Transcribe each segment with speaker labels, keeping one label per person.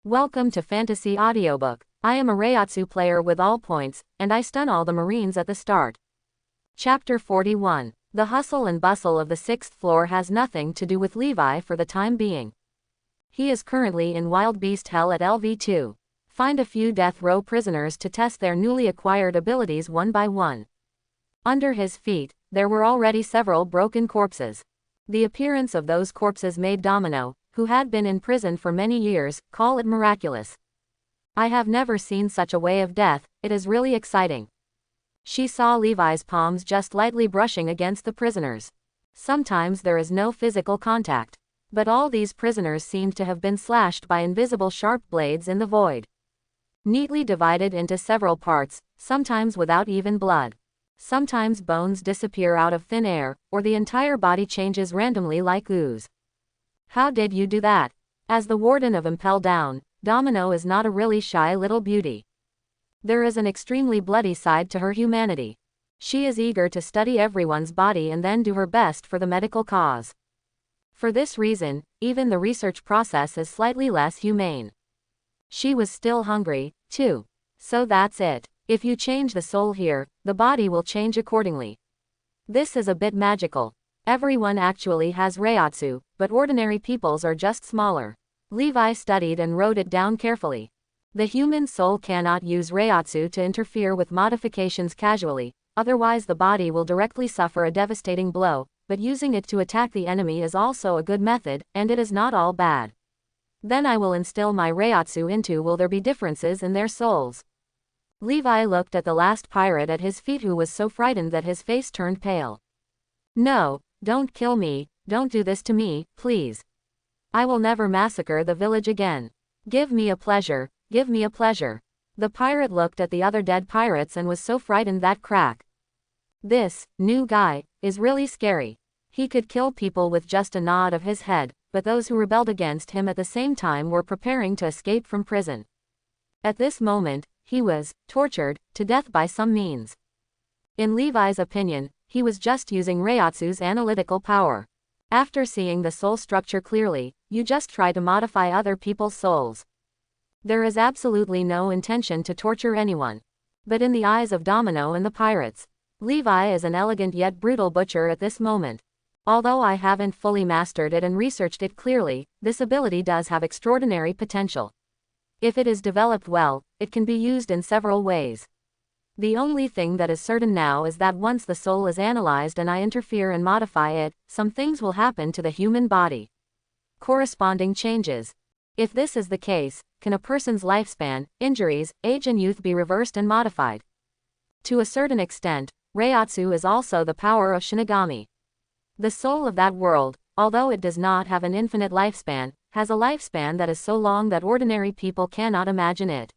Speaker 1: Welcome to Fantasy Audiobook. I am a Reiatsu player with all points, and I stun all the Marines at the start. Chapter 41. The hustle and bustle of the 6th floor has nothing to do with Levi for the time being. He is currently in Wild Beast Hell at LV2. Find a few death row prisoners to test their newly acquired abilities one by one. Under his feet, there were already several broken corpses. The appearance of those corpses made Domino, who had been in prison for many years, call it miraculous. I have never seen such a way of death, it is really exciting. She saw Levi's palms just lightly brushing against the prisoners. Sometimes there is no physical contact. But all these prisoners seemed to have been slashed by invisible sharp blades in the void. Neatly divided into several parts, sometimes without even blood. Sometimes bones disappear out of thin air, or the entire body changes randomly like ooze. How did you do that? As the warden of Impel down, Domino is not a really shy little beauty. There is an extremely bloody side to her humanity. She is eager to study everyone's body and then do her best for the medical cause. For this reason, even the research process is slightly less humane. She was still hungry, too. So that's it. If you change the soul here, the body will change accordingly. This is a bit magical. Everyone actually has Reiatsu, but ordinary people's are just smaller. Levi studied and wrote it down carefully. The human soul cannot use Reiatsu to interfere with modifications casually, otherwise the body will directly suffer a devastating blow, but using it to attack the enemy is also a good method, and it is not all bad. Then I will instill my Reiatsu into will there be differences in their souls. Levi looked at the last pirate at his feet who was so frightened that his face turned pale. No, don't kill me, don't do this to me, please. I will never massacre the village again. Give me a pleasure, give me a pleasure. The pirate looked at the other dead pirates and was so frightened that crack. This new guy is really scary. He could kill people with just a nod of his head, but those who rebelled against him at the same time were preparing to escape from prison. At this moment, he was tortured to death by some means. In Levi's opinion, he was just using Reiatsu's analytical power. After seeing the soul structure clearly, you just try to modify other people's souls. There is absolutely no intention to torture anyone. But in the eyes of Domino and the pirates, Levi is an elegant yet brutal butcher at this moment. Although I haven't fully mastered it and researched it clearly, this ability does have extraordinary potential. If it is developed well, it can be used in several ways. The only thing that is certain now is that once the soul is analyzed and I interfere and modify it, some things will happen to the human body. Corresponding changes. If this is the case, can a person's lifespan, injuries, age and youth be reversed and modified? To a certain extent, Reiatsu is also the power of Shinigami. The soul of that world, although it does not have an infinite lifespan, has a lifespan that is so long that ordinary people cannot imagine it.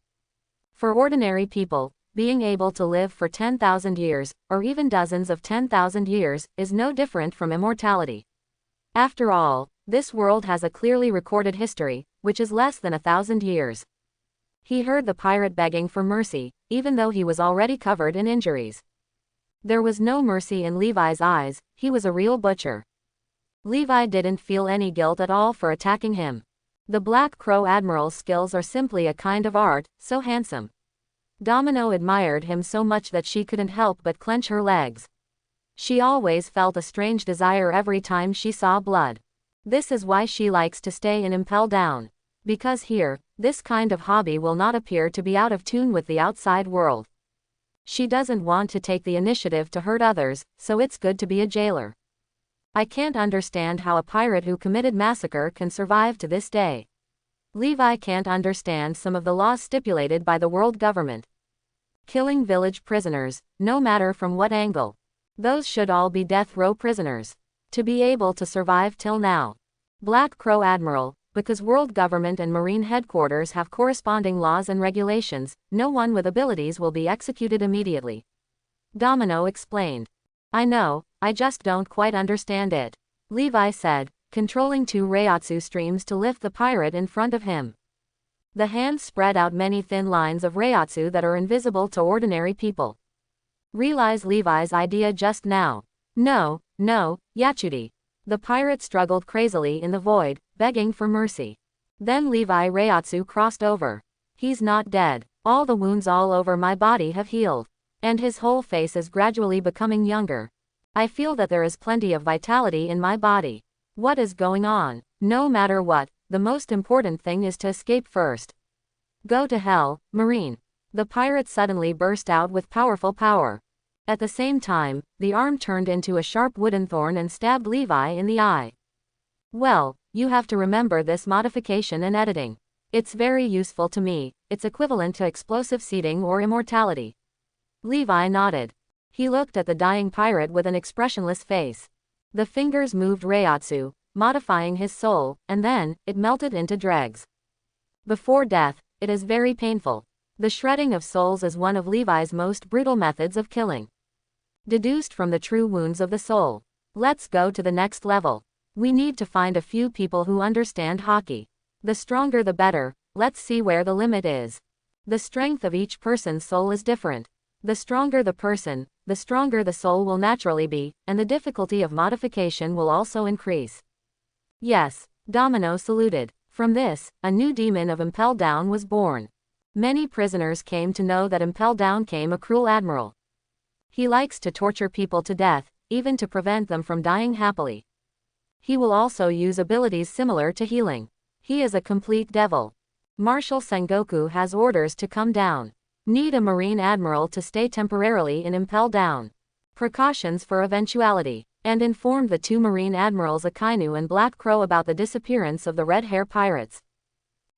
Speaker 1: For ordinary people, being able to live for 10,000 years, or even dozens of 10,000 years, is no different from immortality. After all, this world has a clearly recorded history, which is less than 1,000 years. He heard the pirate begging for mercy, even though he was already covered in injuries. There was no mercy in Levi's eyes, he was a real butcher. Levi didn't feel any guilt at all for attacking him. The Black Crow Admiral's skills are simply a kind of art, so handsome. Domino admired him so much that she couldn't help but clench her legs. She always felt a strange desire every time she saw blood. This is why she likes to stay in Impel down. Because here, this kind of hobby will not appear to be out of tune with the outside world. She doesn't want to take the initiative to hurt others, so it's good to be a jailer. I can't understand how a pirate who committed massacre can survive to this day. Levi can't understand some of the laws stipulated by the world government. Killing village prisoners, no matter from what angle. Those should all be death row prisoners. To be able to survive till now. Black Crow Admiral, because world government and marine headquarters have corresponding laws and regulations, no one with abilities will be executed immediately. Domino explained. I know, I just don't quite understand it. Levi said, controlling 2 Reiatsu streams to lift the pirate in front of him. The hands spread out many thin lines of Reiatsu that are invisible to ordinary people. Realize Levi's idea just now. No, Yatsudi. The pirate struggled crazily in the void, begging for mercy. Then Levi Reiatsu crossed over. He's not dead. All the wounds all over my body have healed. And his whole face is gradually becoming younger. I feel that there is plenty of vitality in my body. What is going on? No matter what, the most important thing is to escape first. Go to hell, Marine. The pirate suddenly burst out with powerful power. At the same time, the arm turned into a sharp wooden thorn and stabbed Levi in the eye. Well, you have to remember this modification in editing. It's very useful to me. It's equivalent to explosive seeding or immortality. Levi nodded. He looked at the dying pirate with an expressionless face. The fingers moved Reiatsu, modifying his soul, and then, it melted into dregs. Before death, it is very painful. The shredding of souls is one of Levi's most brutal methods of killing. Deduced from the true wounds of the soul. Let's go to the next level. We need to find a few people who understand hockey. The stronger the better. Let's see where the limit is. The strength of each person's soul is different. The stronger the person, the stronger the soul will naturally be, and the difficulty of modification will also increase. Yes, Domino saluted. From this, a new demon of Impel Down was born. Many prisoners came to know that Impel Down came a cruel admiral. He likes to torture people to death, even to prevent them from dying happily. He will also use abilities similar to healing. He is a complete devil. Marshal Sengoku has orders to come down. Need a Marine Admiral to stay temporarily in Impel Down. Precautions for eventuality. And informed the two Marine Admirals Akainu and Black Crow about the disappearance of the Red Hair Pirates.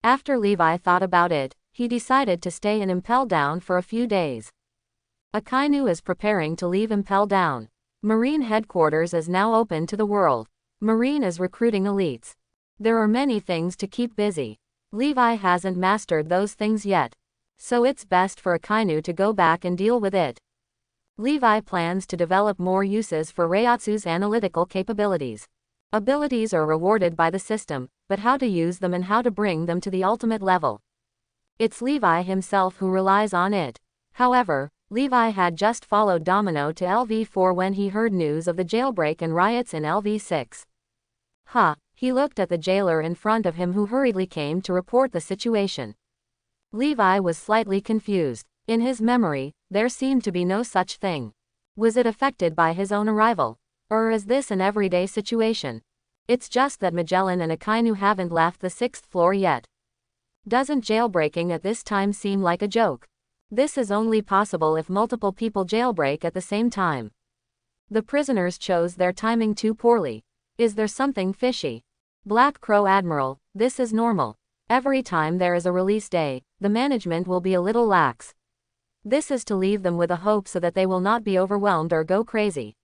Speaker 1: After Levi thought about it, he decided to stay in Impel Down for a few days. Akainu is preparing to leave Impel Down. Marine headquarters is now open to the world. Marine is recruiting elites. There are many things to keep busy. Levi hasn't mastered those things yet. So it's best for Akainu to go back and deal with it. Levi plans to develop more uses for Reiatsu's analytical capabilities. Abilities are rewarded by the system, but how to use them and how to bring them to the ultimate level. It's Levi himself who relies on it. However, Levi had just followed Domino to LV4 when he heard news of the jailbreak and riots in LV6. He looked at the jailer in front of him who hurriedly came to report the situation. Levi was slightly confused. In his memory, there seemed to be no such thing. Was it affected by his own arrival? Or is this an everyday situation? It's just that Magellan and Akainu haven't left the 6th floor yet. Doesn't jailbreaking at this time seem like a joke? This is only possible if multiple people jailbreak at the same time. The prisoners chose their timing too poorly. Is there something fishy? Black Crow Admiral, this is normal. Every time there is a release day, the management will be a little lax. This is to leave them with a hope so that they will not be overwhelmed or go crazy.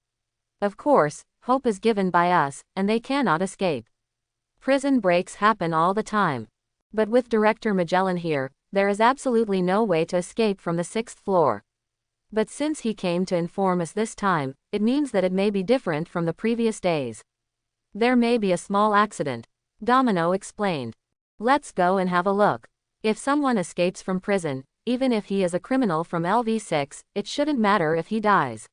Speaker 1: Of course, hope is given by us, and they cannot escape. Prison breaks happen all the time. But with Director Magellan here, there is absolutely no way to escape from the 6th floor. But since he came to inform us this time, it means that it may be different from the previous days. There may be a small accident. Domino explained. Let's go and have a look. If someone escapes from prison, even if he is a criminal from LV6, it shouldn't matter if he dies.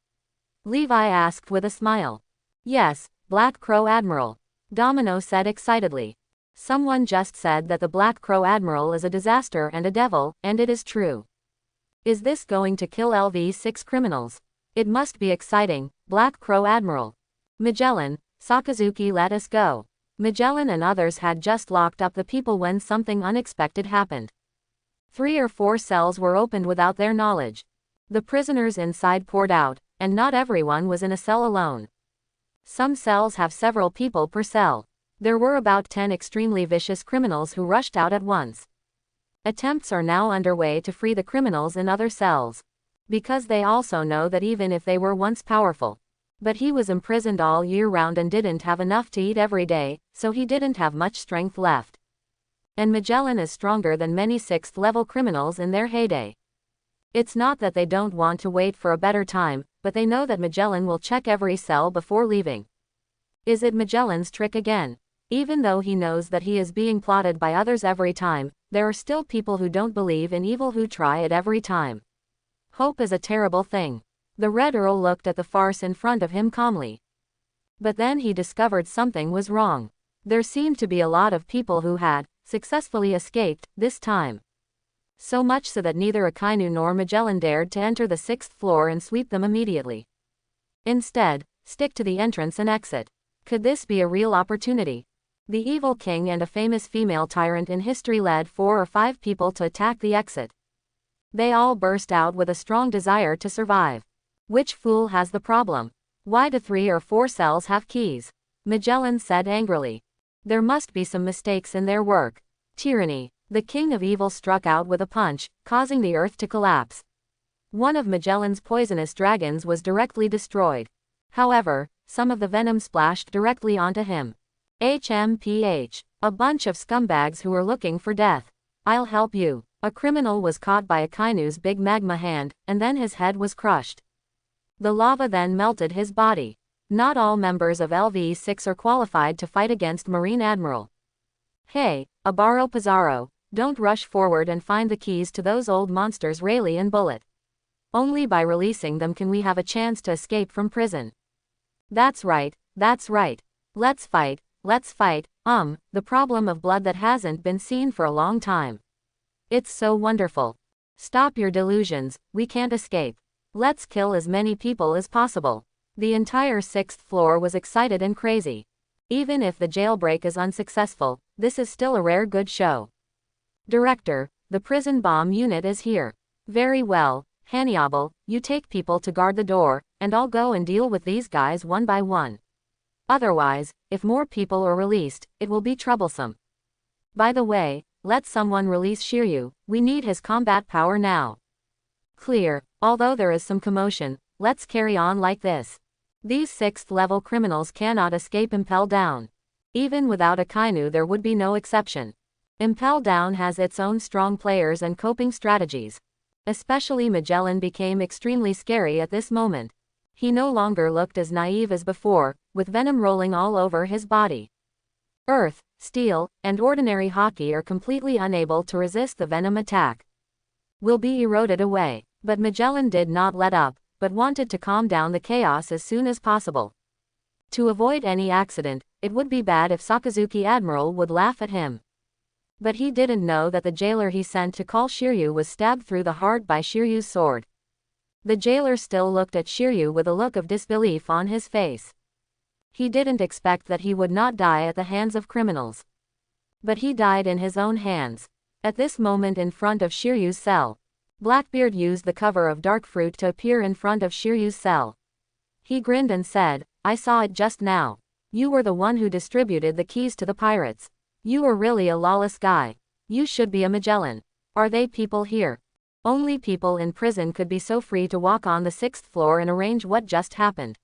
Speaker 1: Levi asked with a smile. Yes, Black Crow Admiral. Domino said excitedly. Someone just said that the Black Crow Admiral is a disaster and a devil, and it is true. Is this going to kill LV6 criminals? It must be exciting, Black Crow Admiral. Magellan, Sakazuki, let us go. Magellan and others had just locked up the people when something unexpected happened. 3 or 4 cells were opened without their knowledge. The prisoners inside poured out, and not everyone was in a cell alone. Some cells have several people per cell. There were about 10 extremely vicious criminals who rushed out at once. Attempts are now underway to free the criminals in other cells. Because they also know that even if they were once powerful, but he was imprisoned all year round and didn't have enough to eat every day, so he didn't have much strength left. And Magellan is stronger than many 6th-level criminals in their heyday. It's not that they don't want to wait for a better time, but they know that Magellan will check every cell before leaving. Is it Magellan's trick again? Even though he knows that he is being plotted by others every time, there are still people who don't believe in evil who try it every time. Hope is a terrible thing. The Red Earl looked at the farce in front of him calmly. But then he discovered something was wrong. There seemed to be a lot of people who had, successfully escaped, this time. So much so that neither Akainu nor Magellan dared to enter the 6th floor and sweep them immediately. Instead, stick to the entrance and exit. Could this be a real opportunity? The evil king and a famous female tyrant in history led 4 or 5 people to attack the exit. They all burst out with a strong desire to survive. Which fool has the problem? Why do 3 or 4 cells have keys? Magellan said angrily. There must be some mistakes in their work. Tyranny. The king of evil struck out with a punch, causing the earth to collapse. One of Magellan's poisonous dragons was directly destroyed. However, some of the venom splashed directly onto him. HMPH. A bunch of scumbags who were looking for death. I'll help you. A criminal was caught by Akainu's big magma hand, and then his head was crushed. The lava then melted his body. Not all members of LV6 are qualified to fight against Marine Admiral. Hey, Abaro Pizarro, don't rush forward and find the keys to those old monsters Rayleigh and Bullet. Only by releasing them can we have a chance to escape from prison. That's right, that's right. Let's fight, the problem of blood that hasn't been seen for a long time. It's so wonderful. Stop your delusions, we can't escape. Let's kill as many people as possible. The entire 6th floor was excited and crazy. Even if the jailbreak is unsuccessful, this is still a rare good show. Director, the prison bomb unit is here. Very well, Hannibal, you take people to guard the door, and I'll go and deal with these guys one by one. Otherwise, if more people are released, it will be troublesome. By the way, let someone release Shiryu, we need his combat power now. Clear, although there is some commotion, let's carry on like this. These 6th level criminals cannot escape Impel Down. Even without Akainu there would be no exception. Impel Down has its own strong players and coping strategies. Especially Magellan became extremely scary at this moment. He no longer looked as naive as before, with venom rolling all over his body. Earth, steel, and ordinary hockey are completely unable to resist the venom attack. Will be eroded away, but Magellan did not let up, but wanted to calm down the chaos as soon as possible. To avoid any accident, it would be bad if Sakazuki Admiral would laugh at him. But he didn't know that the jailer he sent to call Shiryu was stabbed through the heart by Shiryu's sword. The jailer still looked at Shiryu with a look of disbelief on his face. He didn't expect that he would not die at the hands of criminals. But he died in his own hands. At this moment in front of Shiryu's cell, Blackbeard used the cover of dark fruit to appear in front of Shiryu's cell. He grinned and said, I saw it just now. You were the one who distributed the keys to the pirates. You are really a lawless guy. You should be a Magellan. Are they people here? Only people in prison could be so free to walk on the 6th floor and arrange what just happened.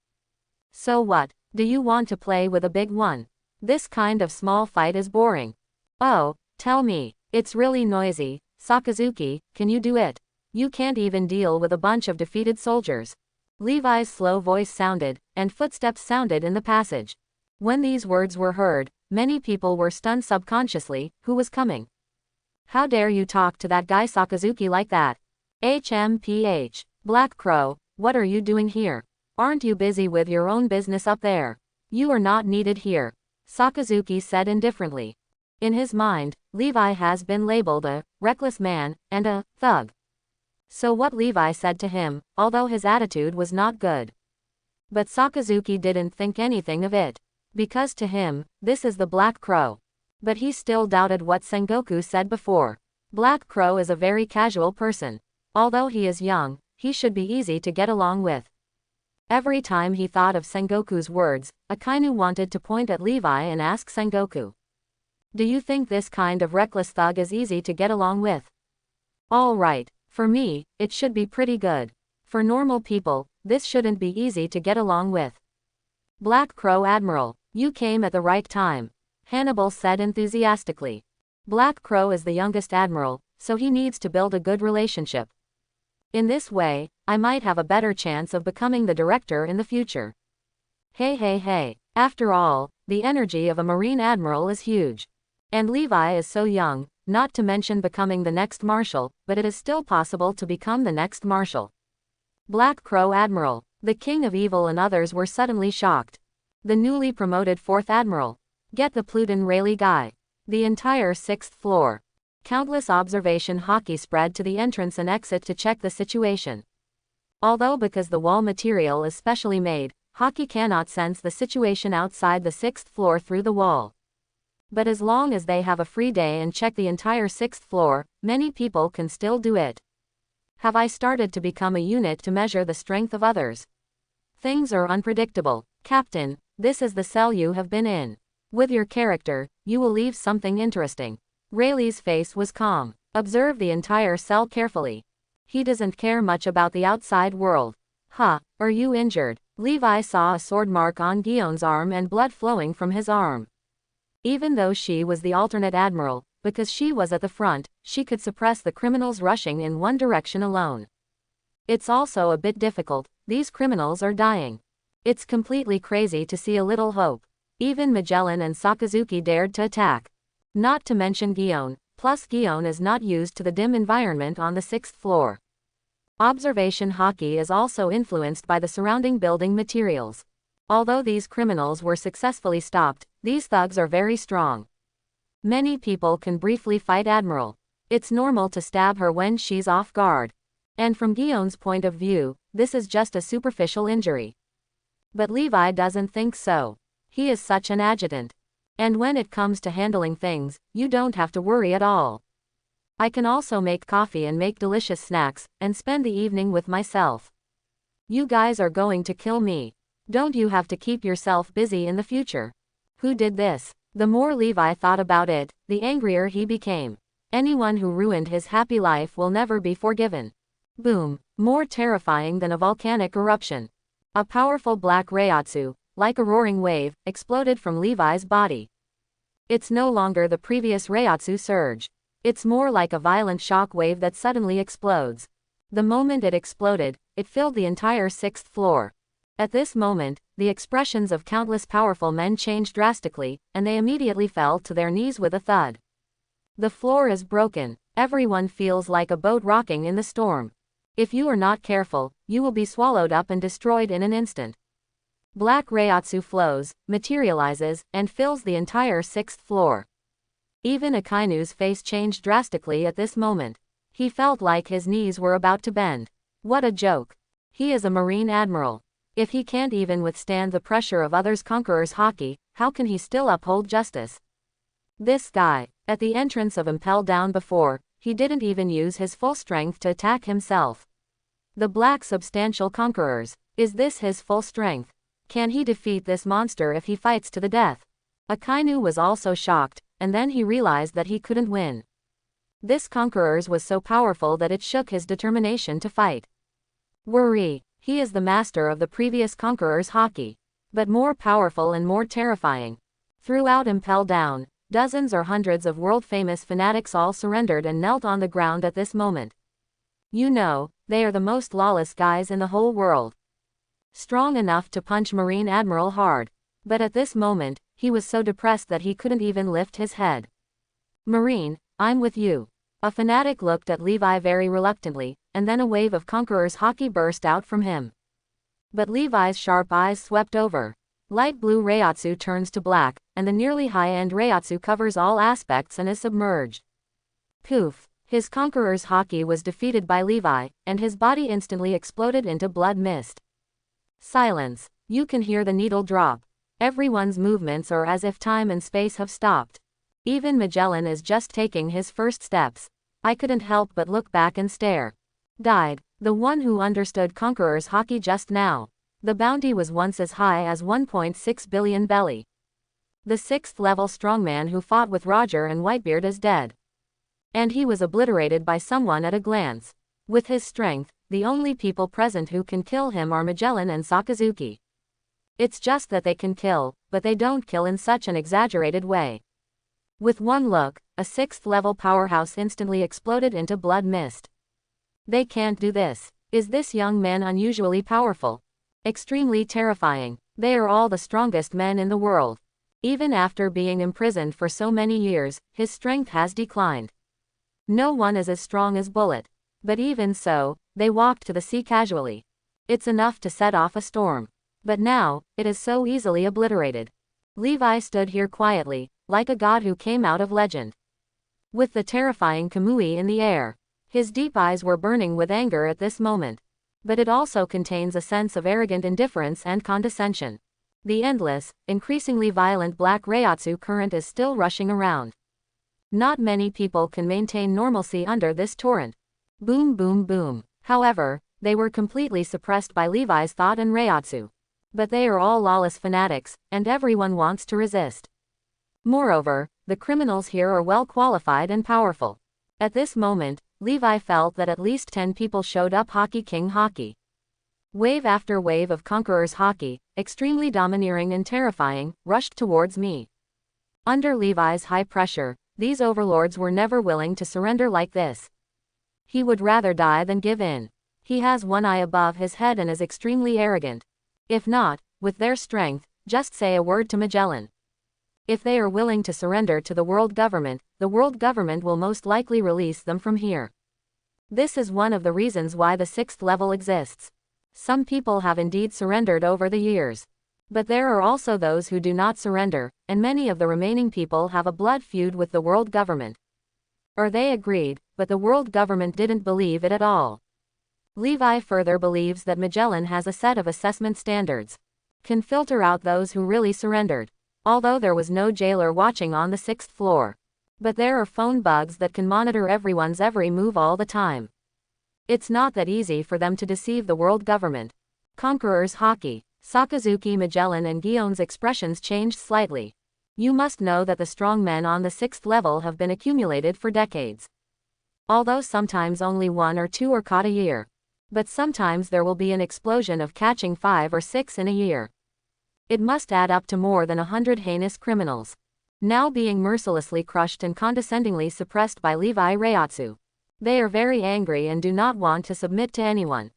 Speaker 1: So what? Do you want to play with a big one? This kind of small fight is boring. Oh, tell me. It's really noisy. Sakazuki, can you do it? You can't even deal with a bunch of defeated soldiers. Levi's slow voice sounded, and footsteps sounded in the passage. When these words were heard, many people were stunned subconsciously. Who was coming? How dare you talk to that guy Sakazuki like that? HMPH. Black Crow, what are you doing here? Aren't you busy with your own business up there? You are not needed here. Sakazuki said indifferently. In his mind, Levi has been labeled a reckless man and a thug. So what Levi said to him, although his attitude was not good. But Sakazuki didn't think anything of it. Because to him, this is the Black Crow. But he still doubted what Sengoku said before. Black Crow is a very casual person. Although he is young, he should be easy to get along with. Every time he thought of Sengoku's words, Akainu wanted to point at Levi and ask Sengoku. Do you think this kind of reckless thug is easy to get along with? All right, for me, it should be pretty good. For normal people, this shouldn't be easy to get along with. Black Crow Admiral, you came at the right time. Hannibal said enthusiastically. Black Crow is the youngest admiral, so he needs to build a good relationship. In this way, I might have a better chance of becoming the director in the future. Hey. After all, the energy of a Marine Admiral is huge. And Levi is so young, not to mention becoming the next Marshal, but it is still possible to become the next Marshal. Black Crow Admiral, the King of Evil and others were suddenly shocked. The newly promoted 4th Admiral. Get the Pluton Rayleigh guy. The entire 6th floor. Countless observation hockey spread to the entrance and exit to check the situation. Although because the wall material is specially made, hockey cannot sense the situation outside the 6th floor through the wall. But as long as they have a free day and check the entire 6th floor, many people can still do it. Have I started to become a unit to measure the strength of others? Things are unpredictable. Captain, this is the cell you have been in. With your character, you will leave something interesting. Rayleigh's face was calm. Observe the entire cell carefully. He doesn't care much about the outside world. Huh, are you injured? Levi saw a sword mark on Guillaume's arm and blood flowing from his arm. Even though she was the alternate admiral, because she was at the front, she could suppress the criminals rushing in one direction alone. It's also a bit difficult, these criminals are dying. It's completely crazy to see a little hope. Even Magellan and Sakazuki dared to attack. Not to mention Guillaume, plus Guillaume is not used to the dim environment on the 6th floor. Observation hockey is also influenced by the surrounding building materials. Although these criminals were successfully stopped, these thugs are very strong. Many people can briefly fight Admiral. It's normal to stab her when she's off guard. And from Guillaume's point of view, this is just a superficial injury. But Levi doesn't think so. He is such an adjutant. And when it comes to handling things, you don't have to worry at all. I can also make coffee and make delicious snacks, and spend the evening with myself. You guys are going to kill me. Don't you have to keep yourself busy in the future? Who did this? The more Levi thought about it, the angrier he became. Anyone who ruined his happy life will never be forgiven. Boom. More terrifying than a volcanic eruption. A powerful black Reiatsu, like a roaring wave, exploded from Levi's body. It's no longer the previous Reiatsu surge. It's more like a violent shock wave that suddenly explodes. The moment it exploded, it filled the entire 6th floor. At this moment, the expressions of countless powerful men changed drastically, and they immediately fell to their knees with a thud. The floor is broken. Everyone feels like a boat rocking in the storm. If you are not careful, you will be swallowed up and destroyed in an instant. Black Reiatsu flows, materializes, and fills the entire 6th floor. Even Akainu's face changed drastically at this moment. He felt like his knees were about to bend. What a joke. He is a Marine Admiral. If he can't even withstand the pressure of others' conquerors' hockey, how can he still uphold justice? This guy, at the entrance of Impel down before, he didn't even use his full strength to attack himself. The black substantial conquerors, is this his full strength? Can he defeat this monster if he fights to the death? Akainu was also shocked, and then he realized that he couldn't win. This conquerors was so powerful that it shook his determination to fight. Worry, he is the master of the previous conqueror's hockey, but more powerful and more terrifying. Throughout Impel Down, dozens or hundreds of world-famous fanatics all surrendered and knelt on the ground at this moment. You know, they are the most lawless guys in the whole world. Strong enough to punch Marine Admiral hard. But at this moment, he was so depressed that he couldn't even lift his head. Marine, I'm with you. A fanatic looked at Levi very reluctantly, and then a wave of conqueror's hockey burst out from him. But Levi's sharp eyes swept over. Light blue Reiatsu turns to black, and the nearly high-end Reiatsu covers all aspects and is submerged. Poof! His conqueror's hockey was defeated by Levi, and his body instantly exploded into blood mist. Silence. You can hear the needle drop. Everyone's movements are as if time and space have stopped. Even Magellan is just taking his first steps. I couldn't help but look back and stare. Died. The one who understood conqueror's hockey just now. The bounty was once as high as 1.6 billion belly. The 6th level strongman who fought with Roger and Whitebeard is dead. And he was obliterated by someone at a glance. With his strength, the only people present who can kill him are Magellan and Sakazuki. It's just that they can kill, but they don't kill in such an exaggerated way. With one look, a 6th level powerhouse instantly exploded into blood mist. They can't do this. Is this young man unusually powerful? Extremely terrifying. They are all the strongest men in the world. Even after being imprisoned for so many years, his strength has declined. No one is as strong as Bullet. But even so, they walked to the sea casually. It's enough to set off a storm. But now, it is so easily obliterated. Levi stood here quietly, like a god who came out of legend. With the terrifying Kamui in the air. His deep eyes were burning with anger at this moment. But it also contains a sense of arrogant indifference and condescension. The endless, increasingly violent black Reiatsu current is still rushing around. Not many people can maintain normalcy under this torrent. Boom boom boom. However, they were completely suppressed by Levi's thought and Reiatsu. But they are all lawless fanatics, and everyone wants to resist. Moreover, the criminals here are well qualified and powerful. At this moment, Levi felt that at least 10 people showed up. Hockey King Hockey. Wave after wave of Conqueror's Hockey, extremely domineering and terrifying, rushed towards me. Under Levi's high pressure, these overlords were never willing to surrender like this. He would rather die than give in. He has one eye above his head and is extremely arrogant. If not, with their strength, just say a word to Magellan. If they are willing to surrender to the world government will most likely release them from here. This is one of the reasons why the 6th level exists. Some people have indeed surrendered over the years. But there are also those who do not surrender, and many of the remaining people have a blood feud with the world government. Or they agreed, but the world government didn't believe it at all. Levi further believes that Magellan has a set of assessment standards. Can filter out those who really surrendered. Although there was no jailer watching on the 6th floor. But there are phone bugs that can monitor everyone's every move all the time. It's not that easy for them to deceive the world government. Conqueror's Hockey. Sakazuki Magellan and Gion's expressions changed slightly. You must know that the strong men on the 6th level have been accumulated for decades. Although sometimes only 1 or 2 are caught a year. But sometimes there will be an explosion of catching 5 or 6 in a year. It must add up to more than 100 heinous criminals. Now being mercilessly crushed and condescendingly suppressed by Levi Reiatsu. They are very angry and do not want to submit to anyone.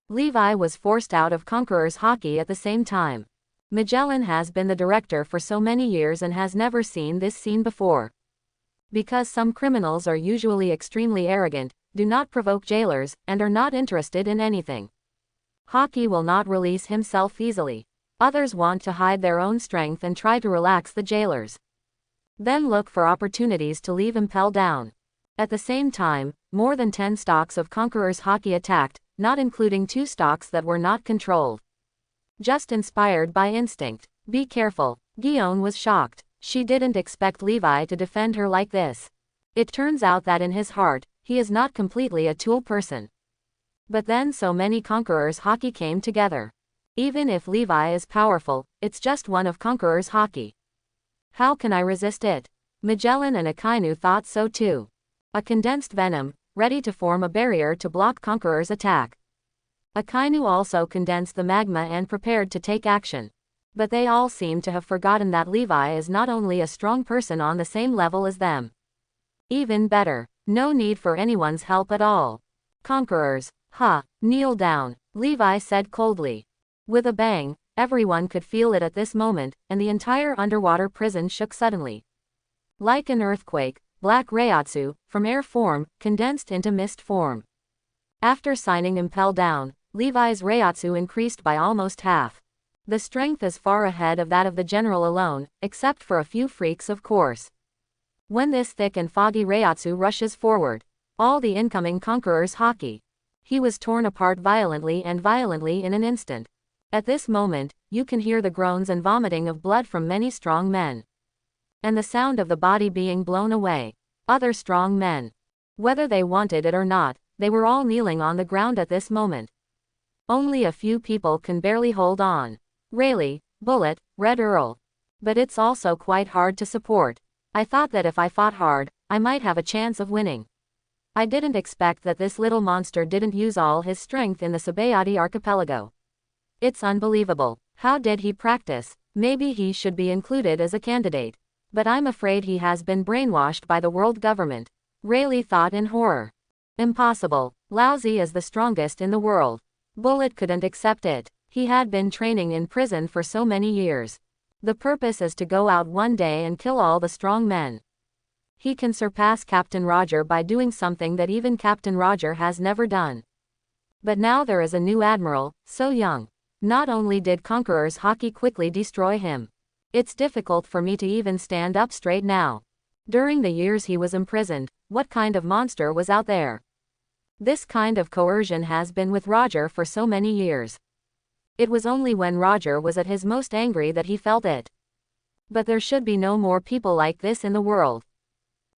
Speaker 1: Levi was forced out of Conqueror's Hockey at the same time. Magellan has been the director for so many years and has never seen this scene before. Because some criminals are usually extremely arrogant, do not provoke jailers, and are not interested in anything. Hockey will not release himself easily. Others want to hide their own strength and try to relax the jailers. Then look for opportunities to leave Impel down. At the same time, more than 10 stocks of Conqueror's Hockey attacked, not including 2 stocks that were not controlled. Just inspired by instinct. Be careful. Gion was shocked. She didn't expect Levi to defend her like this. It turns out that in his heart, he is not completely a tool person. But then so many Conqueror's Hockey came together. Even if Levi is powerful, it's just one of Conqueror's Hockey. How can I resist it? Magellan and Akainu thought so too. A condensed venom, ready to form a barrier to block Conqueror's attack. Akainu also condensed the magma and prepared to take action. But they all seem to have forgotten that Levi is not only a strong person on the same level as them. Even better, no need for anyone's help at all. Conquerors, kneel down, Levi said coldly. With a bang, everyone could feel it at this moment, and the entire underwater prison shook suddenly. Like an earthquake, Black Reiatsu, from air form, condensed into mist form. After signing Impel down, Levi's Reiatsu increased by almost half. The strength is far ahead of that of the general alone, except for a few freaks of course. When this thick and foggy Reiatsu rushes forward, all the incoming Conqueror's Hockey. He was torn apart violently in an instant. At this moment, you can hear the groans and vomiting of blood from many strong men. And the sound of the body being blown away. Other strong men. Whether they wanted it or not, they were all kneeling on the ground at this moment. Only a few people can barely hold on. Rayleigh, Bullet, Red Earl. But it's also quite hard to support. I thought that if I fought hard, I might have a chance of winning. I didn't expect that this little monster didn't use all his strength in the Sabayati archipelago. It's unbelievable. How did he practice? Maybe he should be included as a candidate. But I'm afraid he has been brainwashed by the world government. Rayleigh thought in horror. Impossible. Lousy is the strongest in the world. Bullet couldn't accept it. He had been training in prison for so many years. The purpose is to go out one day and kill all the strong men. He can surpass Captain Roger by doing something that even Captain Roger has never done. But now there is a new admiral, so young. Not only did Conqueror's Hockey quickly destroy him, It's difficult for me to even stand up straight now. During the years he was imprisoned, what kind of monster was out there? This kind of coercion has been with Roger for so many years. It was only when Roger was at his most angry that he felt it. But there should be no more people like this in the world.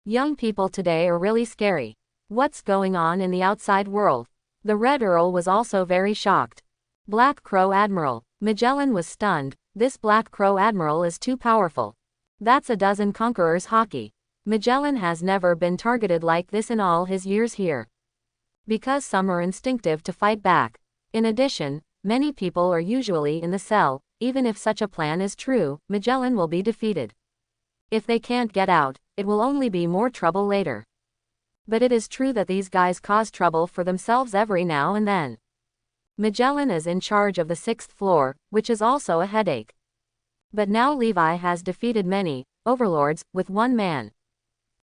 Speaker 1: Young people today are really scary. What's going on in the outside world? The Red Earl was also very shocked. Black Crow Admiral. Magellan was stunned. This Black Crow Admiral is too powerful. That's a dozen conquerors hockey. Magellan has never been targeted like this in all his years here. Because some are instinctive to fight back. In addition, many people are usually in the cell. Even if such a plan is true, Magellan will be defeated. If they can't get out, it will only be more trouble later. But it is true that these guys cause trouble for themselves every now and then. Magellan is in charge of the 6th floor, which is also a headache. But now Levi has defeated many overlords with one man.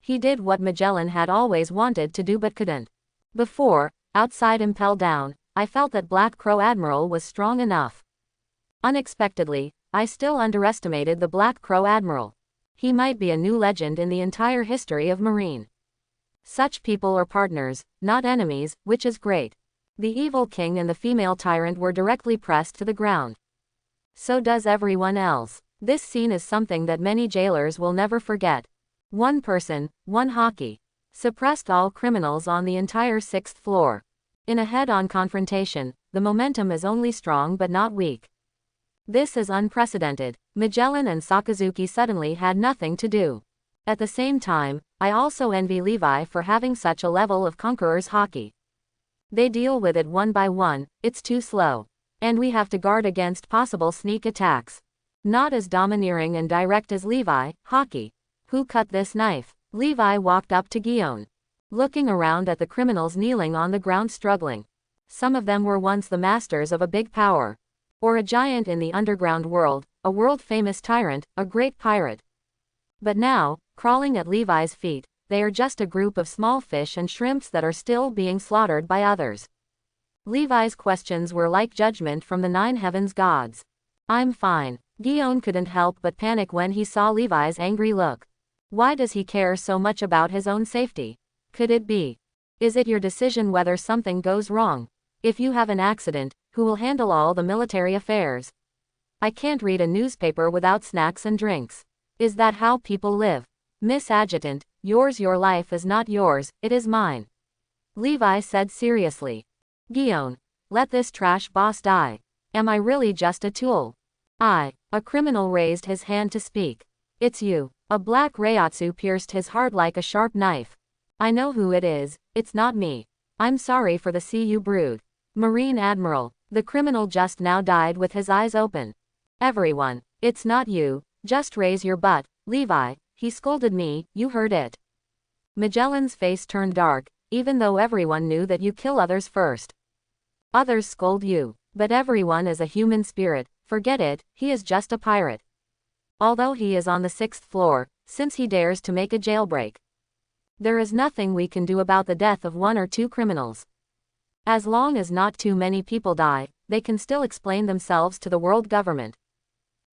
Speaker 1: He did what Magellan had always wanted to do but couldn't. Before, outside Impel down, I felt that Black Crow Admiral was strong enough. Unexpectedly, I still underestimated the Black Crow Admiral. He might be a new legend in the entire history of Marine. Such people are partners, not enemies, which is great. The evil king and the female tyrant were directly pressed to the ground. So does everyone else. This scene is something that many jailers will never forget. One person, one hockey. Suppressed all criminals on the entire 6th floor. In a head-on confrontation, the momentum is only strong but not weak. This is unprecedented. Magellan and Sakazuki suddenly had nothing to do. At the same time, I also envy Levi for having such a level of conquerors hockey. They deal with it one by one, it's too slow. And we have to guard against possible sneak attacks. Not as domineering and direct as Levi, hockey. Who cut this knife? Levi walked up to Guillaume. Looking around at the criminals kneeling on the ground struggling. Some of them were once the masters of a big power. Or a giant in the underground world, a world-famous tyrant, a great pirate. But now, crawling at Levi's feet, they are just a group of small fish and shrimps that are still being slaughtered by others. Levi's questions were like judgment from the 9 heavens gods. I'm fine. Guillaume couldn't help but panic when he saw Levi's angry look. Why does he care so much about his own safety? Could it be? Is it your decision whether something goes wrong? If you have an accident, who will handle all the military affairs? I can't read a newspaper without snacks and drinks. Is that how people live? Miss Adjutant, your life is not yours, it is mine. Levi said seriously. Guillaume, let this trash boss die. Am I really just a tool? A criminal raised his hand to speak. It's you. A black Reiatsu pierced his heart like a sharp knife. I know who it is, it's not me. I'm sorry for the CU brood. Marine Admiral, the criminal just now died with his eyes open. Everyone, it's not you, just raise your butt, Levi, he scolded me, you heard it. Magellan's face turned dark, even though everyone knew that you kill others first. Others scold you, but everyone is a human spirit, forget it, he is just a pirate. Although he is on the 6th floor, since he dares to make a jailbreak. There is nothing we can do about the death of 1 or 2 criminals. As long as not too many people die, they can still explain themselves to the world government.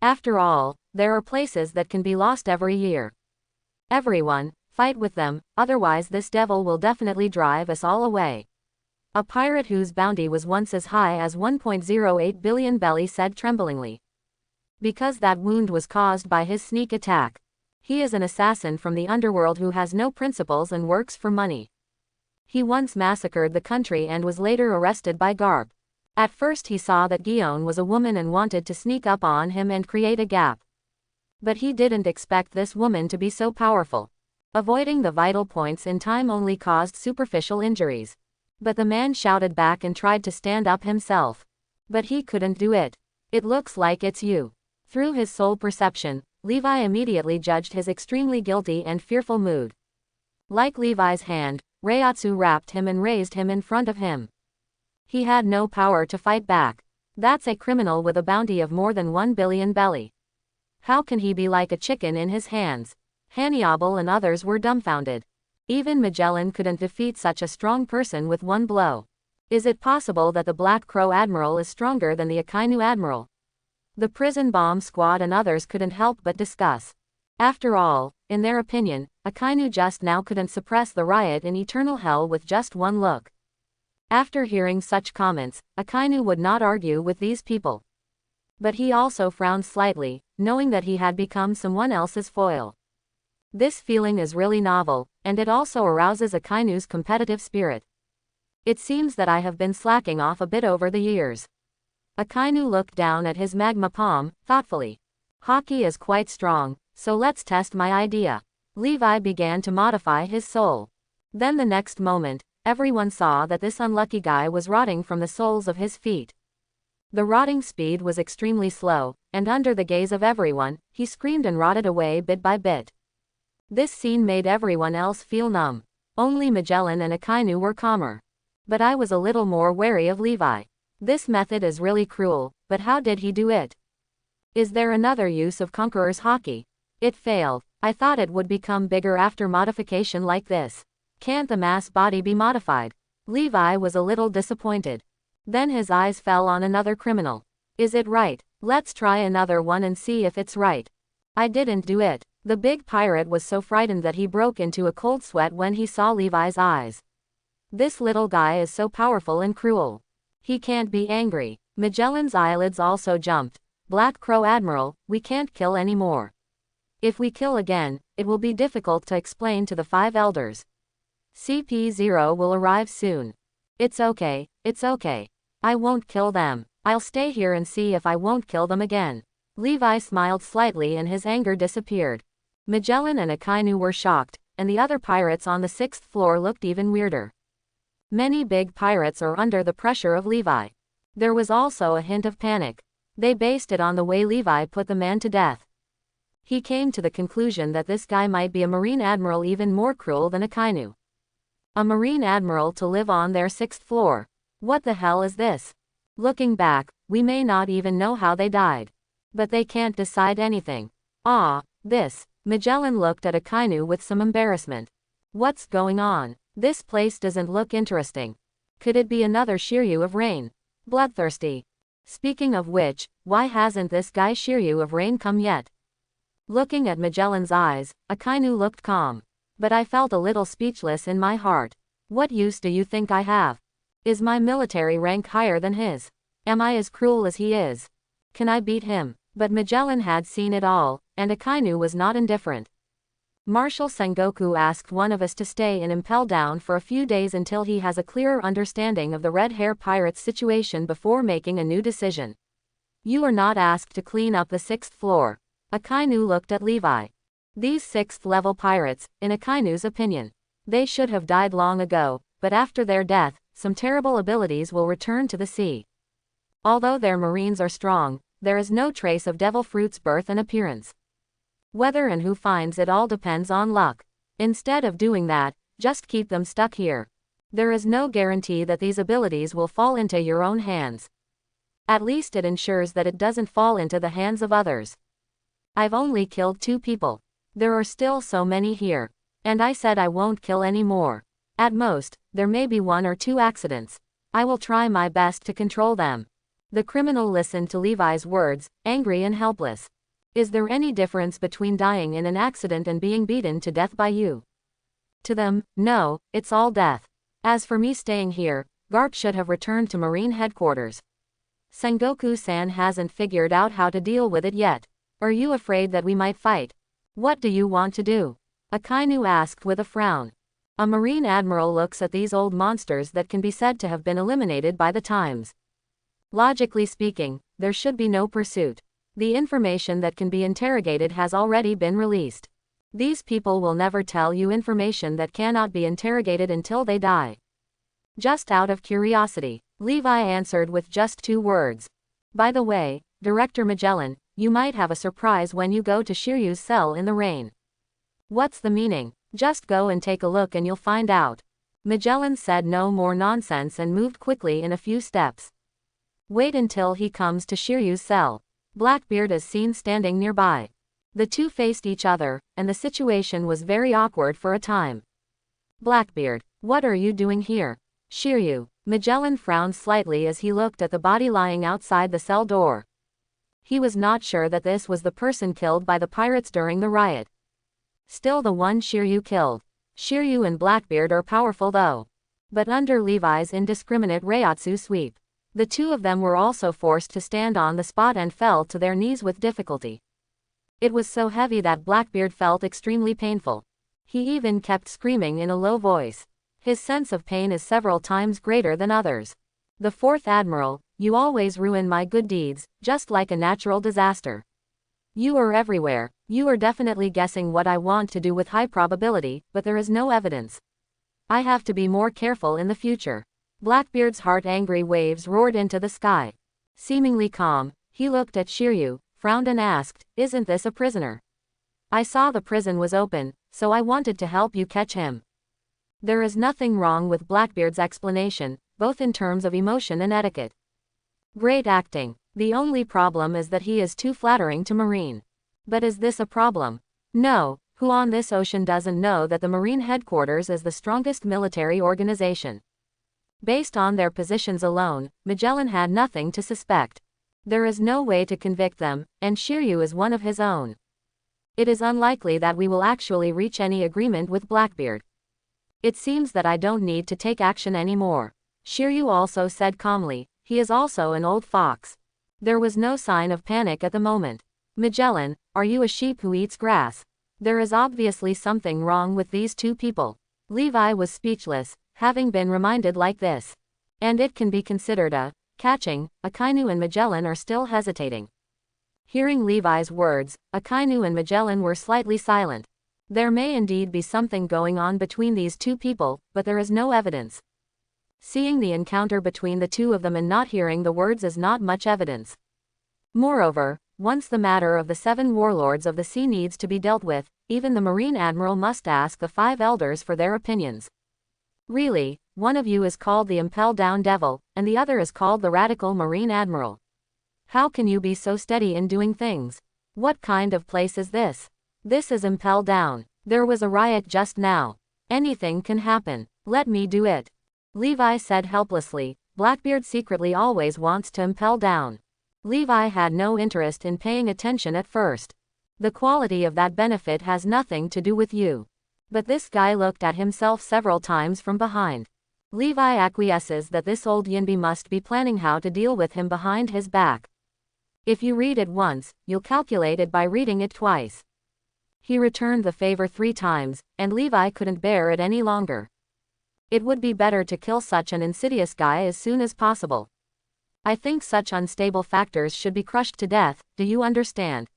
Speaker 1: After all, there are places that can be lost every year. Everyone, fight with them, otherwise this devil will definitely drive us all away. A pirate whose bounty was once as high as 1.08 billion, Belly said tremblingly. Because that wound was caused by his sneak attack. He is an assassin from the underworld who has no principles and works for money. He once massacred the country and was later arrested by Garp. At first he saw that Guillaume was a woman and wanted to sneak up on him and create a gap. But he didn't expect this woman to be so powerful. Avoiding the vital points in time only caused superficial injuries. But the man shouted back and tried to stand up himself. But he couldn't do it. It looks like it's you. Through his soul perception, Levi immediately judged his extremely guilty and fearful mood. Like Levi's hand, Reiatsu wrapped him and raised him in front of him. He had no power to fight back. That's a criminal with a bounty of more than 1 billion belly. How can he be like a chicken in his hands? Hannibal and others were dumbfounded. Even Magellan couldn't defeat such a strong person with one blow. Is it possible that the Black Crow Admiral is stronger than the Akainu Admiral? The prison bomb squad and others couldn't help but discuss. After all, in their opinion, Akainu just now couldn't suppress the riot in eternal hell with just one look. After hearing such comments, Akainu would not argue with these people. But he also frowned slightly, knowing that he had become someone else's foil. This feeling is really novel, and it also arouses Akainu's competitive spirit. It seems that I have been slacking off a bit over the years. Akainu looked down at his magma palm, thoughtfully. Hockey is quite strong, so let's test my idea. Levi began to modify his soul. Then the next moment, everyone saw that this unlucky guy was rotting from the soles of his feet. The rotting speed was extremely slow, and under the gaze of everyone, he screamed and rotted away bit by bit. This scene made everyone else feel numb. Only Magellan and Akainu were calmer. But I was a little more wary of Levi. This method is really cruel, but how did he do it? Is there another use of Conqueror's Hockey? It failed. I thought it would become bigger after modification like this. Can't the mass body be modified? Levi was a little disappointed. Then his eyes fell on another criminal. Is it right? Let's try another one and see if it's right. I didn't do it. The big pirate was so frightened that he broke into a cold sweat when he saw Levi's eyes. This little guy is so powerful and cruel. He can't be angry. Magellan's eyelids also jumped. Black Crow Admiral, we can't kill anymore. If we kill again, it will be difficult to explain to the 5 elders. CP0 will arrive soon. It's okay, it's okay. I won't kill them. I'll stay here and see if I won't kill them again. Levi smiled slightly and his anger disappeared. Magellan and Akainu were shocked, and the other pirates on the 6th floor looked even weirder. Many big pirates are under the pressure of Levi. There was also a hint of panic. They based it on the way Levi put the man to death. He came to the conclusion that this guy might be a Marine Admiral even more cruel than Akainu. A Marine Admiral to live on their 6th floor. What the hell is this? Looking back, we may not even know how they died. But they can't decide anything. This. Magellan looked at Akainu with some embarrassment. What's going on? This place doesn't look interesting. Could it be another Shiryu of Rain? Bloodthirsty. Speaking of which, why hasn't this guy Shiryu of Rain come yet? Looking at Magellan's eyes, Akainu looked calm. But I felt a little speechless in my heart. What use do you think I have? Is my military rank higher than his? Am I as cruel as he is? Can I beat him? But Magellan had seen it all, and Akainu was not indifferent. Marshal Sengoku asked one of us to stay in Impel down for a few days until he has a clearer understanding of the Red Hair Pirates situation before making a new decision. You are not asked to clean up the 6th floor. Akainu looked at Levi. These 6th level pirates, in Akainu's opinion, they should have died long ago, but after their death, some terrible abilities will return to the sea. Although their marines are strong, there is no trace of Devil Fruit's birth and appearance. Whether and who finds it all depends on luck. Instead of doing that, just keep them stuck here. There is no guarantee that these abilities will fall into your own hands. At least it ensures that it doesn't fall into the hands of others. I've only killed 2 people. There are still so many here. And I said I won't kill any more. At most, there may be 1 or 2 accidents. I will try my best to control them. The criminal listened to Levi's words, angry and helpless. Is there any difference between dying in an accident and being beaten to death by you? To them, no, it's all death. As for me staying here, Garp should have returned to Marine headquarters. Sengoku-san hasn't figured out how to deal with it yet. Are you afraid that we might fight? What do you want to do? Akainu asked with a frown. A Marine Admiral looks at these old monsters that can be said to have been eliminated by the times. Logically speaking, there should be no pursuit. The information that can be interrogated has already been released. These people will never tell you information that cannot be interrogated until they die. Just out of curiosity, Levi answered with just 2 words. By the way, Director Magellan, you might have a surprise when you go to Shiryu's cell in the rain. What's the meaning? Just go and take a look and you'll find out. Magellan said no more nonsense and moved quickly in a few steps. Wait until he comes to Shiryu's cell. Blackbeard is seen standing nearby. The 2 faced each other, and the situation was very awkward for a time. Blackbeard, what are you doing here? Shiryu. Magellan frowned slightly as he looked at the body lying outside the cell door. He was not sure that this was the person killed by the pirates during the riot. Still the one Shiryu killed. Shiryu and Blackbeard are powerful though. But under Levi's indiscriminate Reiatsu sweep, the two of them were also forced to stand on the spot and fell to their knees with difficulty. It was so heavy that Blackbeard felt extremely painful. He even kept screaming in a low voice. His sense of pain is several times greater than others. The fourth admiral, you always ruin my good deeds, just like a natural disaster. You are everywhere. You are definitely guessing what I want to do with high probability, but there is no evidence. I have to be more careful in the future. Blackbeard's heart-angry waves roared into the sky. Seemingly calm, he looked at Shiryu, frowned and asked, "Isn't this a prisoner? I saw the prison was open, so I wanted to help you catch him." There is nothing wrong with Blackbeard's explanation, both in terms of emotion and etiquette. Great acting. The only problem is that he is too flattering to Marine. But is this a problem? No. Who on this ocean doesn't know that the Marine headquarters is the strongest military organization? Based on their positions alone, Magellan had nothing to suspect. There is no way to convict them, and Shiryu is one of his own. It is unlikely that we will actually reach any agreement with Blackbeard. It seems that I don't need to take action anymore. Shiryu also said calmly. He is also an old fox. There was no sign of panic at the moment. Magellan, are you a sheep who eats grass? There is obviously something wrong with these two people. Levi was speechless, having been reminded like this. And it can be considered a catching. Akainu and Magellan are still hesitating. Hearing Levi's words, Akainu and Magellan were slightly silent. There may indeed be something going on between these two people, but there is no evidence. Seeing the encounter between the two of them and not hearing the words is not much evidence. Moreover, once the matter of the 7 warlords of the sea needs to be dealt with, even the Marine Admiral must ask the 5 elders for their opinions. Really, one of you is called the Impel Down Devil, and the other is called the Radical Marine Admiral. How can you be so steady in doing things? What kind of place is this? This is Impel Down. There was a riot just now. Anything can happen. Let me do it. Levi said helplessly. Blackbeard secretly always wants to impel down. Levi had no interest in paying attention at first. The quality of that benefit has nothing to do with you. But this guy looked at himself several times from behind. Levi acquiesces that this old Yinbi must be planning how to deal with him behind his back. If you read it once, you'll calculate it by reading it twice. He returned the favor 3 times, and Levi couldn't bear it any longer. It would be better to kill such an insidious guy as soon as possible. I think such unstable factors should be crushed to death, do you understand?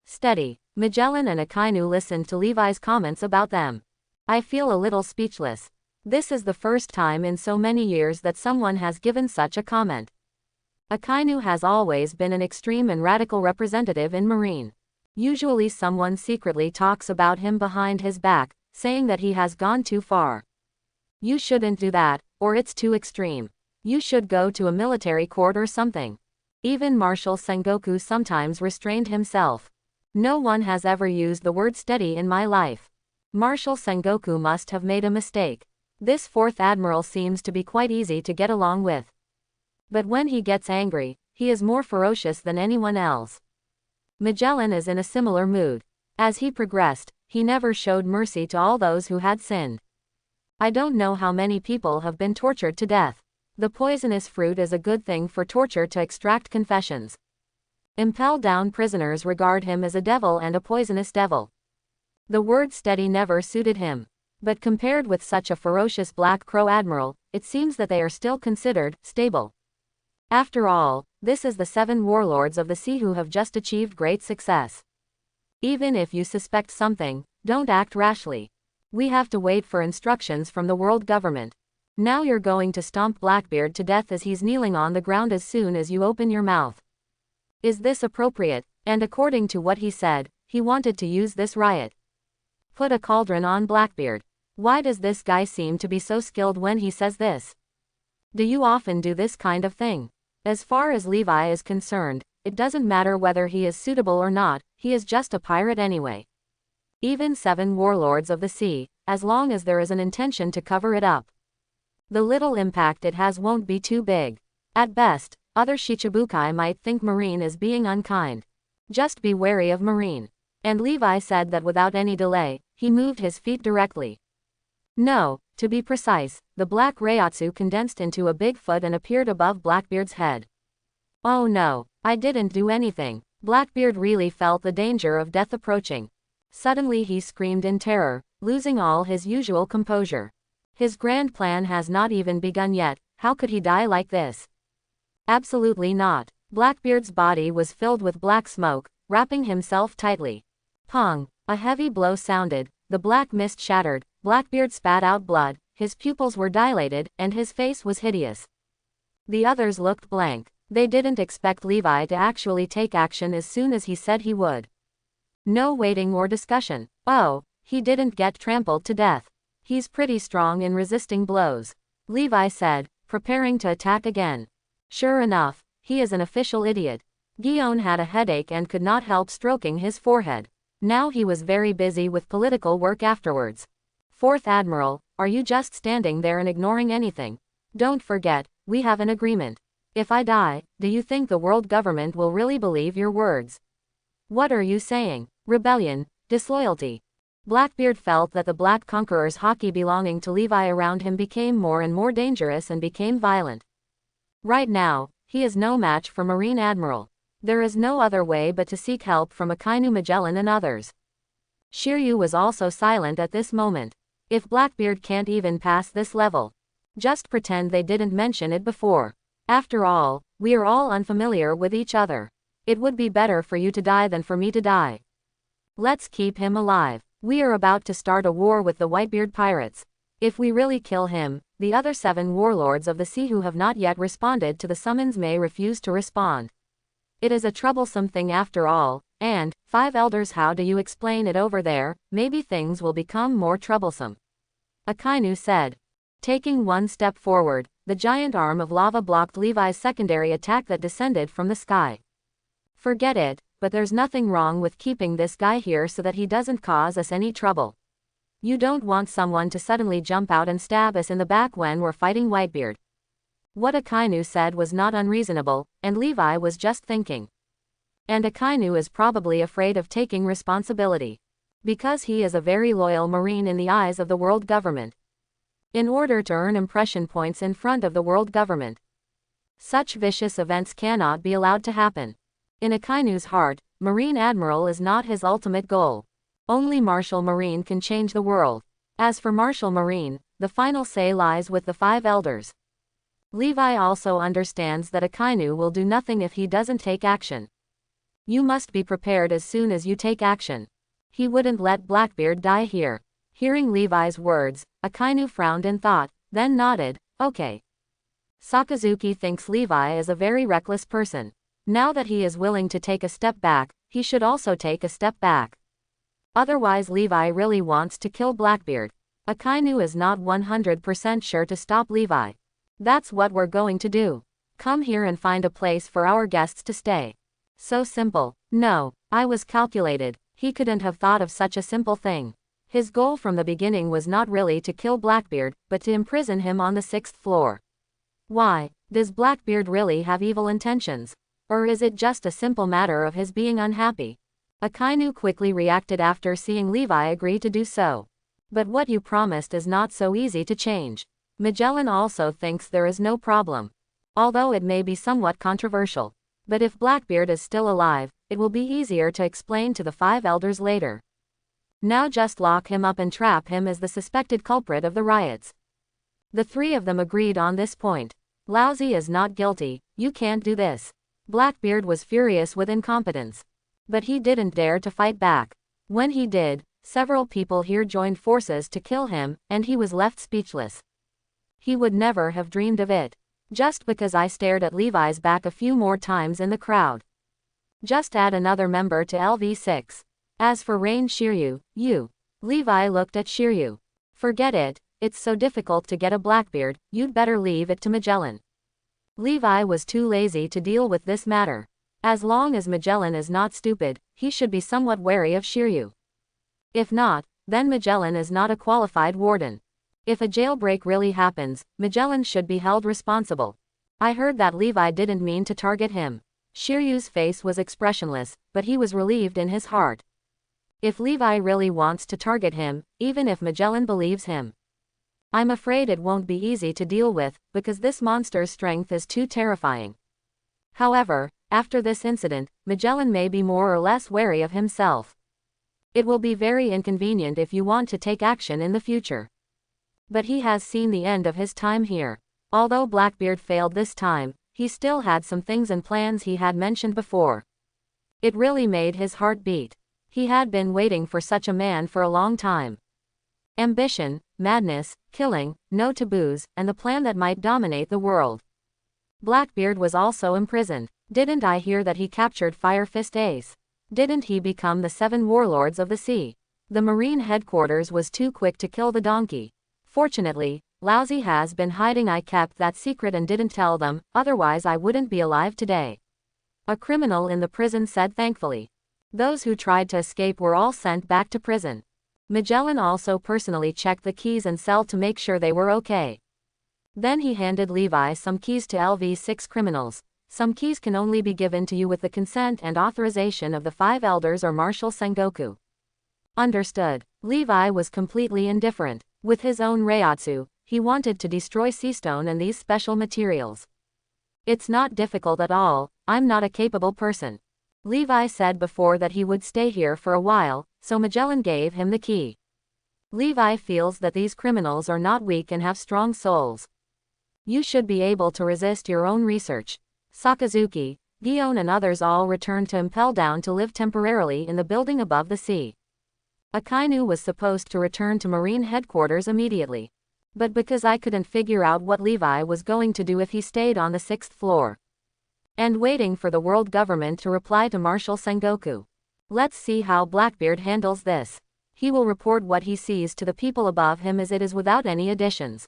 Speaker 1: Steady. Magellan and Akainu listened to Levi's comments about them. I feel a little speechless. This is the first time in so many years that someone has given such a comment. Akainu has always been an extreme and radical representative in Marine. Usually someone secretly talks about him behind his back, saying that he has gone too far. You shouldn't do that, or it's too extreme. You should go to a military court or something. Even Marshal Sengoku sometimes restrained himself. No one has ever used the word steady in my life. Marshal Sengoku must have made a mistake. This 4th admiral seems to be quite easy to get along with. But when he gets angry, he is more ferocious than anyone else. Magellan is in a similar mood. As he progressed, he never showed mercy to all those who had sinned. I don't know how many people have been tortured to death. The poisonous fruit is a good thing for torture to extract confessions. Impel Down prisoners regard him as a devil and a poisonous devil. The word steady never suited him. But compared with such a ferocious Black Crow admiral, it seems that they are still considered stable. After all, this is the 7 warlords of the sea who have just achieved great success. Even if you suspect something, don't act rashly. We have to wait for instructions from the world government. Now you're going to stomp Blackbeard to death as he's kneeling on the ground as soon as you open your mouth. Is this appropriate? And according to what he said, he wanted to use this riot. Put a cauldron on Blackbeard. Why does this guy seem to be so skilled when he says this? Do you often do this kind of thing? As far as Levi is concerned, it doesn't matter whether he is suitable or not, he is just a pirate anyway. Even 7 warlords of the sea, as long as there is an intention to cover it up. The little impact it has won't be too big. At best, other Shichibukai might think Marine is being unkind. Just be wary of Marine. And Levi said that without any delay, he moved his feet directly. No, to be precise, the black Reiatsu condensed into a big foot and appeared above Blackbeard's head. Oh no, I didn't do anything. Blackbeard really felt the danger of death approaching. Suddenly he screamed in terror, losing all his usual composure. His grand plan has not even begun yet, how could he die like this? Absolutely not. Blackbeard's body was filled with black smoke, wrapping himself tightly. Pong! A heavy blow sounded, the black mist shattered, Blackbeard spat out blood, his pupils were dilated, and his face was hideous. The others looked blank. They didn't expect Levi to actually take action as soon as he said he would. No waiting or discussion. Oh, he didn't get trampled to death. He's pretty strong in resisting blows, Levi said, preparing to attack again. Sure enough, he is an official idiot. Guillaume had a headache and could not help stroking his forehead. Now he was very busy with political work afterwards. Fourth Admiral, are you just standing there and ignoring anything? Don't forget, we have an agreement. If I die, do you think the world government will really believe your words? What are you saying? Rebellion, disloyalty. Blackbeard felt that the Black Conqueror's hockey belonging to Levi around him became more and more dangerous and became violent. Right now, he is no match for Marine Admiral. There is no other way but to seek help from Akainu Magellan and others. Shiryu was also silent at this moment. If Blackbeard can't even pass this level, just pretend they didn't mention it before. After all, we are all unfamiliar with each other. It would be better for you to die than for me to die. Let's keep him alive. We are about to start a war with the Whitebeard pirates. If we really kill him, the other 7 warlords of the sea who have not yet responded to the summons may refuse to respond. It is a troublesome thing after all, and, 5 elders, how do you explain it over there? Maybe things will become more troublesome. Akainu said. Taking one step forward, the giant arm of lava blocked Levi's secondary attack that descended from the sky. Forget it, but there's nothing wrong with keeping this guy here so that he doesn't cause us any trouble. You don't want someone to suddenly jump out and stab us in the back when we're fighting Whitebeard. What Akainu said was not unreasonable, and Levi was just thinking. And Akainu is probably afraid of taking responsibility. Because he is a very loyal Marine in the eyes of the world government. In order to earn impression points in front of the world government, such vicious events cannot be allowed to happen. In Akainu's heart, Marine Admiral is not his ultimate goal. Only Martial Marine can change the world. As for Martial Marine, the final say lies with the 5 elders. Levi also understands that Akainu will do nothing if he doesn't take action. You must be prepared as soon as you take action. He wouldn't let Blackbeard die here. Hearing Levi's words, Akainu frowned and thought, then nodded, okay. Sakazuki thinks Levi is a very reckless person. Now that he is willing to take a step back, he should also take a step back. Otherwise Levi really wants to kill Blackbeard. Akainu is not 100% sure to stop Levi. That's what we're going to do. Come here and find a place for our guests to stay. So simple. No, I was calculated. He couldn't have thought of such a simple thing. His goal from the beginning was not really to kill Blackbeard, but to imprison him on the 6th floor. Why, does Blackbeard really have evil intentions? Or is it just a simple matter of his being unhappy? Akainu quickly reacted after seeing Levi agree to do so. But what you promised is not so easy to change. Magellan also thinks there is no problem. Although it may be somewhat controversial. But if Blackbeard is still alive, it will be easier to explain to the 5 elders later. Now just lock him up and trap him as the suspected culprit of the riots. The 3 of them agreed on this point. Lousy is not guilty, you can't do this. Blackbeard was furious with incompetence. But he didn't dare to fight back. When he did, several people here joined forces to kill him, and he was left speechless. He would never have dreamed of it. Just because I stared at Levi's back a few more times in the crowd. Just add another member to LV6. As for Rain Shiryu, Levi looked at Shiryu. Forget it, it's so difficult to get a Blackbeard, you'd better leave it to Magellan. Levi was too lazy to deal with this matter. As long as Magellan is not stupid, he should be somewhat wary of Shiryu. If not, then Magellan is not a qualified warden. If a jailbreak really happens, Magellan should be held responsible. I heard that Levi didn't mean to target him. Shiryu's face was expressionless, but he was relieved in his heart. If Levi really wants to target him, even if Magellan believes him, I'm afraid it won't be easy to deal with, because this monster's strength is too terrifying. However, after this incident, Magellan may be more or less wary of himself. It will be very inconvenient if you want to take action in the future. But he has seen the end of his time here. Although Blackbeard failed this time, he still had some things and plans he had mentioned before. It really made his heart beat. He had been waiting for such a man for a long time. Ambition, madness, killing, no taboos, and the plan that might dominate the world. Blackbeard was also imprisoned. Didn't I hear that he captured Fire Fist Ace? Didn't he become the 7 warlords of the sea? The Marine headquarters was too quick to kill the donkey. Fortunately, Lousy has been hiding. I kept that secret and didn't tell them, otherwise I wouldn't be alive today. A criminal in the prison said thankfully. Those who tried to escape were all sent back to prison. Magellan also personally checked the keys and cell to make sure they were okay. Then he handed Levi some keys to LV6 criminals. Some keys can only be given to you with the consent and authorization of the 5 elders or Marshal Sengoku. Understood. Levi was completely indifferent. With his own Reiatsu, he wanted to destroy Seastone and these special materials. It's not difficult at all, I'm not a capable person. Levi said before that he would stay here for a while, so Magellan gave him the key. Levi feels that these criminals are not weak and have strong souls. You should be able to resist your own research. Sakazuki, Gion and others all returned to Impel Down to live temporarily in the building above the sea. Akainu was supposed to return to Marine headquarters immediately. But because I couldn't figure out what Levi was going to do if he stayed on the 6th floor. And waiting for the world government to reply to Marshal Sengoku. Let's see how Blackbeard handles this. He will report what he sees to the people above him as it is without any additions.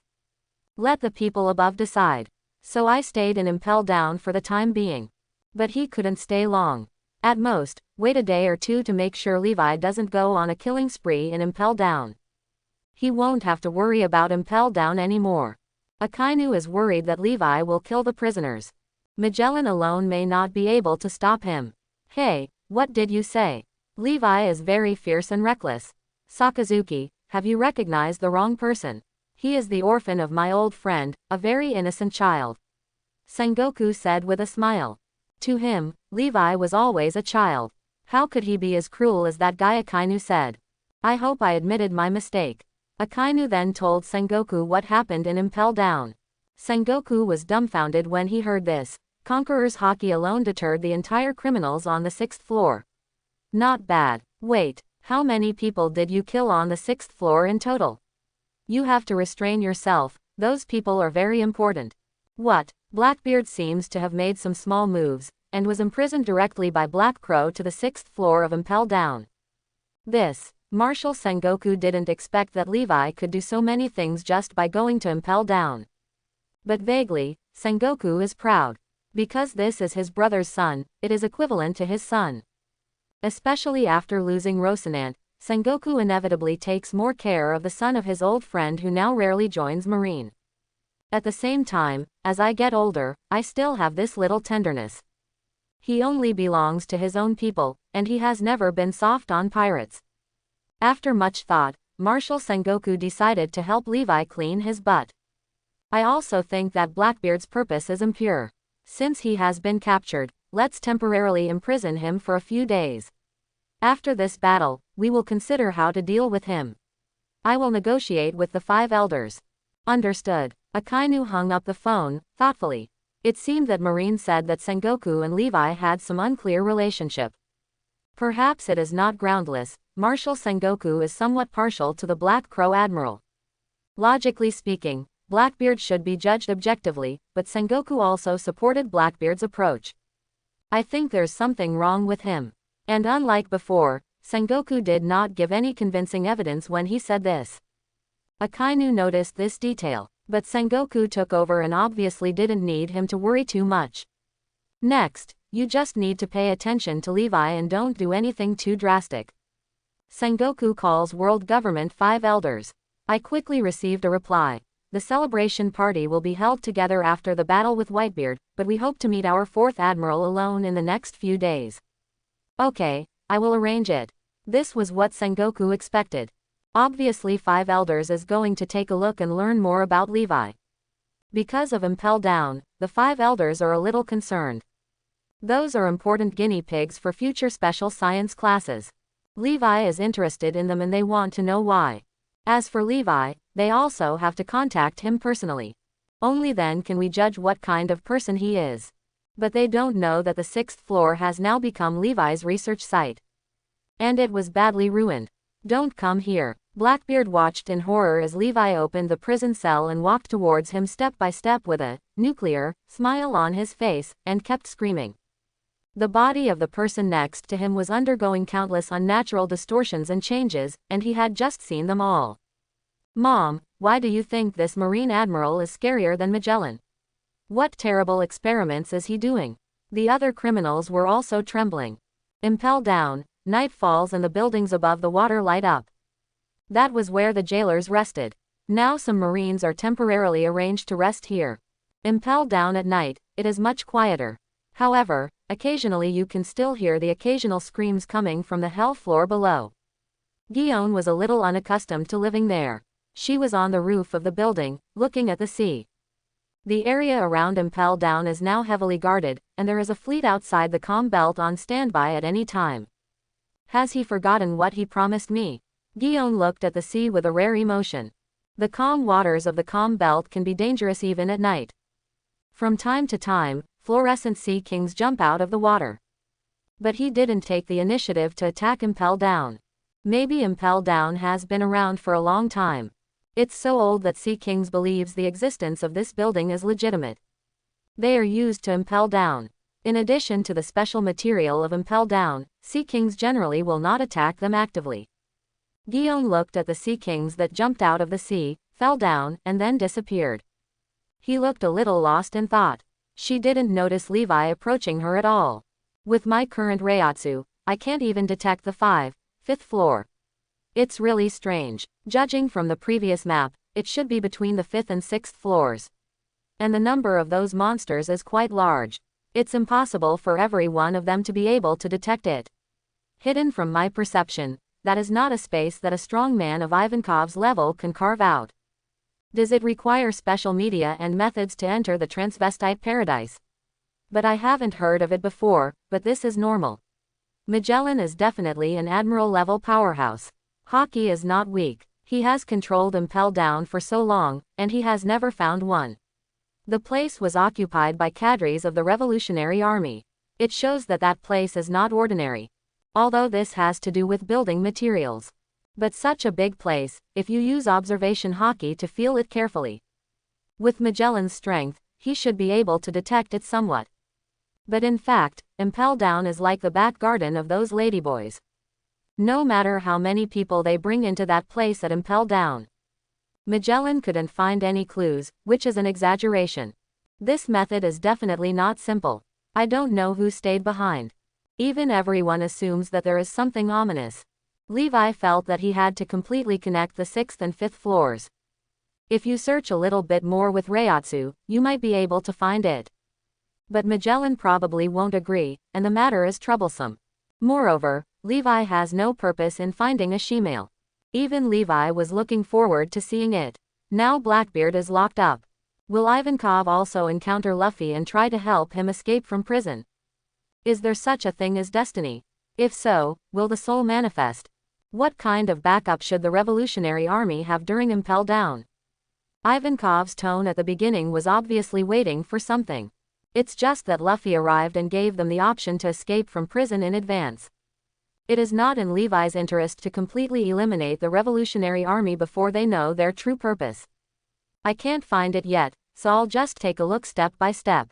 Speaker 1: Let the people above decide. So I stayed in Impel Down for the time being. But he couldn't stay long. At most, wait a day or two to make sure Levi doesn't go on a killing spree in Impel Down. He won't have to worry about Impel Down anymore. Akainu is worried that Levi will kill the prisoners. Magellan alone may not be able to stop him. Hey, what did you say? Levi is very fierce and reckless. Sakazuki, have you recognized the wrong person? He is the orphan of my old friend, a very innocent child. Sengoku said with a smile. To him, Levi was always a child. How could he be as cruel as that guy? Akainu said. I hope I admitted my mistake. Akainu then told Sengoku what happened in Impel Down. Sengoku was dumbfounded when he heard this. Conqueror's Haki alone deterred the entire criminals on the 6th floor. Not bad. Wait, how many people did you kill on the 6th floor in total? You have to restrain yourself, those people are very important. What? Blackbeard seems to have made some small moves, and was imprisoned directly by Black Crow to the 6th floor of Impel Down. This, Marshal Sengoku didn't expect that Levi could do so many things just by going to Impel Down. But vaguely, Sengoku is proud. Because this is his brother's son, it is equivalent to his son. Especially after losing Rosinante, Sengoku inevitably takes more care of the son of his old friend who now rarely joins Marine. At the same time, as I get older, I still have this little tenderness. He only belongs to his own people, and he has never been soft on pirates. After much thought, Marshal Sengoku decided to help Levi clean his butt. I also think that Blackbeard's purpose is impure. Since he has been captured, let's temporarily imprison him for a few days. After this battle, we will consider how to deal with him. I will negotiate with the 5 elders. Understood. Akainu hung up the phone, thoughtfully. It seemed that Marine said that Sengoku and Levi had some unclear relationship. Perhaps it is not groundless. Marshal Sengoku is somewhat partial to the Black Crow Admiral. Logically speaking, Blackbeard should be judged objectively, but Sengoku also supported Blackbeard's approach. I think there's something wrong with him. And unlike before, Sengoku did not give any convincing evidence when he said this. Akainu noticed this detail, but Sengoku took over and obviously didn't need him to worry too much. Next, you just need to pay attention to Levi and don't do anything too drastic. Sengoku calls World Government 5 elders. I quickly received a reply. the celebration party will be held together after the battle with Whitebeard, but we hope to meet our 4th Admiral alone in the next few days. Okay, I will arrange it. This was what Sengoku expected. Obviously 5 Elders is going to take a look and learn more about Levi. Because of Impel Down, the 5 Elders are a little concerned. Those are important guinea pigs for future special science classes. Levi is interested in them and they want to know why. As for Levi, they also have to contact him personally. Only then can we judge what kind of person he is. But they don't know that the 6th floor has now become Levi's research site. And it was badly ruined. Don't come here. Blackbeard watched in horror as Levi opened the prison cell and walked towards him step by step with a nuclear smile on his face, and kept screaming. The body of the person next to him was undergoing countless unnatural distortions and changes, and he had just seen them all. Mom, why do you think this Marine Admiral is scarier than Magellan? What terrible experiments is he doing? The other criminals were also trembling. Impel Down, night falls and the buildings above the water light up. That was where the jailers rested. Now some Marines are temporarily arranged to rest here. Impel Down at night, it is much quieter. However, occasionally you can still hear the occasional screams coming from the hell floor below. Guion was a little unaccustomed to living there. She was on the roof of the building, looking at the sea. The area around Impel Down is now heavily guarded, and there is a fleet outside the comm belt on standby at any time. Has he forgotten what he promised me? Guion looked at the sea with a rare emotion. The calm waters of the comm belt can be dangerous even at night. From time to time, fluorescent sea kings jump out of the water. But he didn't take the initiative to attack Impel Down. Maybe Impel Down has been around for a long time. It's so old that Sea Kings believes the existence of this building is legitimate. They are used to Impel Down. In addition to the special material of Impel Down, Sea Kings generally will not attack them actively. Guion looked at the Sea Kings that jumped out of the sea, fell down, and then disappeared. He looked a little lost in thought. She didn't notice Levi approaching her at all. With my current Reiatsu, I can't even detect the 5th floor. It's really strange. Judging from the previous map, it should be between the 5th and 6th floors. And the number of those monsters is quite large. It's impossible for every one of them to be able to detect it. Hidden from my perception, that is not a space that a strong man of Ivankov's level can carve out. Does it require special media and methods to enter the transvestite paradise? But I haven't heard of it before, but this is normal. Magellan is definitely an admiral-level powerhouse. Hockey is not weak. He has controlled Impel Down for so long, and he has never found one. The place was occupied by cadres of the Revolutionary Army. It shows that that place is not ordinary. Although this has to do with building materials. But such a big place, if you use observation hockey to feel it carefully. With Magellan's strength, he should be able to detect it somewhat. But in fact, Impel Down is like the back garden of those ladyboys. No matter how many people they bring into that place at Impel Down, Magellan couldn't find any clues, which is an exaggeration. This method is definitely not simple. I don't know who stayed behind. Even everyone assumes that there is something ominous. Levi felt that he had to completely connect the 6th and 5th floors. If you search a little bit more with Reiatsu, you might be able to find it. But Magellan probably won't agree, and the matter is troublesome. Moreover, Levi has no purpose in finding a shemale. Even Levi was looking forward to seeing it. Now Blackbeard is locked up. Will Ivankov also encounter Luffy and try to help him escape from prison? Is there such a thing as destiny? If so, will the soul manifest? What kind of backup should the Revolutionary Army have during Impel Down? Ivankov's tone at the beginning was obviously waiting for something. It's just that Luffy arrived and gave them the option to escape from prison in advance. It is not in Levi's interest to completely eliminate the Revolutionary Army before they know their true purpose. I can't find it yet, so I'll just take a look step by step.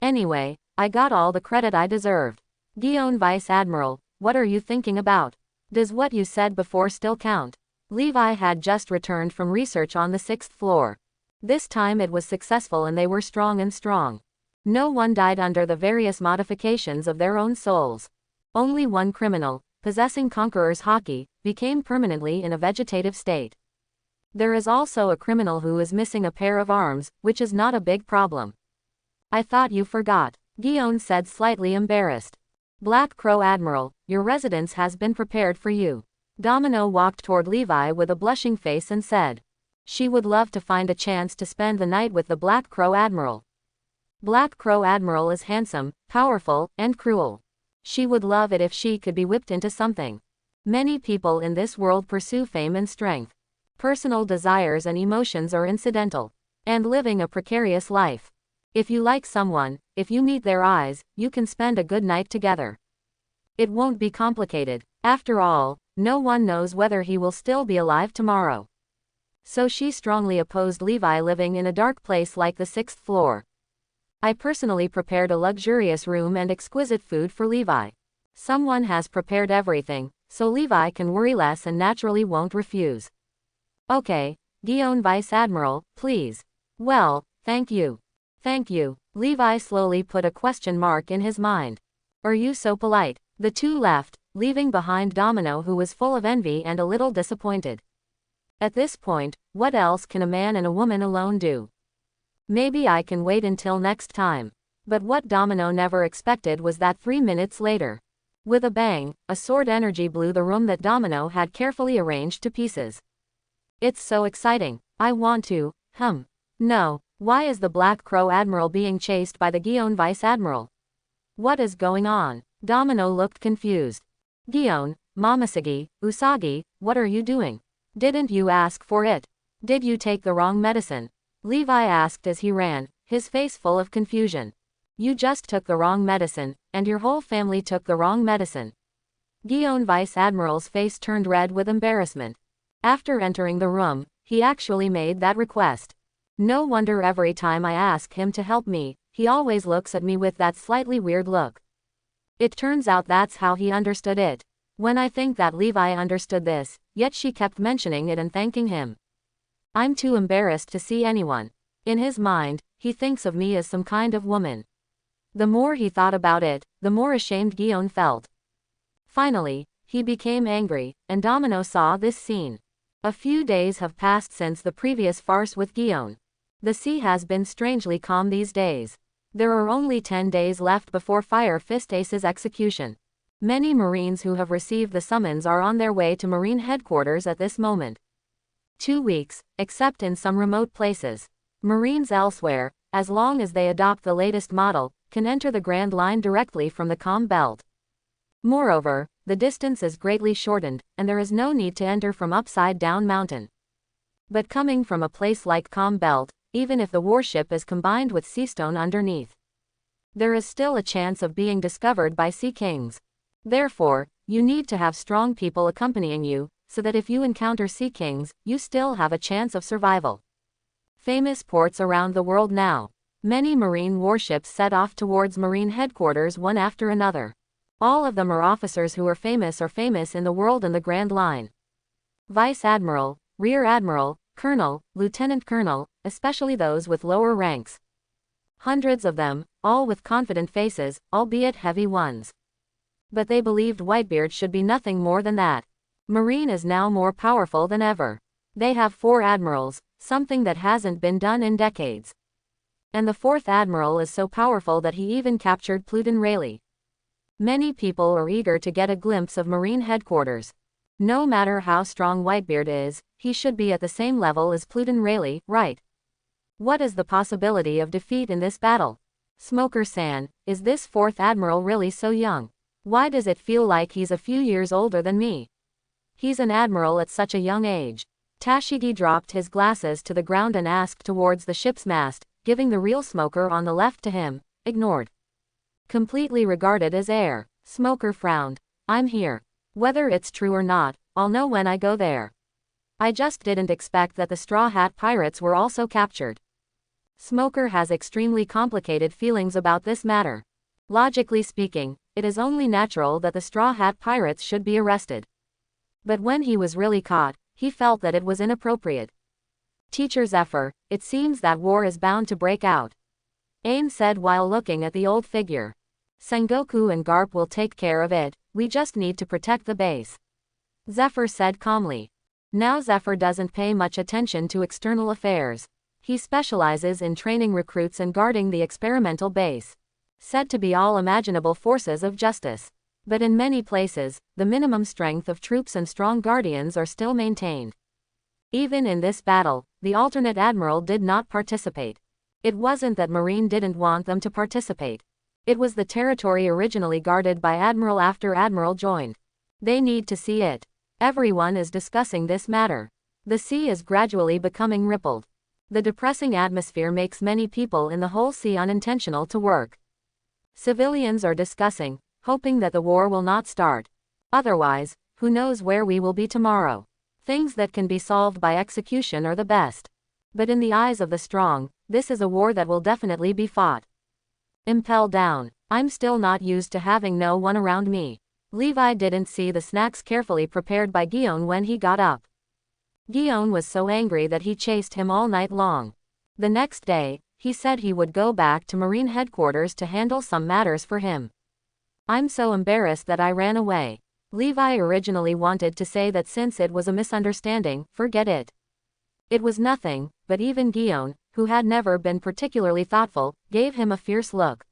Speaker 1: Anyway, I got all the credit I deserved. Guion Vice Admiral, what are you thinking about? Does what you said before still count? Levi had just returned from research on the 6th floor. This time it was successful and they were strong and strong. No one died under the various modifications of their own souls. Only one criminal, possessing Conqueror's Haki, became permanently in a vegetative state. There is also a criminal who is missing a pair of arms, which is not a big problem. I thought you forgot, Guillaume said, slightly embarrassed. Black Crow Admiral, your residence has been prepared for you. Domino walked toward Levi with a blushing face and said. She would love to find a chance to spend the night with the Black Crow Admiral. Black Crow Admiral is handsome, powerful, and cruel. She would love it if she could be whipped into something. Many people in this world pursue fame and strength. Personal desires and emotions are incidental. And living a precarious life. If you like someone, if you meet their eyes, you can spend a good night together. It won't be complicated. After all, no one knows whether he will still be alive tomorrow. So she strongly opposed Levi living in a dark place like the 6th floor. I personally prepared a luxurious room and exquisite food for Levi. Someone has prepared everything, so Levi can worry less and naturally won't refuse. Okay, Guillaume Vice Admiral, please. Well, thank you. Thank you. Levi slowly put a question mark in his mind. Are you so polite? The two left, leaving behind Domino, who was full of envy and a little disappointed. At this point, what else can a man and a woman alone do? Maybe I can wait until next time. But what Domino never expected was that 3 minutes later. With a bang, a sword energy blew the room that Domino had carefully arranged to pieces. It's so exciting. I want to, No, why is the Black Crow Admiral being chased by the Guillaume Vice Admiral? What is going on? Domino looked confused. Guillaume, Momoshiki, Usagi, what are you doing? Didn't you ask for it? Did you take the wrong medicine? Levi asked as he ran, his face full of confusion. You just took the wrong medicine, and your whole family took the wrong medicine. Guillaume Vice Admiral's face turned red with embarrassment. After entering the room, he actually made that request. No wonder every time I ask him to help me, he always looks at me with that slightly weird look. It turns out that's how he understood it. When I think that Levi understood this, yet she kept mentioning it and thanking him. I'm too embarrassed to see anyone. In his mind, he thinks of me as some kind of woman. The more he thought about it, the more ashamed Guillaume felt. Finally, he became angry, and Domino saw this scene. A few days have passed since the previous farce with Guillaume. The sea has been strangely calm these days. There are only 10 days left before Fire Fist Ace's execution. Many Marines who have received the summons are on their way to Marine headquarters at this moment. 2 weeks, except in some remote places. Marines elsewhere, as long as they adopt the latest model, can enter the Grand Line directly from the Calm Belt. Moreover, the distance is greatly shortened, and there is no need to enter from Upside Down Mountain. But coming from a place like Calm Belt, even if the warship is combined with Seastone underneath, there is still a chance of being discovered by Sea Kings. Therefore, you need to have strong people accompanying you, so that if you encounter Sea Kings, you still have a chance of survival. Famous ports around the world now. Many Marine warships set off towards Marine headquarters one after another. All of them are officers who are famous in the world in the Grand Line. Vice Admiral, Rear Admiral, Colonel, Lieutenant Colonel, especially those with lower ranks. Hundreds of them, all with confident faces, albeit heavy ones. But they believed Whitebeard should be nothing more than that. Marine is now more powerful than ever. They have 4 admirals, something that hasn't been done in decades. And the 4th admiral is so powerful that he even captured Pluton Rayleigh. Many people are eager to get a glimpse of Marine headquarters. No matter how strong Whitebeard is, he should be at the same level as Pluton Rayleigh, right? What is the possibility of defeat in this battle? Smoker-san, is this 4th admiral really so young? Why does it feel like he's a few years older than me? He's an admiral at such a young age. Tashigi dropped his glasses to the ground and asked towards the ship's mast, giving the real Smoker on the left to him, ignored. Completely regarded as air. Smoker frowned. I'm here. Whether it's true or not, I'll know when I go there. I just didn't expect that the Straw Hat Pirates were also captured. Smoker has extremely complicated feelings about this matter. Logically speaking, it is only natural that the Straw Hat Pirates should be arrested. But when he was really caught, he felt that it was inappropriate. Teacher Zephyr, it seems that war is bound to break out. Ain said while looking at the old figure. Sengoku and Garp will take care of it, we just need to protect the base. Zephyr said calmly. Now Zephyr doesn't pay much attention to external affairs. He specializes in training recruits and guarding the experimental base, said to be all imaginable forces of justice. But in many places, the minimum strength of troops and strong guardians are still maintained. Even in this battle, the alternate admiral did not participate. It wasn't that Marine didn't want them to participate. It was the territory originally guarded by Admiral after Admiral joined. They need to see it. Everyone is discussing this matter. The sea is gradually becoming rippled. The depressing atmosphere makes many people in the whole sea unintentional to work. Civilians are discussing, hoping that the war will not start. Otherwise, who knows where we will be tomorrow. Things that can be solved by execution are the best. But in the eyes of the strong, this is a war that will definitely be fought. Impel down. I'm still not used to having no one around me. Levi didn't see the snacks carefully prepared by Guillaume when he got up. Guillaume was so angry that he chased him all night long. The next day, he said he would go back to Marine headquarters to handle some matters for him. I'm so embarrassed that I ran away. Levi originally wanted to say that since it was a misunderstanding, forget it. It was nothing, but even Guillaume, who had never been particularly thoughtful, gave him a fierce look.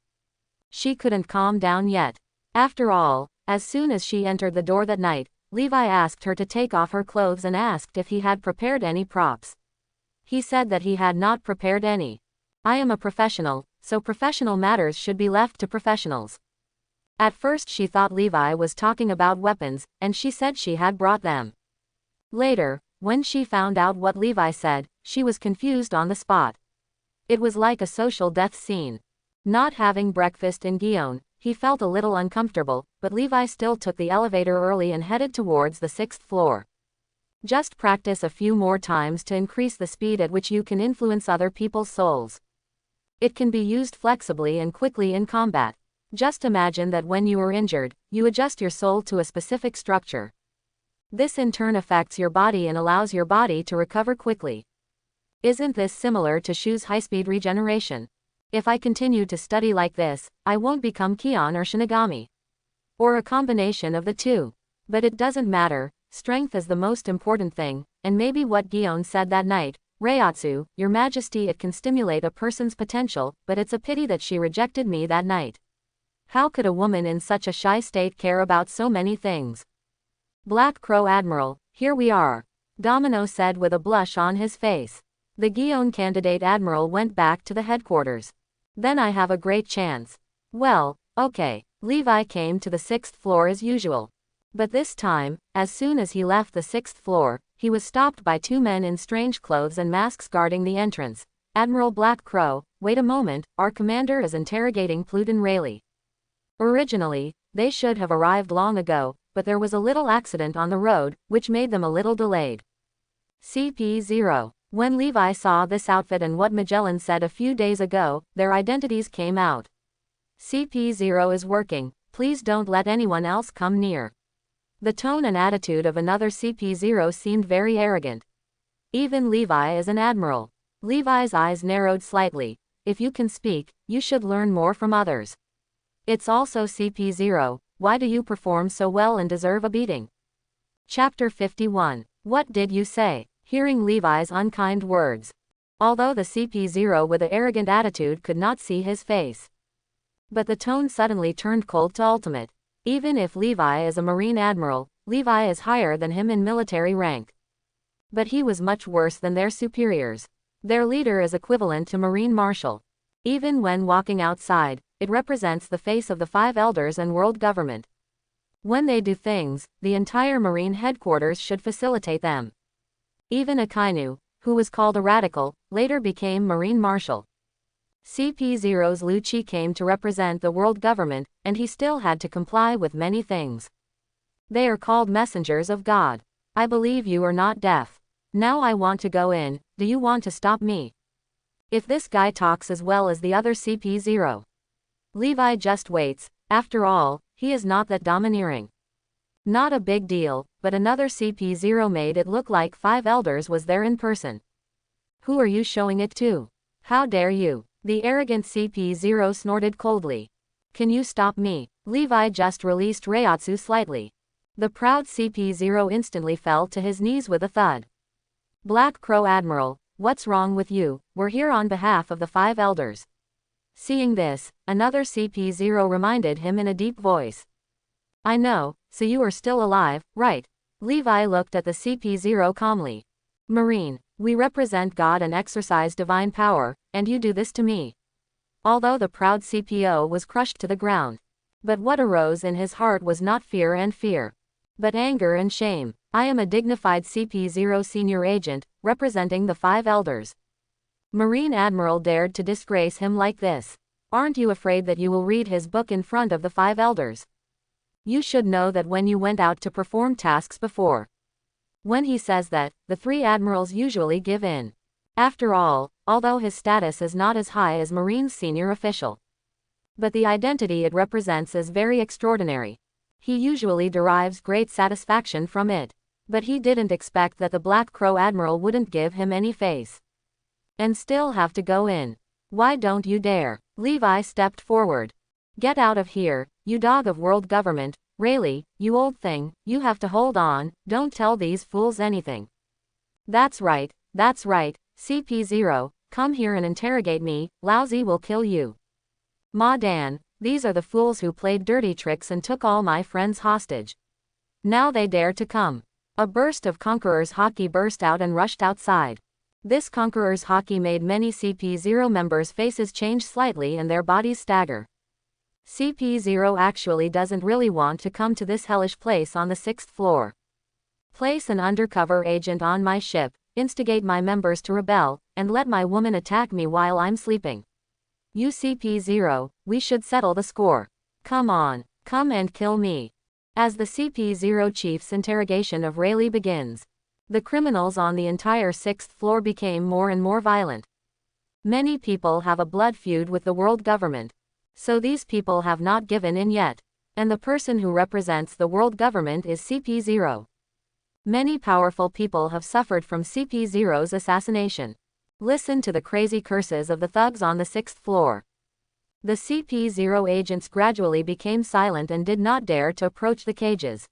Speaker 1: She couldn't calm down yet. After all, as soon as she entered the door that night, Levi asked her to take off her clothes and asked if he had prepared any props. He said that he had not prepared any. I am a professional, so professional matters should be left to professionals. At first she thought Levi was talking about weapons, and she said she had brought them. Later, when she found out what Levi said, she was confused on the spot. It was like a social death scene. Not having breakfast in Guillaume, he felt a little uncomfortable, but Levi still took the elevator early and headed towards the 6th floor. Just practice a few more times to increase the speed at which you can influence other people's souls. It can be used flexibly and quickly in combat. Just imagine that when you are injured, you adjust your soul to a specific structure. This in turn affects your body and allows your body to recover quickly. Isn't this similar to Shu's high-speed regeneration? If I continue to study like this, I won't become Kion or Shinigami. Or a combination of the two. But it doesn't matter, strength is the most important thing, and maybe what Guillaume said that night, Reiatsu, Your Majesty, it can stimulate a person's potential, but it's a pity that she rejected me that night. How could a woman in such a shy state care about so many things? Black Crow Admiral, here we are, Domino said with a blush on his face. The Guillaume candidate admiral went back to the headquarters. Then I have a great chance. Well, okay. Levi came to the 6th floor as usual. But this time, as soon as he left the 6th floor, he was stopped by two men in strange clothes and masks guarding the entrance. Admiral Black Crow, wait a moment, our commander is interrogating Pluton Rayleigh. Originally, they should have arrived long ago, but there was a little accident on the road, which made them a little delayed. CP0. When Levi saw this outfit and what Magellan said a few days ago, their identities came out. CP0 is working, please don't let anyone else come near. The tone and attitude of another CP0 seemed very arrogant. Even Levi is an admiral. Levi's eyes narrowed slightly. If you can speak, you should learn more from others. It's also CP0, why do you perform so well and deserve a beating? Chapter 51. What did you say? Hearing Levi's unkind words. Although the CP0 with the arrogant attitude could not see his face. But the tone suddenly turned cold to ultimate. Even if Levi is a Marine Admiral, Levi is higher than him in military rank. But he was much worse than their superiors. Their leader is equivalent to Marine Marshal. Even when walking outside, it represents the face of the 5 elders and world government. When they do things, the entire Marine headquarters should facilitate them. Even Akainu, who was called a radical, later became Marine Marshal. CP0's Lucci came to represent the world government, and he still had to comply with many things. They are called messengers of God. I believe you are not deaf. Now I want to go in, do you want to stop me? If this guy talks as well as the other CP0. Levi just waits, after all, he is not that domineering. Not a big deal, but another CP0 made it look like 5 elders was there in person. Who are you showing it to? How dare you? The arrogant CP0 snorted coldly. Can you stop me? Levi just released Reiatsu slightly. The proud CP0 instantly fell to his knees with a thud. Black Crow Admiral, what's wrong with you? We're here on behalf of the 5 elders. Seeing this, another CP0 reminded him in a deep voice. I know, so you are still alive, right? Levi looked at the CP0 calmly. Marine, we represent God and exercise divine power, and you do this to me. Although the proud CPO was crushed to the ground. But what arose in his heart was not fear, but anger and shame. I am a dignified CP0 senior agent, representing the 5 elders. Marine Admiral dared to disgrace him like this. Aren't you afraid that you will read his book in front of the 5 elders? You should know that when you went out to perform tasks before. When he says that, the 3 admirals usually give in. After all, although his status is not as high as Marine's senior official. But the identity it represents is very extraordinary. He usually derives great satisfaction from it. But he didn't expect that the Black Crow Admiral wouldn't give him any face. And still have to go in. Why don't you dare? Levi stepped forward. Get out of here, you dog of world government. Rayleigh, you old thing, you have to hold on, don't tell these fools anything. That's right, CP0, come here and interrogate me, lousy will kill you. Ma Dan, these are the fools who played dirty tricks and took all my friends hostage. Now they dare to come. A burst of Conqueror's Hockey burst out and rushed outside. This Conqueror's Hockey made many CP0 members' faces change slightly and their bodies stagger. CP0 actually doesn't really want to come to this hellish place on the 6th floor. Place an undercover agent on my ship, instigate my members to rebel, and let my woman attack me while I'm sleeping. You CP0, we should settle the score. Come on, come and kill me. As the CP0 chief's interrogation of Rayleigh begins, the criminals on the entire 6th floor became more and more violent. Many people have a blood feud with the world government. So these people have not given in yet. And the person who represents the world government is CP0. Many powerful people have suffered from CP0's assassination. Listen to the crazy curses of the thugs on the 6th floor. The CP0 agents gradually became silent and did not dare to approach the cages.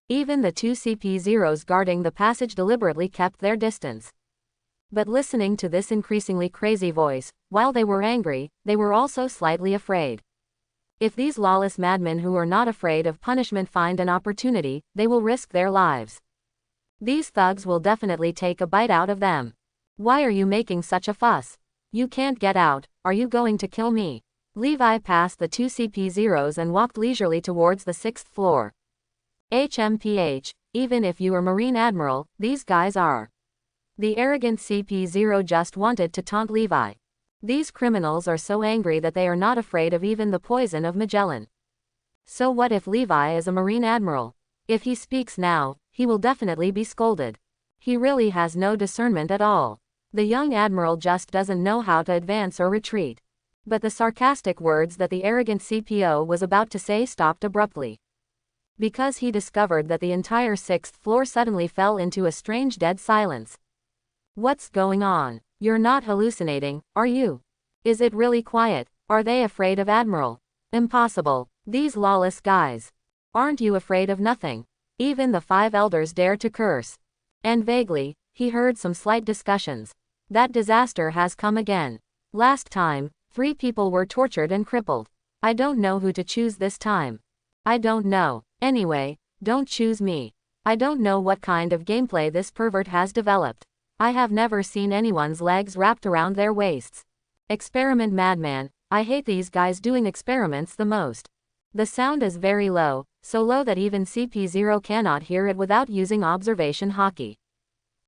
Speaker 1: Even the 2 CP0s guarding the passage deliberately kept their distance. But listening to this increasingly crazy voice, while they were angry, they were also slightly afraid. If these lawless madmen who are not afraid of punishment find an opportunity, they will risk their lives. These thugs will definitely take a bite out of them. Why are you making such a fuss? You can't get out, are you going to kill me? Levi passed the 2 CP0s and walked leisurely towards the 6th floor. HMPH, even if you are Marine Admiral, these guys are. The arrogant CP0 just wanted to taunt Levi. These criminals are so angry that they are not afraid of even the poison of Magellan. So what if Levi is a Marine Admiral? If he speaks now, he will definitely be scolded. He really has no discernment at all. The young admiral just doesn't know how to advance or retreat. But the sarcastic words that the arrogant CPO was about to say stopped abruptly. Because he discovered that the entire 6th floor suddenly fell into a strange dead silence. What's going on? You're not hallucinating, are you? Is it really quiet? Are they afraid of Admiral? Impossible. These lawless guys. Aren't you afraid of nothing? Even the 5 elders dare to curse. And vaguely, he heard some slight discussions. That disaster has come again. Last time, 3 people were tortured and crippled. I don't know who to choose this time. I don't know. Anyway, don't choose me. I don't know what kind of gameplay this pervert has developed. I have never seen anyone's legs wrapped around their waists. Experiment madman, I hate these guys doing experiments the most. The sound is very low, so low that even CP0 cannot hear it without using observation hockey.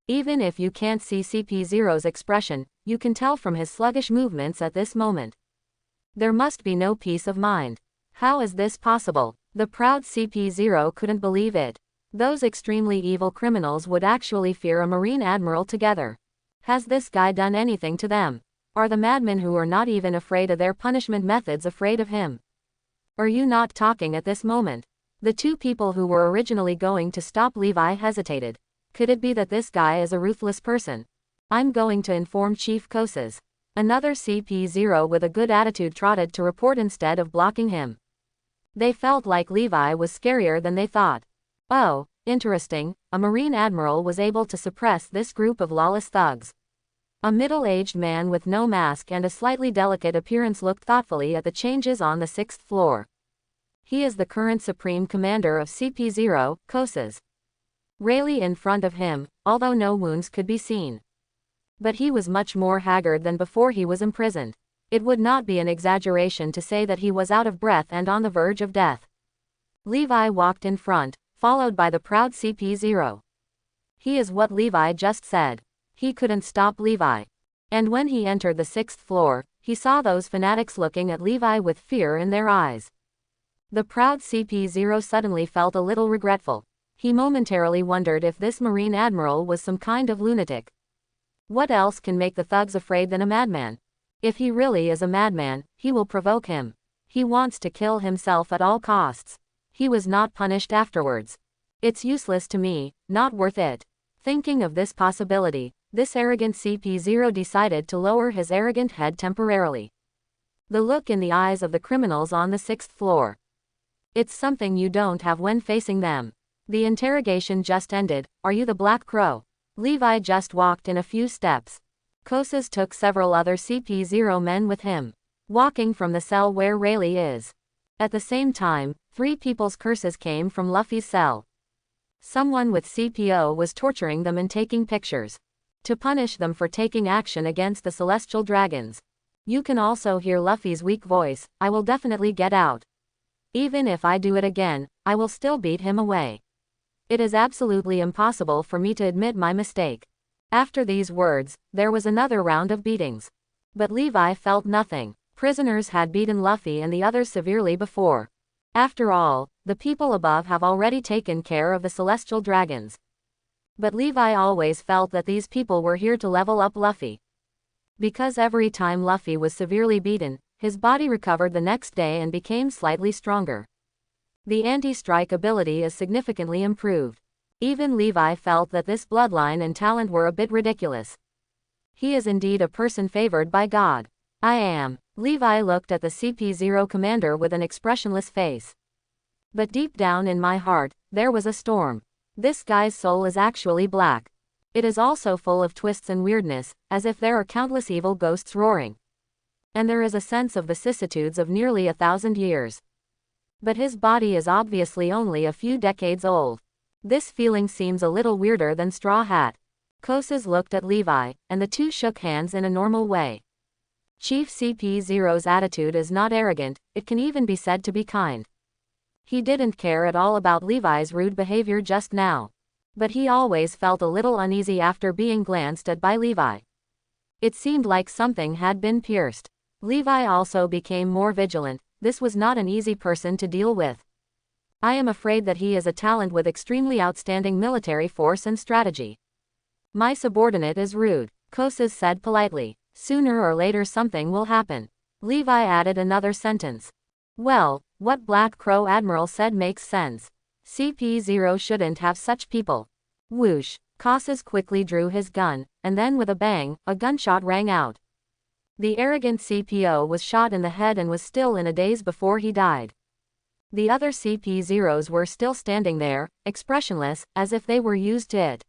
Speaker 1: Even if you can't see CP0's expression, you can tell from his sluggish movements at this moment. There must be no peace of mind. How is this possible? The proud CP0 couldn't believe it. Those extremely evil criminals would actually fear a Marine Admiral together. Has this guy done anything to them? Are the madmen who are not even afraid of their punishment methods afraid of him? Are you not talking at this moment? The 2 people who were originally going to stop Levi hesitated. Could it be that this guy is a ruthless person? I'm going to inform Chief Koses. Another CP0 with a good attitude trotted to report instead of blocking him. They felt like Levi was scarier than they thought. Oh, interesting, a Marine admiral was able to suppress this group of lawless thugs. A middle-aged man with no mask and a slightly delicate appearance looked thoughtfully at the changes on the 6th floor. He is the current Supreme Commander of CP0, Kosas. Rayleigh in front of him, although no wounds could be seen. But he was much more haggard than before he was imprisoned. It would not be an exaggeration to say that he was out of breath and on the verge of death. Levi walked in front, followed by the proud CP0. He is what Levi just said. He couldn't stop Levi. And when he entered the 6th floor, he saw those fanatics looking at Levi with fear in their eyes. The proud CP0 suddenly felt a little regretful. He momentarily wondered if this Marine admiral was some kind of lunatic. What else can make the thugs afraid than a madman? If he really is a madman, he will provoke him. He wants to kill himself at all costs. He was not punished afterwards. It's useless to me, not worth it. Thinking of this possibility, this arrogant CP0 decided to lower his arrogant head temporarily. The look in the eyes of the criminals on the 6th floor. It's something you don't have when facing them. The interrogation just ended. Are you the Black Crow? Levi just walked in a few steps. Kosas took several other CP0 men with him, walking from the cell where Rayleigh is. At the same time, 3 people's curses came from Luffy's cell. Someone with CPO was torturing them and taking pictures. To punish them for taking action against the celestial dragons. You can also hear Luffy's weak voice, I will definitely get out. Even if I do it again, I will still beat him away. It is absolutely impossible for me to admit my mistake. After these words, there was another round of beatings. But Levi felt nothing. Prisoners had beaten Luffy and the others severely before. After all, the people above have already taken care of the celestial dragons. But Levi always felt that these people were here to level up Luffy. Because every time Luffy was severely beaten, his body recovered the next day and became slightly stronger. The anti-strike ability is significantly improved. Even Levi felt that this bloodline and talent were a bit ridiculous. He is indeed a person favored by God. I am. Levi looked at the CP0 commander with an expressionless face. But deep down in my heart, there was a storm. This guy's soul is actually black. It is also full of twists and weirdness, as if there are countless evil ghosts roaring. And there is a sense of vicissitudes of nearly 1,000 years. But his body is obviously only a few decades old. This feeling seems a little weirder than Straw Hat. Kosas looked at Levi, and the two shook hands in a normal way. Chief CP0's attitude is not arrogant, it can even be said to be kind. He didn't care at all about Levi's rude behavior just now. But he always felt a little uneasy after being glanced at by Levi. It seemed like something had been pierced. Levi also became more vigilant. This was not an easy person to deal with. I am afraid that he is a talent with extremely outstanding military force and strategy. My subordinate is rude, Kosas said politely. Sooner or later something will happen. Levi added another sentence. Well, what Black Crow Admiral said makes sense. CP0 shouldn't have such people. Whoosh, Kosas quickly drew his gun, and then with a bang, a gunshot rang out. The arrogant CPO was shot in the head and was still in a daze before he died. The other CP0s were still standing there, expressionless, as if they were used to it.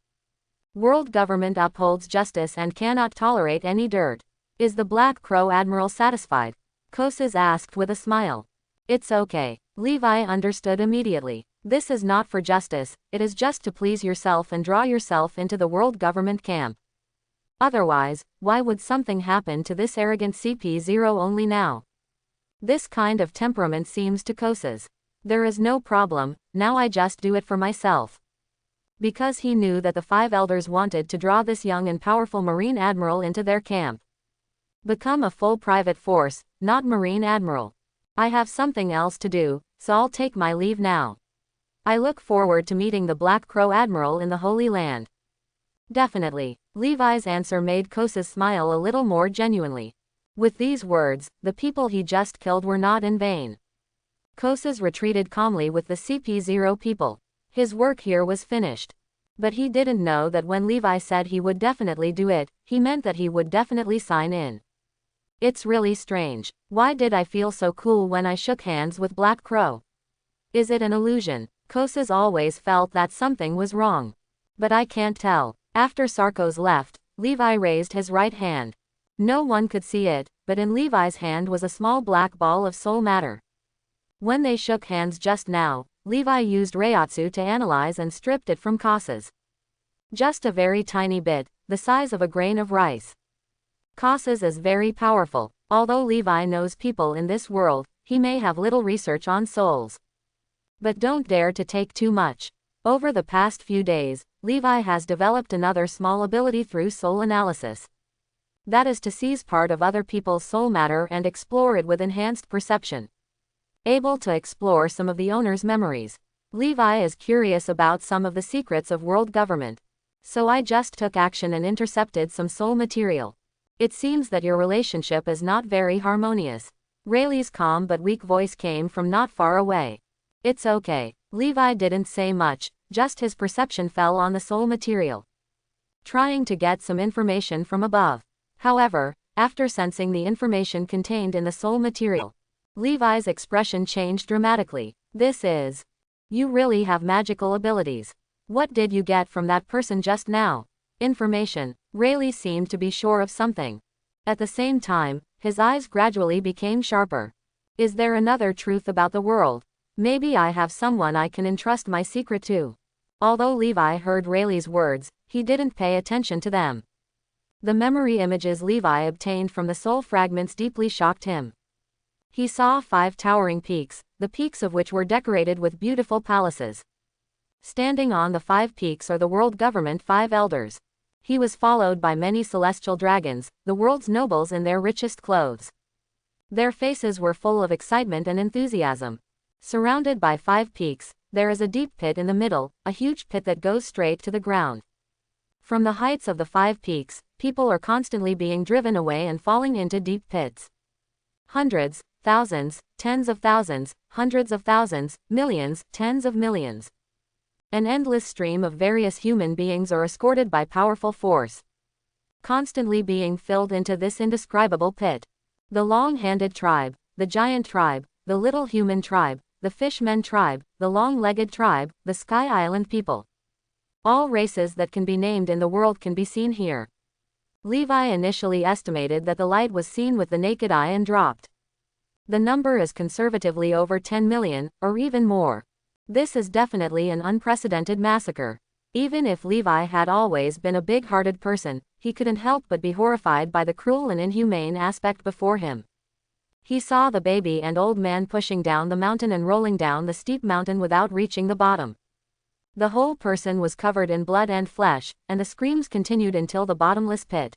Speaker 1: World government upholds justice and cannot tolerate any dirt. Is the Black Crow Admiral satisfied? Kosas asked with a smile. It's okay. Levi understood immediately. This is not for justice, it is just to please yourself and draw yourself into the world government camp. Otherwise, why would something happen to this arrogant CP0 only now? This kind of temperament seems to Kosas. There is no problem, now I just do it for myself. Because he knew that the 5 elders wanted to draw this young and powerful Marine Admiral into their camp. Become a full private force, not Marine Admiral. I have something else to do, so I'll take my leave now. I look forward to meeting the Black Crow Admiral in the Holy Land. Definitely. Levi's answer made Kosas smile a little more genuinely. With these words, the people he just killed were not in vain. Kosas retreated calmly with the CP0 people. His work here was finished. But he didn't know that when Levi said he would definitely do it, he meant that he would definitely sign in. It's really strange. Why did I feel so cool when I shook hands with Black Crow? Is it an illusion? Kosas always felt that something was wrong. But I can't tell. After Sarkos left, Levi raised his right hand. No one could see it, but in Levi's hand was a small black ball of soul matter. When they shook hands just now, Levi used Reiatsu to analyze and stripped it from Kosas. Just a very tiny bit, the size of a grain of rice. Kosas is very powerful. Although Levi knows people in this world, he may have little research on souls. But don't dare to take too much. Over the past few days, Levi has developed another small ability through soul analysis. That is to seize part of other people's soul matter and explore it with enhanced perception. Able to explore some of the owner's memories. Levi is curious about some of the secrets of world government. So I just took action and intercepted some soul material. It seems that your relationship is not very harmonious. Rayleigh's calm but weak voice came from not far away. It's okay. Levi didn't say much, just his perception fell on the soul material. Trying to get some information from above. However, after sensing the information contained in the soul material, Levi's expression changed dramatically. This is. You really have magical abilities. What did you get from that person just now? Information. Rayleigh seemed to be sure of something. At the same time, his eyes gradually became sharper. Is there another truth about the world? Maybe I have someone I can entrust my secret to. Although Levi heard Rayleigh's words, he didn't pay attention to them. The memory images Levi obtained from the soul fragments deeply shocked him. He saw 5 towering peaks, the peaks of which were decorated with beautiful palaces. Standing on the 5 peaks are the world government 5 elders. He was followed by many celestial dragons, the world's nobles in their richest clothes. Their faces were full of excitement and enthusiasm. Surrounded by 5 peaks, there is a deep pit in the middle, a huge pit that goes straight to the ground. From the heights of the 5 peaks, people are constantly being driven away and falling into deep pits. Hundreds, thousands, tens of thousands, hundreds of thousands, millions, tens of millions. An endless stream of various human beings are escorted by powerful force, constantly being filled into this indescribable pit. The long-handed tribe, the giant tribe, the little human tribe, the fishmen tribe, the long-legged tribe, the Sky Island people. All races that can be named in the world can be seen here. Levi initially estimated that the light was seen with the naked eye and dropped. The number is conservatively over 10 million, or even more. This is definitely an unprecedented massacre. Even if Levi had always been a big-hearted person, he couldn't help but be horrified by the cruel and inhumane aspect before him. He saw the baby and old man pushing down the mountain and rolling down the steep mountain without reaching the bottom. The whole person was covered in blood and flesh, and the screams continued until the bottomless pit.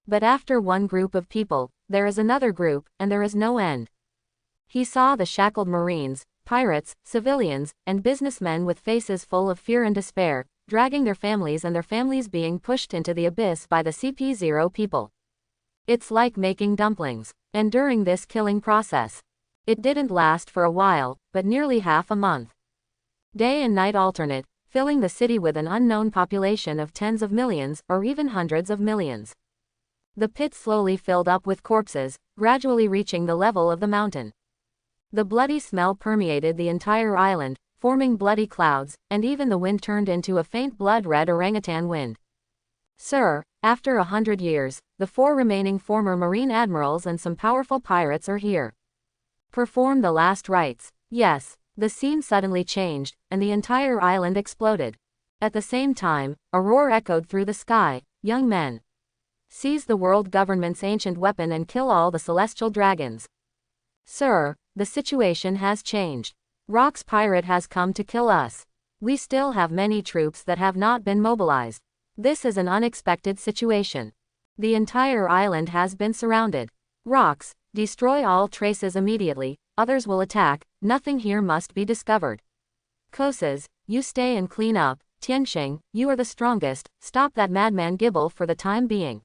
Speaker 1: But after one group of people, there is another group, and there is no end. He saw the shackled Marines, pirates, civilians, and businessmen with faces full of fear and despair, dragging their families and their families being pushed into the abyss by the CP0 people. It's like making dumplings. And during this killing process, it didn't last for a while, but nearly half a month. Day and night alternate, filling the city with an unknown population of tens of millions, or even hundreds of millions. The pit slowly filled up with corpses, gradually reaching the level of the mountain. The bloody smell permeated the entire island, forming bloody clouds, and even the wind turned into a faint blood-red orangutan wind. Sir, after 100 years, the 4 remaining former Marine admirals and some powerful pirates are here. Perform the last rites. Yes. The scene suddenly changed, and the entire island exploded. At the same time, a roar echoed through the sky. Young men, seize the world government's ancient weapon and kill all the celestial dragons. Sir, the situation has changed. Rock's pirate has come to kill us. We still have many troops that have not been mobilized. This is an unexpected situation. The entire island has been surrounded. Rocks, destroy all traces immediately, others will attack, nothing here must be discovered. Kosas, you stay and clean up. Tianxing, you are the strongest, stop that madman Gibble for the time being.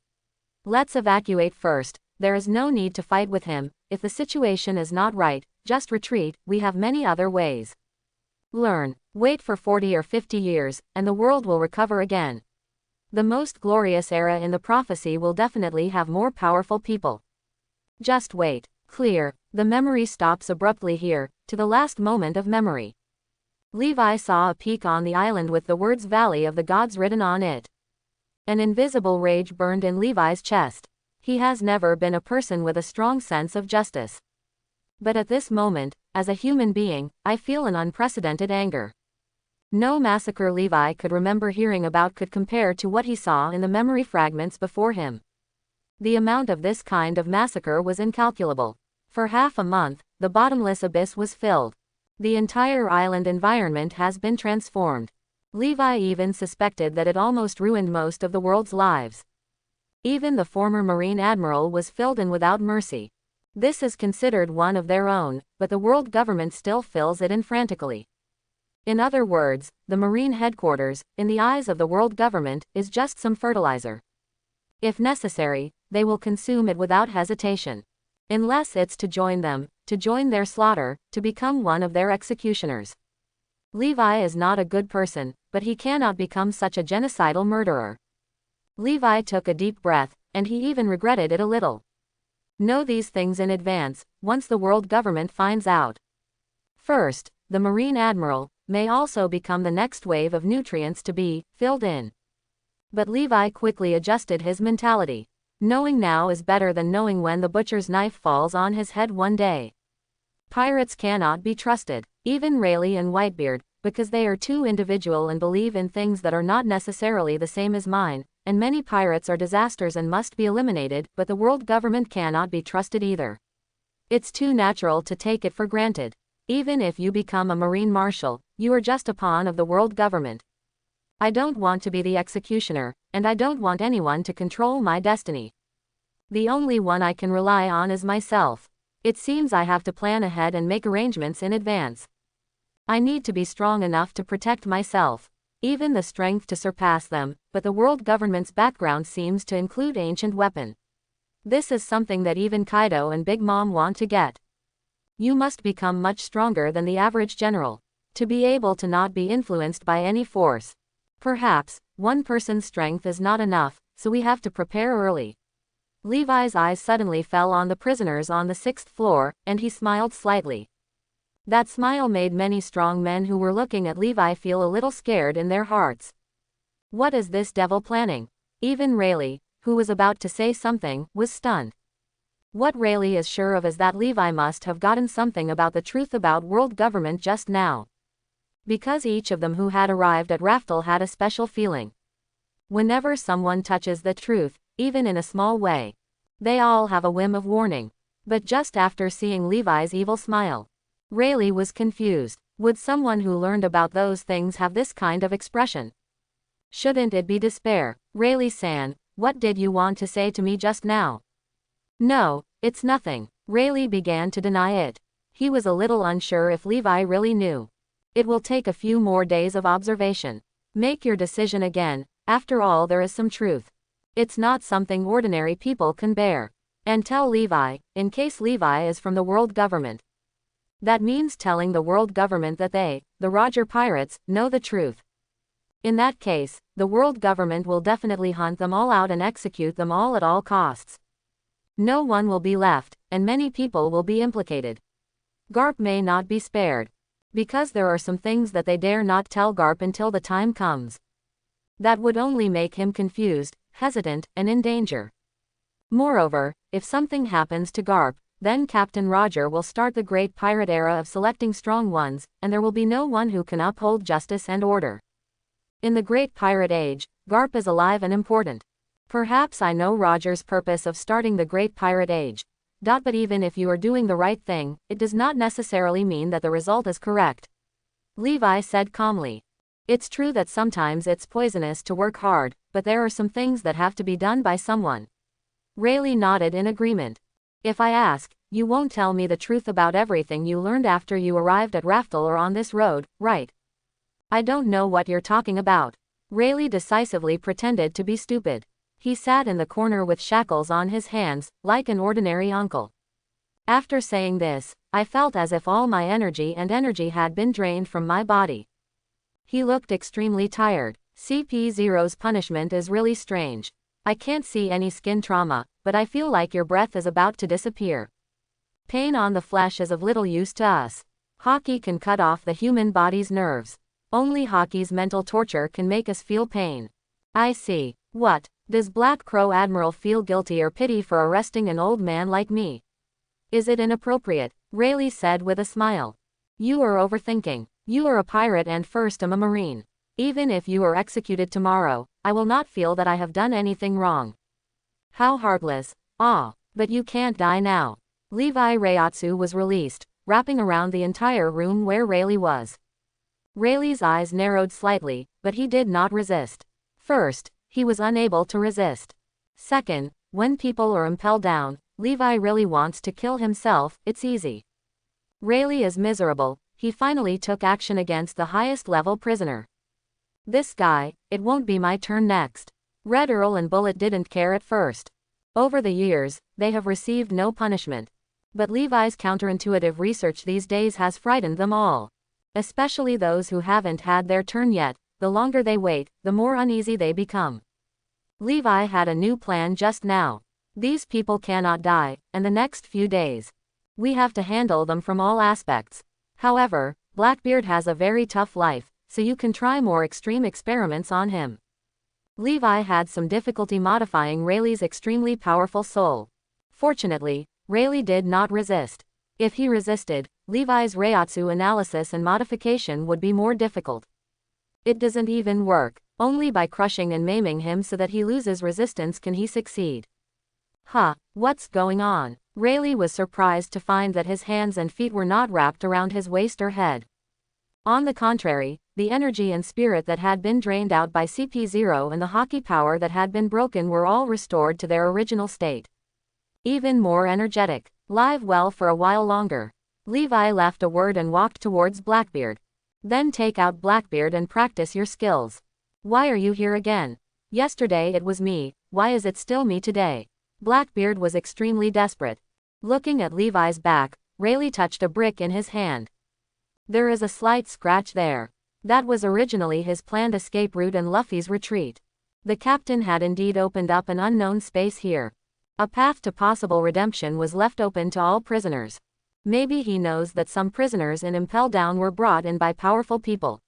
Speaker 1: Let's evacuate first, there is no need to fight with him, if the situation is not right, just retreat, we have many other ways. Learn, wait for 40 or 50 years, and the world will recover again. The most glorious era in the prophecy will definitely have more powerful people. Just wait. Clear. The memory stops abruptly here, to the last moment of memory. Levi saw a peak on the island with the words Valley of the Gods written on it. An invisible rage burned in Levi's chest. He has never been a person with a strong sense of justice. But at this moment, as a human being, I feel an unprecedented anger. No massacre Levi could remember hearing about could compare to what he saw in the memory fragments before him. The amount of this kind of massacre was incalculable. For half a month, the bottomless abyss was filled. The entire island environment has been transformed. Levi even suspected that it almost ruined most of the world's lives. Even the former Marine Admiral was filled in without mercy. This is considered one of their own, but the world government still fills it in frantically. In other words, the Marine headquarters, in the eyes of the world government, is just some fertilizer. If necessary, they will consume it without hesitation. Unless it's to join them, to join their slaughter, to become one of their executioners. Levi is not a good person, but he cannot become such a genocidal murderer. Levi took a deep breath, and he even regretted it a little. Know these things in advance, once the world government finds out. First, the Marine Admiral may also become the next wave of nutrients to be filled in. But Levi quickly adjusted his mentality. Knowing now is better than knowing when the butcher's knife falls on his head one day. Pirates cannot be trusted, even Rayleigh and Whitebeard, because they are too individual and believe in things that are not necessarily the same as mine, and many pirates are disasters and must be eliminated, but the world government cannot be trusted either. It's too natural to take it for granted. Even if you become a Marine Marshal, you are just a pawn of the world government. I don't want to be the executioner, and I don't want anyone to control my destiny. The only one I can rely on is myself. It seems I have to plan ahead and make arrangements in advance. I need to be strong enough to protect myself, even the strength to surpass them, but the world government's background seems to include ancient weapon. This is something that even Kaido and Big Mom want to get. You must become much stronger than the average general, to be able to not be influenced by any force. Perhaps, one person's strength is not enough, so we have to prepare early. Levi's eyes suddenly fell on the prisoners on the 6th floor, and he smiled slightly. That smile made many strong men who were looking at Levi feel a little scared in their hearts. What is this devil planning? Even Rayleigh, who was about to say something, was stunned. What Rayleigh is sure of is that Levi must have gotten something about the truth about world government just now. Because each of them who had arrived at Raftel had a special feeling. Whenever someone touches the truth, even in a small way, they all have a whim of warning. But just after seeing Levi's evil smile, Rayleigh was confused. Would someone who learned about those things have this kind of expression? Shouldn't it be despair? Rayleigh-san, what did you want to say to me just now? No, it's nothing. Rayleigh began to deny it. He was a little unsure if Levi really knew. It will take a few more days of observation. Make your decision again. After all, there is some truth. It's not something ordinary people can bear. And tell Levi, in case Levi is from the world government. That means telling the world government that they, the Roger Pirates, know the truth. In that case, the world government will definitely hunt them all out and execute them all at all costs. No one will be left, and many people will be implicated. Garp may not be spared. Because there are some things that they dare not tell Garp until the time comes. That would only make him confused, hesitant, and in danger. Moreover, if something happens to Garp, then Captain Roger will start the great pirate era of selecting strong ones, and there will be no one who can uphold justice and order. In the great pirate age, Garp is alive and important. Perhaps I know Roger's purpose of starting the great pirate age. But even if you are doing the right thing, it does not necessarily mean that the result is correct. Levi said calmly. It's true that sometimes it's poisonous to work hard, but there are some things that have to be done by someone. Rayleigh nodded in agreement. If I ask, you won't tell me the truth about everything you learned after you arrived at Raftel or on this road, right? I don't know what you're talking about. Rayleigh decisively pretended to be stupid. He sat in the corner with shackles on his hands, like an ordinary uncle. After saying this, I felt as if all my energy had been drained from my body. He looked extremely tired. CP0's punishment is really strange. I can't see any skin trauma, but I feel like your breath is about to disappear. Pain on the flesh is of little use to us. Hockey can cut off the human body's nerves. Only hockey's mental torture can make us feel pain. I see. What? Does Black Crow Admiral feel guilty or pity for arresting an old man like me? Is it inappropriate? Rayleigh said with a smile. You are overthinking. You are a pirate and first am a marine. Even if you are executed tomorrow, I will not feel that I have done anything wrong. How heartless. Ah, but you can't die now. Levi Reiatsu was released, wrapping around the entire room where Rayleigh was. Rayleigh's eyes narrowed slightly, but he did not resist. First, he was unable to resist. Second, when people are impelled down, Levi really wants to kill himself, it's easy. Rayleigh is miserable, he finally took action against the highest level prisoner. This guy, it won't be my turn next. Red Earl and Bullet didn't care at first. Over the years, they have received no punishment. But Levi's counterintuitive research these days has frightened them all. Especially those who haven't had their turn yet. The longer they wait, the more uneasy they become. Levi had a new plan just now. These people cannot die, and the next few days. We have to handle them from all aspects. However, Blackbeard has a very tough life, so you can try more extreme experiments on him. Levi had some difficulty modifying Rayleigh's extremely powerful soul. Fortunately, Rayleigh did not resist. If he resisted, Levi's Reiatsu analysis and modification would be more difficult. It doesn't even work. Only by crushing and maiming him so that he loses resistance can he succeed. Huh, what's going on? Rayleigh was surprised to find that his hands and feet were not wrapped around his waist or head. On the contrary, the energy and spirit that had been drained out by CP0 and the hockey power that had been broken were all restored to their original state. Even more energetic. Live well for a while longer. Levi laughed a word and walked towards Blackbeard. Then take out Blackbeard and practice your skills. Why are you here again? Yesterday it was me, why is it still me today? Blackbeard was extremely desperate. Looking at Levi's back, Rayleigh touched a brick in his hand. There is a slight scratch there. That was originally his planned escape route and Luffy's retreat. The captain had indeed opened up an unknown space here. A path to possible redemption was left open to all prisoners. Maybe he knows that some prisoners in Impel Down were brought in by powerful people.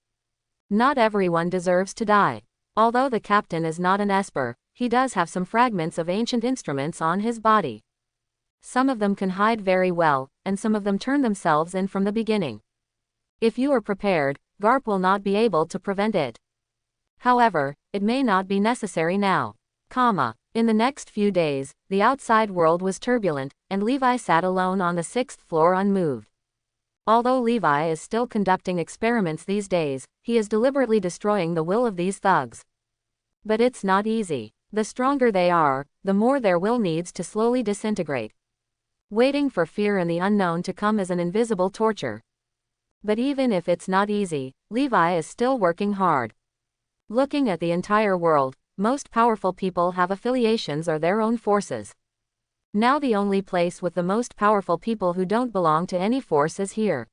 Speaker 1: Not everyone deserves to die. Although the captain is not an Esper, he does have some fragments of ancient instruments on his body. Some of them can hide very well, and some of them turn themselves in from the beginning. If you are prepared, Garp will not be able to prevent it. However, it may not be necessary now. In the next few days, the outside world was turbulent, and Levi sat alone on the 6th floor unmoved. Although Levi is still conducting experiments these days, he is deliberately destroying the will of these thugs. But it's not easy. The stronger they are, the more their will needs to slowly disintegrate. Waiting for fear and the unknown to come is an invisible torture. But even if it's not easy, Levi is still working hard. Looking at the entire world, most powerful people have affiliations or their own forces. Now the only place with the most powerful people who don't belong to any force is here.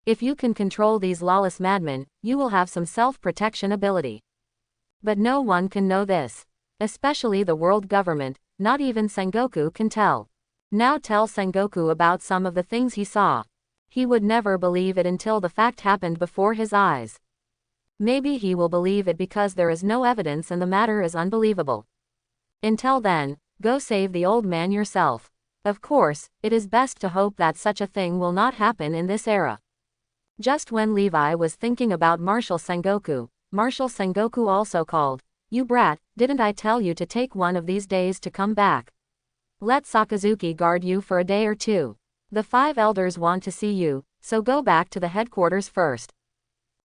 Speaker 1: If you can control these lawless madmen, you will have some self-protection ability. But no one can know this. Especially the world government, not even Sengoku can tell. Now tell Sengoku about some of the things he saw. He would never believe it until the fact happened before his eyes. Maybe he will believe it because there is no evidence and the matter is unbelievable. Until then, go save the old man yourself. Of course, it is best to hope that such a thing will not happen in this era. Just when Levi was thinking about Marshal Sengoku also called. You brat, didn't I tell you to take one of these days to come back? Let Sakazuki guard you for a day or two. The 5 elders want to see you, so go back to the headquarters first.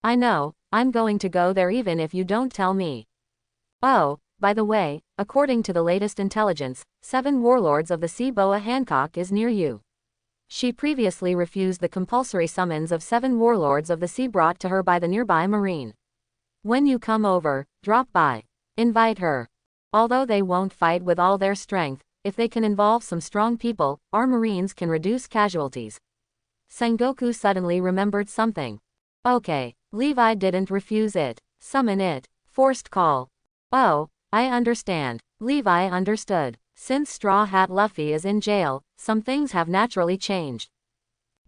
Speaker 1: I know, I'm going to go there even if you don't tell me. Oh, by the way, according to the latest intelligence, 7 warlords of the Sea Boa Hancock is near you. She previously refused the compulsory summons of 7 warlords of the sea brought to her by the nearby marine. When you come over, drop by. Invite her. Although they won't fight with all their strength, if they can involve some strong people, our marines can reduce casualties. Sengoku suddenly remembered something. Okay, Levi didn't refuse it. Summon it. Forced call. Oh, I understand. Levi understood. Since Straw Hat Luffy is in jail, some things have naturally changed.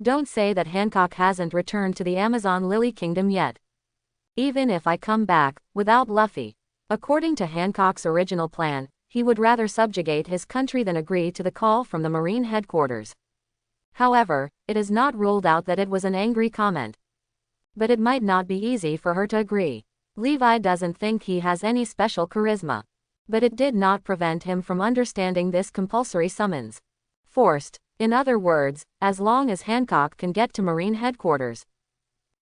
Speaker 1: Don't say that Hancock hasn't returned to the Amazon Lily Kingdom yet. Even if I come back, without Luffy. According to Hancock's original plan, he would rather subjugate his country than agree to the call from the Marine headquarters. However, it is not ruled out that it was an angry comment. But it might not be easy for her to agree. Levi doesn't think he has any special charisma. But it did not prevent him from understanding this compulsory summons. Forced, in other words, as long as Hancock can get to Marine headquarters.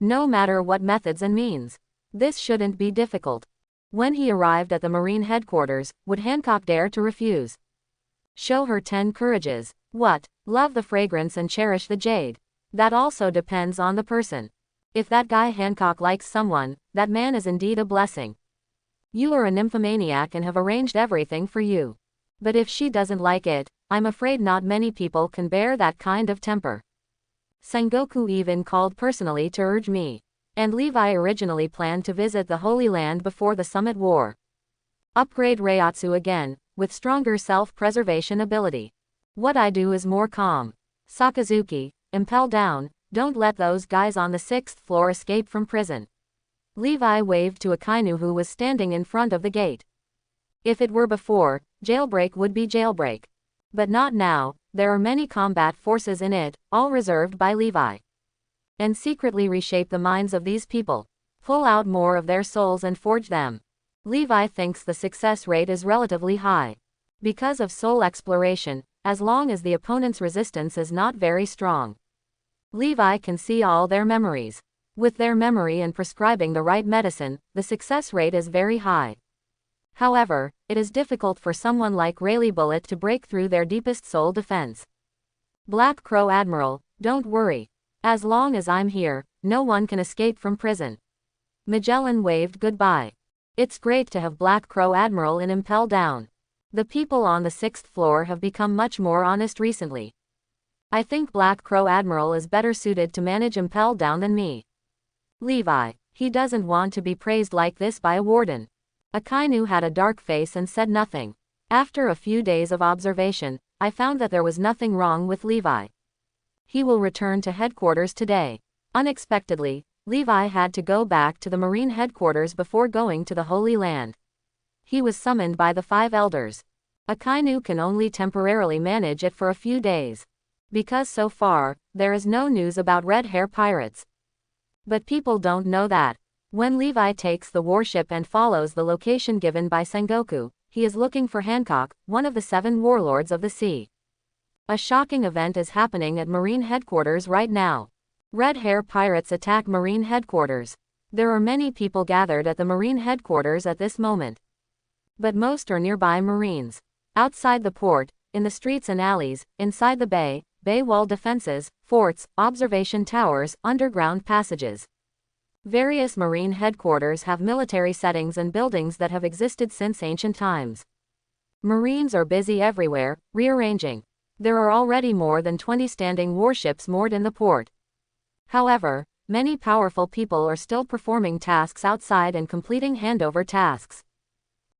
Speaker 1: No matter what methods and means. This shouldn't be difficult. When he arrived at the Marine headquarters, would Hancock dare to refuse? Show her 10 courages. What? Love the fragrance and cherish the jade. That also depends on the person. If that guy Hancock likes someone, that man is indeed a blessing. You are a nymphomaniac and have arranged everything for you. But if she doesn't like it, I'm afraid not many people can bear that kind of temper. Sengoku even called personally to urge me. And Levi originally planned to visit the Holy Land before the Summit War. Upgrade Reiatsu again, with stronger self-preservation ability. What I do is more calm. Sakazuki, Impel down, don't let those guys on the 6th floor escape from prison. Levi waved to a Kainu who was standing in front of the gate. If it were before, Jailbreak would be Jailbreak. But not now, there are many combat forces in it, all reserved by Levi. And secretly reshape the minds of these people. Pull out more of their souls and forge them. Levi thinks the success rate is relatively high. Because of soul exploration, as long as the opponent's resistance is not very strong. Levi can see all their memories. With their memory and prescribing the right medicine, the success rate is very high. However, it is difficult for someone like Rayleigh Bullet to break through their deepest soul defense. Black Crow Admiral, don't worry. As long as I'm here, no one can escape from prison. Magellan waved goodbye. It's great to have Black Crow Admiral in Impel down. The people on the 6th floor have become much more honest recently. I think Black Crow Admiral is better suited to manage Impel down than me. Levi, he doesn't want to be praised like this by a warden. Akainu had a dark face and said nothing. After a few days of observation, I found that there was nothing wrong with Levi. He will return to headquarters today. Unexpectedly, Levi had to go back to the Marine headquarters before going to the Holy Land. He was summoned by the 5 elders. Akainu can only temporarily manage it for a few days. Because so far, there is no news about red hair pirates. But people don't know that. When Levi takes the warship and follows the location given by Sengoku, he is looking for Hancock, one of the 7 warlords of the sea. A shocking event is happening at Marine headquarters right now. Red hair pirates attack Marine headquarters. There are many people gathered at the Marine headquarters at this moment. But most are nearby Marines. Outside the port, in the streets and alleys, inside the bay wall defenses, forts, observation towers, underground passages. Various Marine headquarters have military settings and buildings that have existed since ancient times. Marines are busy everywhere, rearranging. There are already more than 20 standing warships moored in the port. However, many powerful people are still performing tasks outside and completing handover tasks.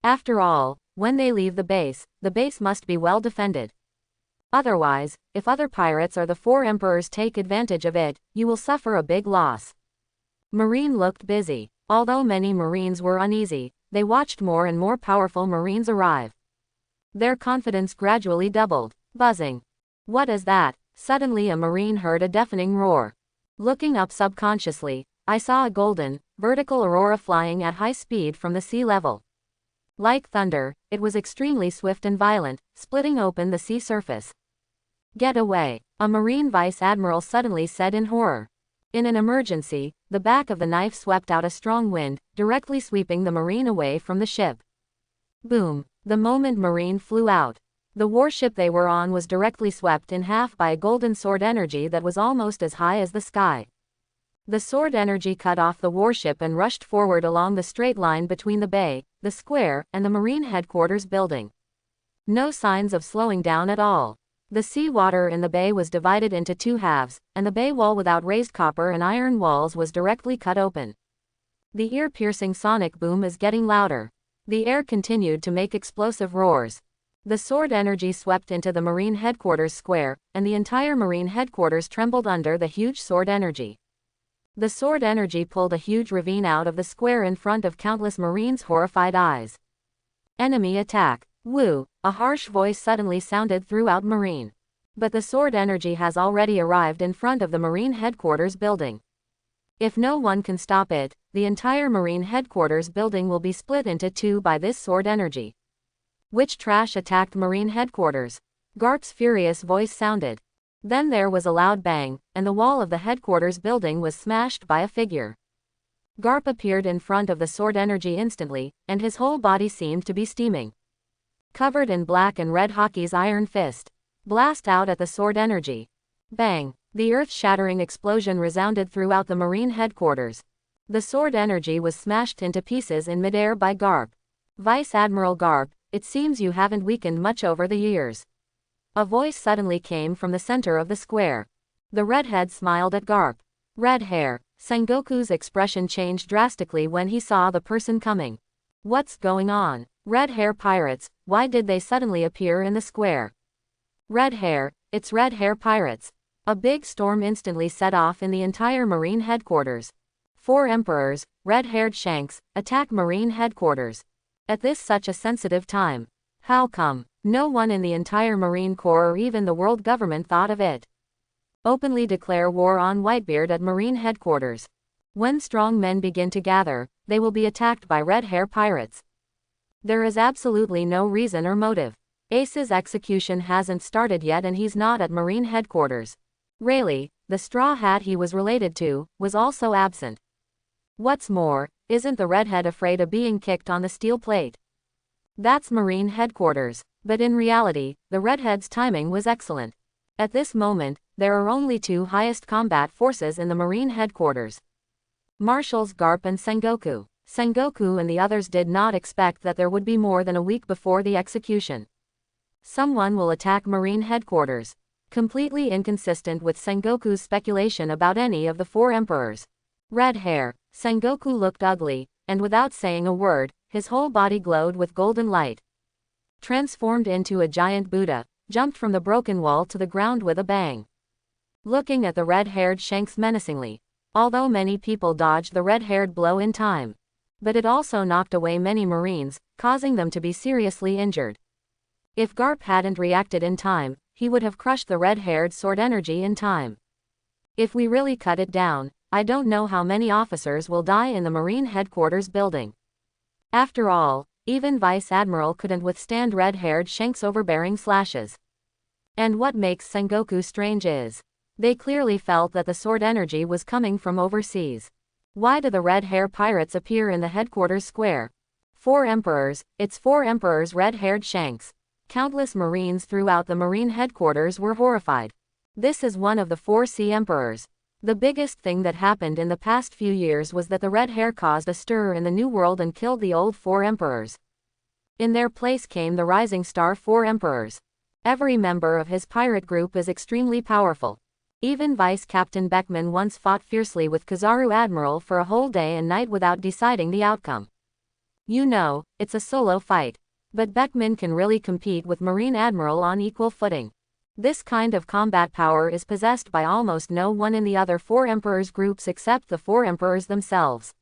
Speaker 1: After all, when they leave the base must be well defended. Otherwise, if other pirates or the 4 emperors take advantage of it, you will suffer a big loss. Marine looked busy. Although many Marines were uneasy, they watched more and more powerful Marines arrive. Their confidence gradually doubled. Buzzing. What is that? Suddenly a Marine heard a deafening roar. Looking up subconsciously, I saw a golden, vertical aurora flying at high speed from the sea level. Like thunder, it was extremely swift and violent, splitting open the sea surface. Get away, a Marine Vice Admiral suddenly said in horror. In an emergency, the back of the knife swept out a strong wind, directly sweeping the Marine away from the ship. Boom, the moment Marine flew out. The warship they were on was directly swept in half by a golden sword energy that was almost as high as the sky. The sword energy cut off the warship and rushed forward along the straight line between the bay, the square, and the Marine headquarters building. No signs of slowing down at all. The sea water in the bay was divided into 2 halves, and the bay wall without raised copper and iron walls was directly cut open. The ear-piercing sonic boom is getting louder. The air continued to make explosive roars. The sword energy swept into the Marine headquarters square, and the entire Marine headquarters trembled under the huge sword energy. The sword energy pulled a huge ravine out of the square in front of countless Marines' horrified eyes. Enemy attack. Woo! A harsh voice suddenly sounded throughout Marine. But the sword energy has already arrived in front of the Marine headquarters building. If no one can stop it, the entire Marine headquarters building will be split into two by this sword energy. Which trash attacked Marine headquarters? Garp's furious voice sounded. Then there was a loud bang, and the wall of the headquarters building was smashed by a figure. Garp appeared in front of the sword energy instantly, and his whole body seemed to be steaming. Covered in black and red, Hockey's iron fist blast out at the sword energy. Bang! The earth-shattering explosion resounded throughout the Marine headquarters. The sword energy was smashed into pieces in midair by Garp. Vice Admiral Garp, it seems you haven't weakened much over the years. A voice suddenly came from the center of the square. The redhead smiled at Garp. Red hair. Sengoku's expression changed drastically when he saw the person coming. What's going on? Red hair pirates, why did they suddenly appear in the square? Red hair, it's red hair pirates. A big storm instantly set off in the entire Marine headquarters. 4 emperors, red-haired Shanks, attack Marine headquarters. At this such a sensitive time. How come? No one in the entire Marine Corps or even the world government thought of it. Openly declare war on Whitebeard at Marine headquarters. When strong men begin to gather, they will be attacked by red-hair pirates. There is absolutely no reason or motive. Ace's execution hasn't started yet and he's not at Marine headquarters. Rayleigh, the straw hat he was related to, was also absent. What's more, isn't the redhead afraid of being kicked on the steel plate? That's Marine headquarters. But in reality, the redhead's timing was excellent. At this moment, there are only 2 highest combat forces in the Marine headquarters. Marshals Garp and Sengoku. Sengoku and the others did not expect that there would be more than a week before the execution. Someone will attack Marine headquarters. Completely inconsistent with Sengoku's speculation about any of the 4 emperors. Red hair. Sengoku looked ugly, and without saying a word, his whole body glowed with golden light. Transformed into a giant Buddha, jumped from the broken wall to the ground with a bang. Looking at the red-haired Shanks menacingly. Although many people dodged the red-haired blow in time. But it also knocked away many Marines, causing them to be seriously injured. If Garp hadn't reacted in time, he would have crushed the red-haired sword energy in time. If we really cut it down, I don't know how many officers will die in the Marine headquarters building. After all, even Vice Admiral couldn't withstand red-haired Shanks' overbearing slashes. And what makes Sengoku strange is, they clearly felt that the sword energy was coming from overseas. Why do the red-hair pirates appear in the headquarters square? 4 emperors, it's 4 emperors red-haired Shanks. Countless Marines throughout the Marine headquarters were horrified. This is one of the 4 sea emperors. The biggest thing that happened in the past few years was that the red hair caused a stir in the New World and killed the old 4 emperors. In their place came the rising star 4 emperors. Every member of his pirate group is extremely powerful. Even Vice Captain Beckman once fought fiercely with Kizaru Admiral for a whole day and night without deciding the outcome. You know, it's a solo fight. But Beckman can really compete with Marine Admiral on equal footing. This kind of combat power is possessed by almost no one in the other 4 emperors groups except the 4 emperors themselves.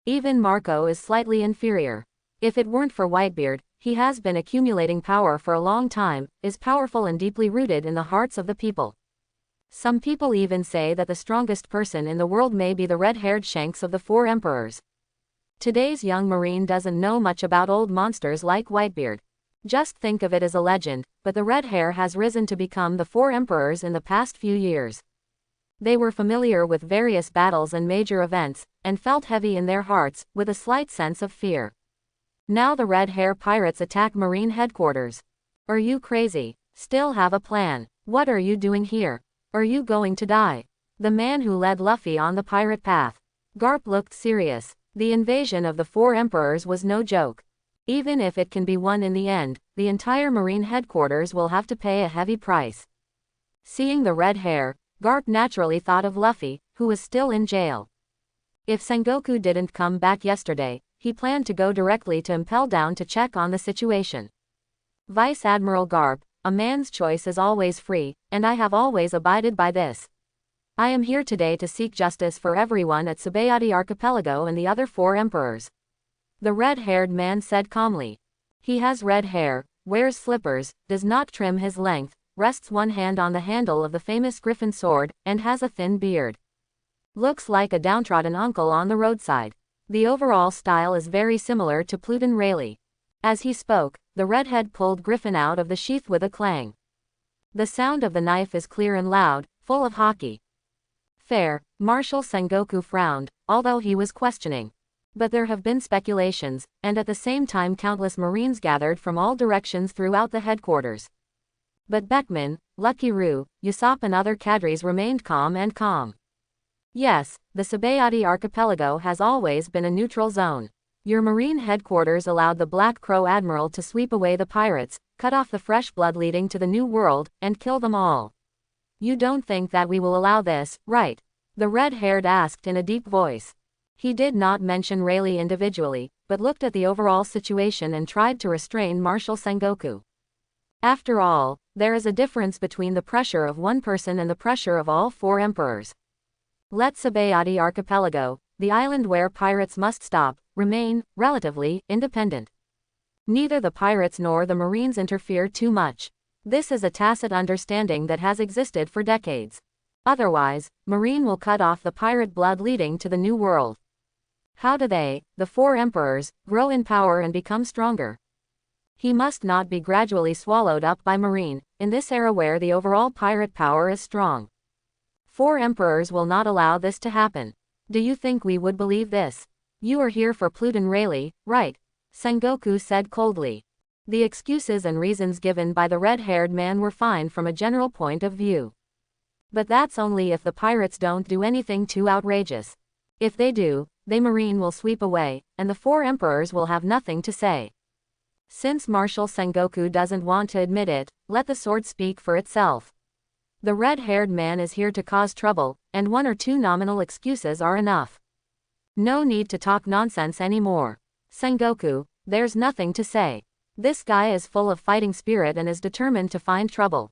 Speaker 1: Even Marco is slightly inferior. If it weren't for Whitebeard, he has been accumulating power for a long time, is powerful and deeply rooted in the hearts of the people. Some people even say that the strongest person in the world may be the red-haired Shanks of the 4 emperors. Today's young Marine doesn't know much about old monsters like Whitebeard. Just think of it as a legend, but the red hair has risen to become the 4 emperors in the past few years. They were familiar with various battles and major events, and felt heavy in their hearts, with a slight sense of fear. Now the red hair pirates attack Marine headquarters. Are you crazy? Still have a plan? What are you doing here? Are you going to die? The man who led Luffy on the pirate path. Garp looked serious. The invasion of the 4 emperors was no joke. Even if it can be won in the end, the entire Marine headquarters will have to pay a heavy price. Seeing the red hair, Garp naturally thought of Luffy, who was still in jail. If Sengoku didn't come back yesterday, he planned to go directly to Impel Down to check on the situation. Vice Admiral Garp, a man's choice is always free, and I have always abided by this. I am here today to seek justice for everyone at Tsubayati Archipelago and the other 4 emperors. The red-haired man said calmly. He has red hair, wears slippers, does not trim his length, rests one hand on the handle of the famous griffin sword, and has a thin beard. Looks like a downtrodden uncle on the roadside. The overall style is very similar to Pluton Rayleigh. As he spoke, the redhead pulled Griffin out of the sheath with a clang. The sound of the knife is clear and loud, full of hockey. Fair, Marshal Sengoku frowned, although he was questioning. But there have been speculations, and at the same time countless Marines gathered from all directions throughout the headquarters. But Beckman, Lucky Roo, Usopp and other cadres remained calm. Yes, the Tsubayati Archipelago has always been a neutral zone. Your Marine headquarters allowed the Black Crow Admiral to sweep away the pirates, cut off the fresh blood leading to the New World, and kill them all. You don't think that we will allow this, right? The red-haired asked in a deep voice. He did not mention Rayleigh individually, but looked at the overall situation and tried to restrain Marshal Sengoku. After all, there is a difference between the pressure of one person and the pressure of all 4 emperors. Let Tsubayati Archipelago, the island where pirates must stop, remain, relatively, independent. Neither the pirates nor the Marines interfere too much. This is a tacit understanding that has existed for decades. Otherwise, Marine will cut off the pirate blood leading to the New World. How do they, the 4 emperors, grow in power and become stronger? He must not be gradually swallowed up by Marine, in this era where the overall pirate power is strong. 4 emperors will not allow this to happen. Do you think we would believe this? You are here for Pluton Rayleigh, right? Sengoku said coldly. The excuses and reasons given by the red-haired man were fine from a general point of view. But that's only if the pirates don't do anything too outrageous. If they do, the Marine will sweep away, and the 4 emperors will have nothing to say. Since Marshal Sengoku doesn't want to admit it, let the sword speak for itself. The red-haired man is here to cause trouble, and 1 or 2 nominal excuses are enough. No need to talk nonsense anymore. Sengoku, there's nothing to say. This guy is full of fighting spirit and is determined to find trouble.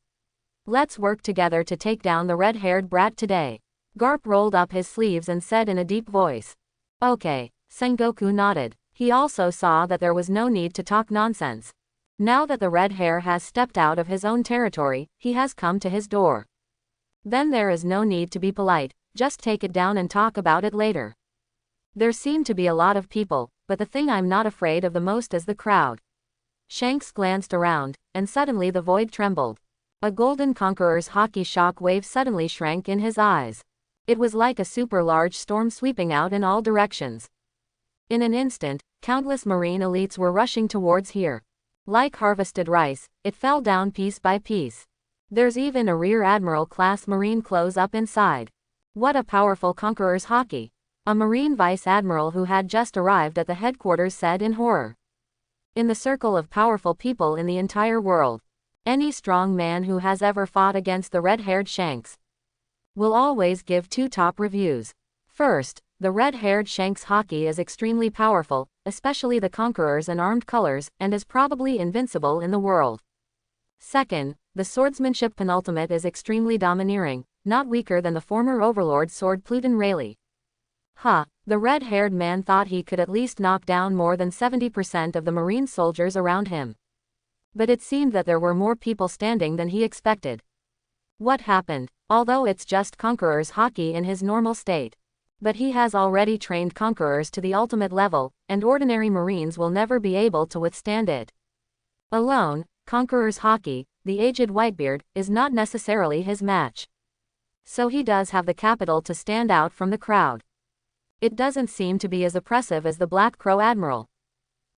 Speaker 1: Let's work together to take down the red-haired brat today. Garp rolled up his sleeves and said in a deep voice. Okay, Sengoku nodded. He also saw that there was no need to talk nonsense. Now that the red hair has stepped out of his own territory, he has come to his door. Then there is no need to be polite, just take it down and talk about it later. There seem to be a lot of people, but the thing I'm not afraid of the most is the crowd. Shanks glanced around, and suddenly the void trembled. A golden conqueror's hockey shock wave suddenly shrank in his eyes. It was like a super large storm sweeping out in all directions. In an instant, countless Marine elites were rushing towards here. Like harvested rice, it fell down piece by piece. There's even a Rear Admiral class Marine close up inside. What a powerful conqueror's hockey! A Marine Vice Admiral who had just arrived at the headquarters said in horror. In the circle of powerful people in the entire world, any strong man who has ever fought against the red-haired Shanks will always give 2 top reviews. First, the red-haired Shanks hockey is extremely powerful, especially the Conquerors and Armed Colors, and is probably invincible in the world. Second, the swordsmanship penultimate is extremely domineering, not weaker than the former Overlord sword Pluton Rayleigh. The red-haired man thought he could at least knock down more than 70% of the Marine soldiers around him. But it seemed that there were more people standing than he expected. What happened? Although it's just Conqueror's hockey in his normal state. But he has already trained Conquerors to the ultimate level, and ordinary Marines will never be able to withstand it. Alone, Conqueror's hockey, the aged Whitebeard, is not necessarily his match. So he does have the capital to stand out from the crowd. It doesn't seem to be as oppressive as the Black Crow Admiral.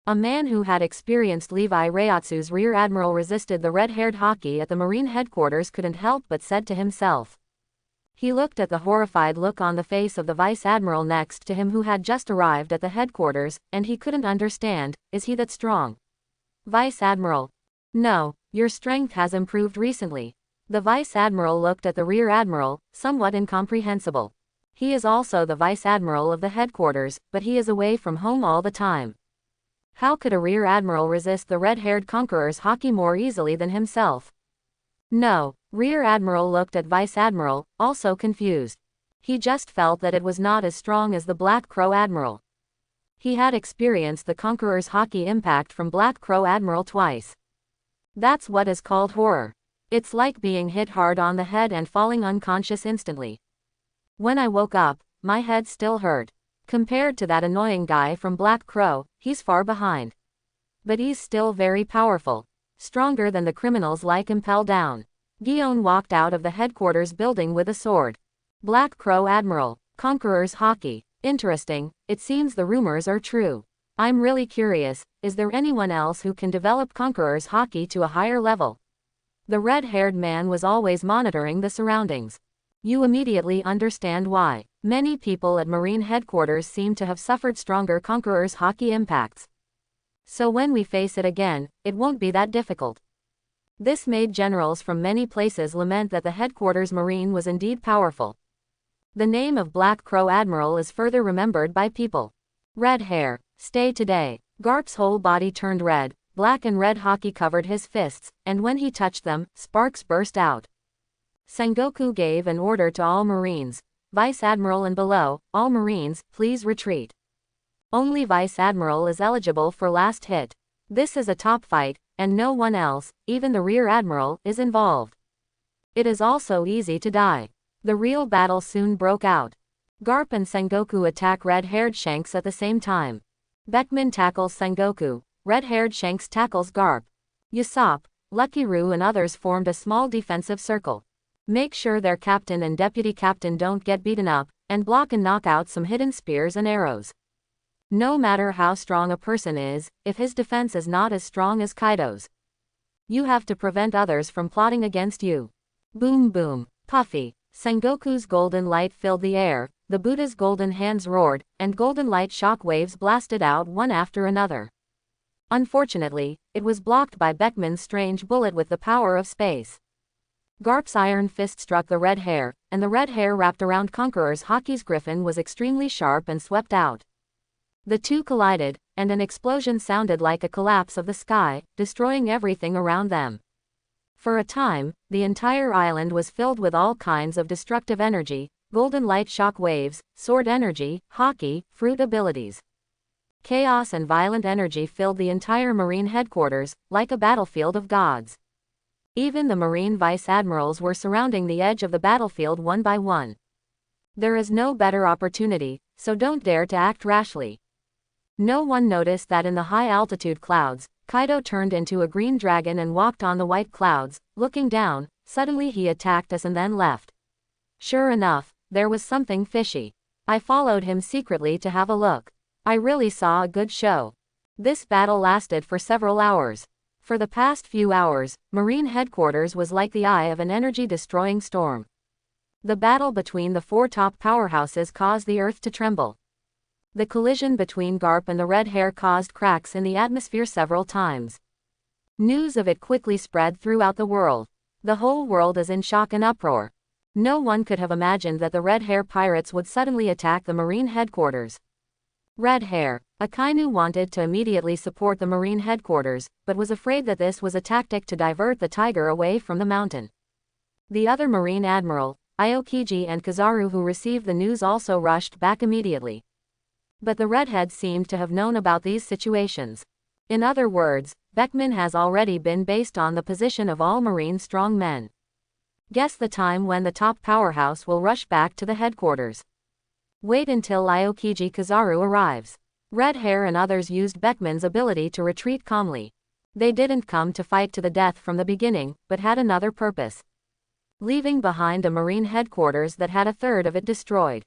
Speaker 1: A man who had experienced Levi Reiatsu's Rear Admiral resisted the red-haired hockey at the Marine headquarters couldn't help but said to himself. He looked at the horrified look on the face of the Vice Admiral next to him who had just arrived at the headquarters, and he couldn't understand, is he that strong? Vice Admiral. No, your strength has improved recently. The Vice Admiral looked at the Rear Admiral, somewhat incomprehensible. He is also the Vice Admiral of the headquarters, but he is away from home all the time. How could a rear admiral resist the red-haired conqueror's haki more easily than himself? No, Rear Admiral looked at Vice Admiral, also confused. He just felt that it was not as strong as the Black Crow Admiral. He had experienced the Conqueror's haki impact from Black Crow Admiral twice. That's what is called horror. It's like being hit hard on the head and falling unconscious instantly. When I woke up, my head still hurt. Compared to that annoying guy from Black Crow, he's far behind. But he's still very powerful. Stronger than the criminals like Impel down. Guion walked out of the headquarters building with a sword. Black Crow Admiral, Conqueror's haki. Interesting, it seems the rumors are true. I'm really curious, is there anyone else who can develop Conqueror's haki to a higher level? The red-haired man was always monitoring the surroundings. You immediately understand why. Many people at Marine headquarters seem to have suffered stronger Conqueror's haki impacts. So when we face it again, it won't be that difficult. This made generals from many places lament that the headquarters Marine was indeed powerful. The name of Black Crow Admiral is further remembered by people. Red hair, stay today. Garp's whole body turned red, black and red haki covered his fists, and when he touched them, sparks burst out. Sengoku gave an order to all Marines, Vice Admiral and below, all Marines, please retreat. Only Vice Admiral is eligible for last hit. This is a top fight, and no one else, even the Rear Admiral, is involved. It is also easy to die. The real battle soon broke out. Garp and Sengoku attack red-haired Shanks at the same time. Beckman tackles Sengoku, red-haired Shanks tackles Garp. Usopp, Lucky Roo and others formed a small defensive circle. Make sure their captain and deputy captain don't get beaten up, and block and knock out some hidden spears and arrows. No matter how strong a person is, if his defense is not as strong as Kaido's, you have to prevent others from plotting against you. Boom boom, puffy. Sengoku's golden light filled the air, the Buddha's golden hands roared, and golden light shock waves blasted out one after another. Unfortunately, it was blocked by Beckman's strange bullet with the power of space. Garp's iron fist struck the red hair, and the red hair wrapped around Conqueror's haki's griffin was extremely sharp and swept out. The two collided, and an explosion sounded like a collapse of the sky, destroying everything around them. For a time, the entire island was filled with all kinds of destructive energy, golden light shock waves, sword energy, haki, fruit abilities. Chaos and violent energy filled the entire Marine headquarters, like a battlefield of gods. Even the Marine vice admirals were surrounding the edge of the battlefield one by one. There is no better opportunity, so don't dare to act rashly. No one noticed that in the high-altitude clouds, Kaido turned into a green dragon and walked on the white clouds. Looking down, suddenly he attacked us and then left. Sure enough, there was something fishy. I followed him secretly to have a look. I really saw a good show. This battle lasted for several hours. For the past few hours, Marine headquarters was like the eye of an energy-destroying storm. The battle between the four top powerhouses caused the earth to tremble. The collision between Garp and the red hair caused cracks in the atmosphere several times. News of it quickly spread throughout the world. The whole world is in shock and uproar. No one could have imagined that the red hair pirates would suddenly attack the Marine headquarters. Red hair, Akainu wanted to immediately support the Marine headquarters, but was afraid that this was a tactic to divert the tiger away from the mountain. The other Marine admiral, Aokiji and Kizaru who received the news also rushed back immediately. But the redhead seemed to have known about these situations. In other words, Beckman has already been based on the position of all Marine strong men. Guess the time when the top powerhouse will rush back to the headquarters. Wait until Aokiji Kizaru arrives. Red Hair and others used Beckman's ability to retreat calmly. They didn't come to fight to the death from the beginning, but had another purpose. Leaving behind a Marine headquarters that had a third of it destroyed.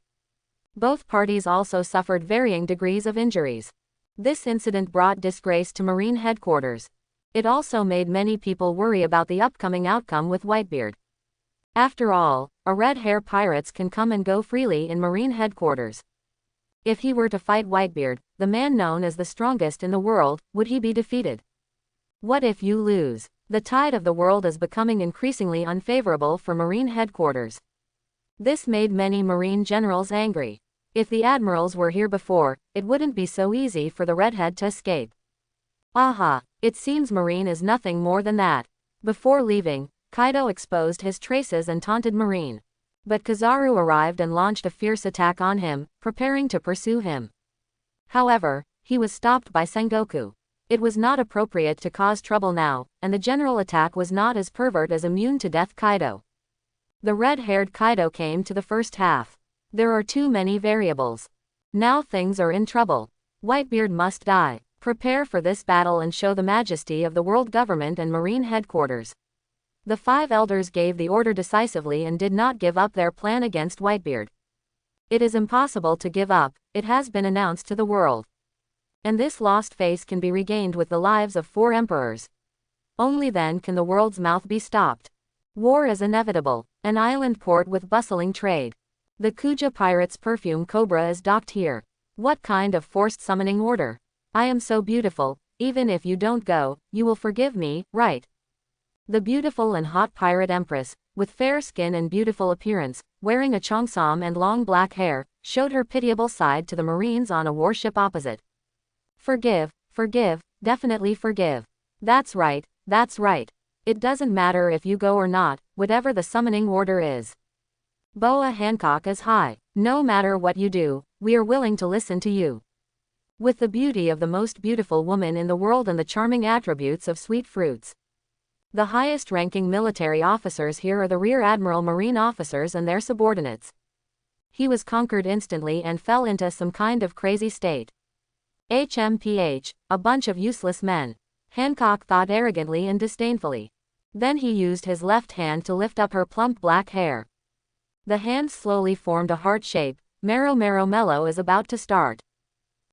Speaker 1: Both parties also suffered varying degrees of injuries. This incident brought disgrace to Marine headquarters. It also made many people worry about the upcoming outcome with Whitebeard. After all, a red hair pirates can come and go freely in Marine headquarters. If he were to fight Whitebeard, the man known as the strongest in the world, would he be defeated? What if you lose? The tide of the world is becoming increasingly unfavorable for Marine headquarters. This made many Marine generals angry. If the admirals were here before, it wouldn't be so easy for the redhead to escape. Aha, it seems Marine is nothing more than that. Before leaving, Kaido exposed his traces and taunted Marine. But Kizaru arrived and launched a fierce attack on him, preparing to pursue him. However, he was stopped by Sengoku. It was not appropriate to cause trouble now, and the general attack was not as pervert as immune to death Kaido. The red-haired Kaido came to the first half. There are too many variables. Now things are in trouble. Whitebeard must die. Prepare for this battle and show the majesty of the world government and Marine headquarters. The 5 elders gave the order decisively and did not give up their plan against Whitebeard. It is impossible to give up, it has been announced to the world. And this lost face can be regained with the lives of 4 emperors. Only then can the world's mouth be stopped. War is inevitable, an island port with bustling trade. The Kuja pirate's perfume cobra is docked here. What kind of forced summoning order? I am so beautiful, even if you don't go, you will forgive me, right? The beautiful and hot pirate empress, with fair skin and beautiful appearance, wearing a cheongsam and long black hair, showed her pitiable side to the Marines on a warship opposite. Forgive, forgive, definitely forgive. That's right, that's right. It doesn't matter if you go or not, whatever the summoning order is. Boa Hancock is high. No matter what you do, we are willing to listen to you. With the beauty of the most beautiful woman in the world and the charming attributes of sweet fruits. The highest-ranking military officers here are the Rear Admiral Marine officers and their subordinates. He was conquered instantly and fell into some kind of crazy state. HMPH, a bunch of useless men. Hancock thought arrogantly and disdainfully. Then he used his left hand to lift up her plump black hair. The hand slowly formed a heart shape. Mero Mellow is about to start.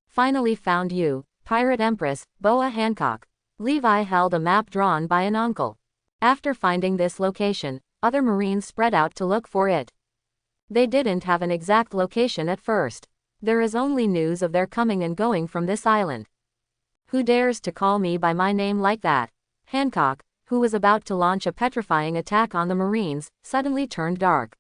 Speaker 1: Finally found you, Pirate Empress, Boa Hancock. Levi held a map drawn by an uncle. After finding this location, other Marines spread out to look for it. They didn't have an exact location at first. There is only news of their coming and going from this island. Who dares to call me by my name like that? Hancock, who was about to launch a petrifying attack on the Marines, suddenly turned dark.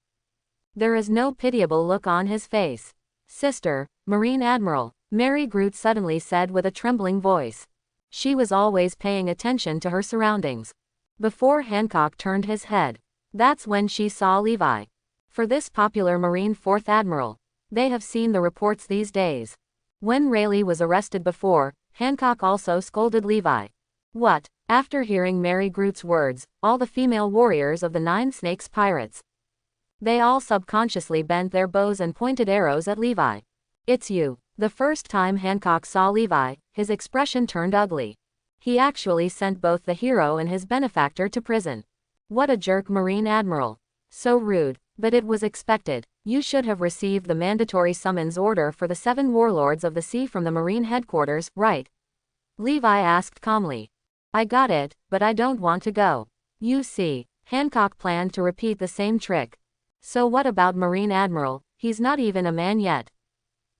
Speaker 1: There is no pitiable look on his face. Sister, Marine Admiral, Mary Groot suddenly said with a trembling voice. She was always paying attention to her surroundings. Before Hancock turned his head, that's when she saw Levi. For this popular Marine 4th Admiral, they have seen the reports these days. When Rayleigh was arrested before, Hancock also scolded Levi. What? After hearing Mary Groot's words, all the female warriors of the 9 Snakes Pirates. They all subconsciously bent their bows and pointed arrows at Levi. It's you. The first time Hancock saw Levi, his expression turned ugly. He actually sent both the hero and his benefactor to prison. What a jerk Marine Admiral. So rude, but it was expected. You should have received the mandatory summons order for the 7 Warlords of the Sea from the Marine headquarters, right? Levi asked calmly. I got it, but I don't want to go. You see, Hancock planned to repeat the same trick. So what about Marine Admiral? He's not even a man yet.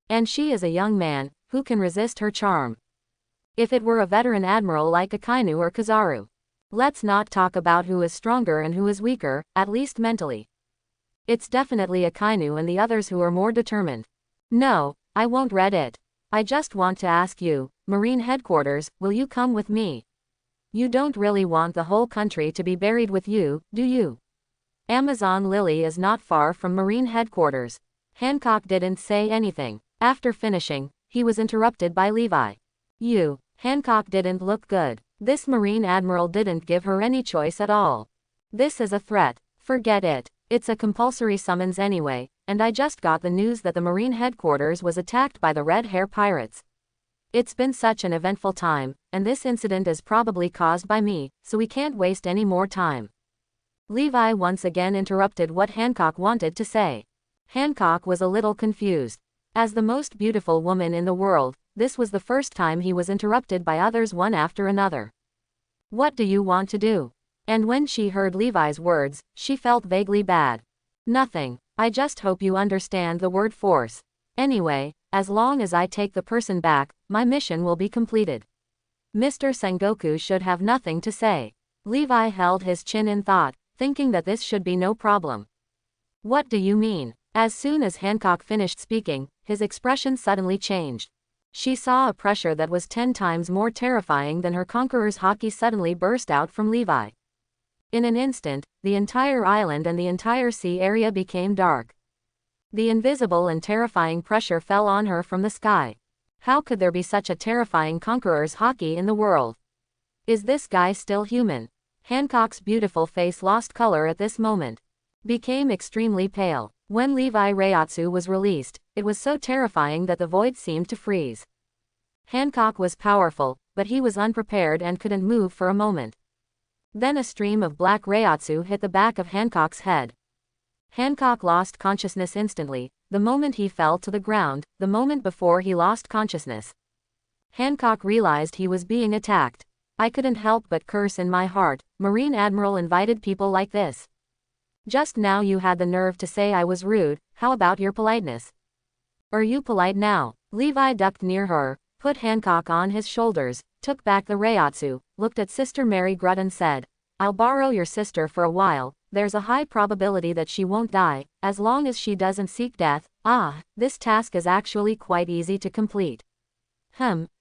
Speaker 1: And she is a young man, who can resist her charm? If it were a veteran admiral like Akainu or Kizaru. Let's not talk about who is stronger and who is weaker, at least mentally. It's definitely Akainu and the others who are more determined. No, I won't read it. I just want to ask you, Marine headquarters, will you come with me? You don't really want the whole country to be buried with you, do you? Amazon Lily is not far from Marine headquarters. Hancock didn't say anything. After finishing, he was interrupted by Levi. Hancock didn't look good. This Marine Admiral didn't give her any choice at all. This is a threat. Forget it. It's a compulsory summons anyway, and I just got the news that the Marine headquarters was attacked by the Red Hair Pirates. It's been such an eventful time, and this incident is probably caused by me, so we can't waste any more time. Levi once again interrupted what Hancock wanted to say. Hancock was a little confused. As the most beautiful woman in the world, this was the first time he was interrupted by others one after another. What do you want to do? And when she heard Levi's words, she felt vaguely bad. Nothing. I just hope you understand the word force. Anyway, as long as I take the person back, my mission will be completed. Mr. Sengoku should have nothing to say. Levi held his chin in thought, thinking that this should be no problem. What do you mean? As soon as Hancock finished speaking, his expression suddenly changed. She saw a pressure that was 10 times more terrifying than her conqueror's haki suddenly burst out from Levi. In an instant, the entire island and the entire sea area became dark. The invisible and terrifying pressure fell on her from the sky. How could there be such a terrifying conqueror's haki in the world? Is this guy still human? Hancock's beautiful face lost color at this moment. Became extremely pale. When Levi Reiatsu was released, it was so terrifying that the void seemed to freeze. Hancock was powerful, but he was unprepared and couldn't move for a moment. Then a stream of black Reiatsu hit the back of Hancock's head. Hancock lost consciousness instantly, the moment he fell to the ground, the moment before he lost consciousness. Hancock realized he was being attacked. I couldn't help but curse in my heart, Marine Admiral invited people like this. Just now you had the nerve to say I was rude, how about your politeness? Are you polite now? Levi ducked near her, put Hancock on his shoulders, took back the Reiatsu, looked at Sister Mary Grutt and said, I'll borrow your sister for a while, there's a high probability that she won't die, as long as she doesn't seek death. Ah, this task is actually quite easy to complete.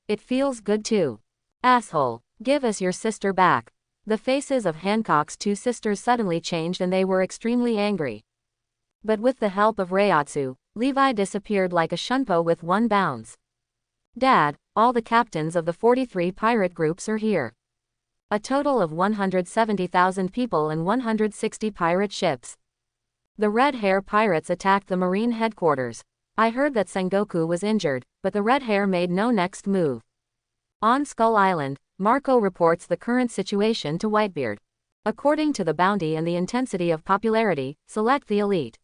Speaker 1: It feels good too. Asshole, give us your sister back. The faces of Hancock's two sisters suddenly changed and they were extremely angry. But with the help of Reiatsu, Levi disappeared like a shunpo with one bounce. Dad, all the captains of the 43 pirate groups are here. A total of 170,000 people and 160 pirate ships. The Red Hair pirates attacked the Marine headquarters. I heard that Sengoku was injured, but the Red Hair made no next move. On Skull Island, Marco reports the current situation to Whitebeard. According to the bounty and the intensity of popularity, select the elite.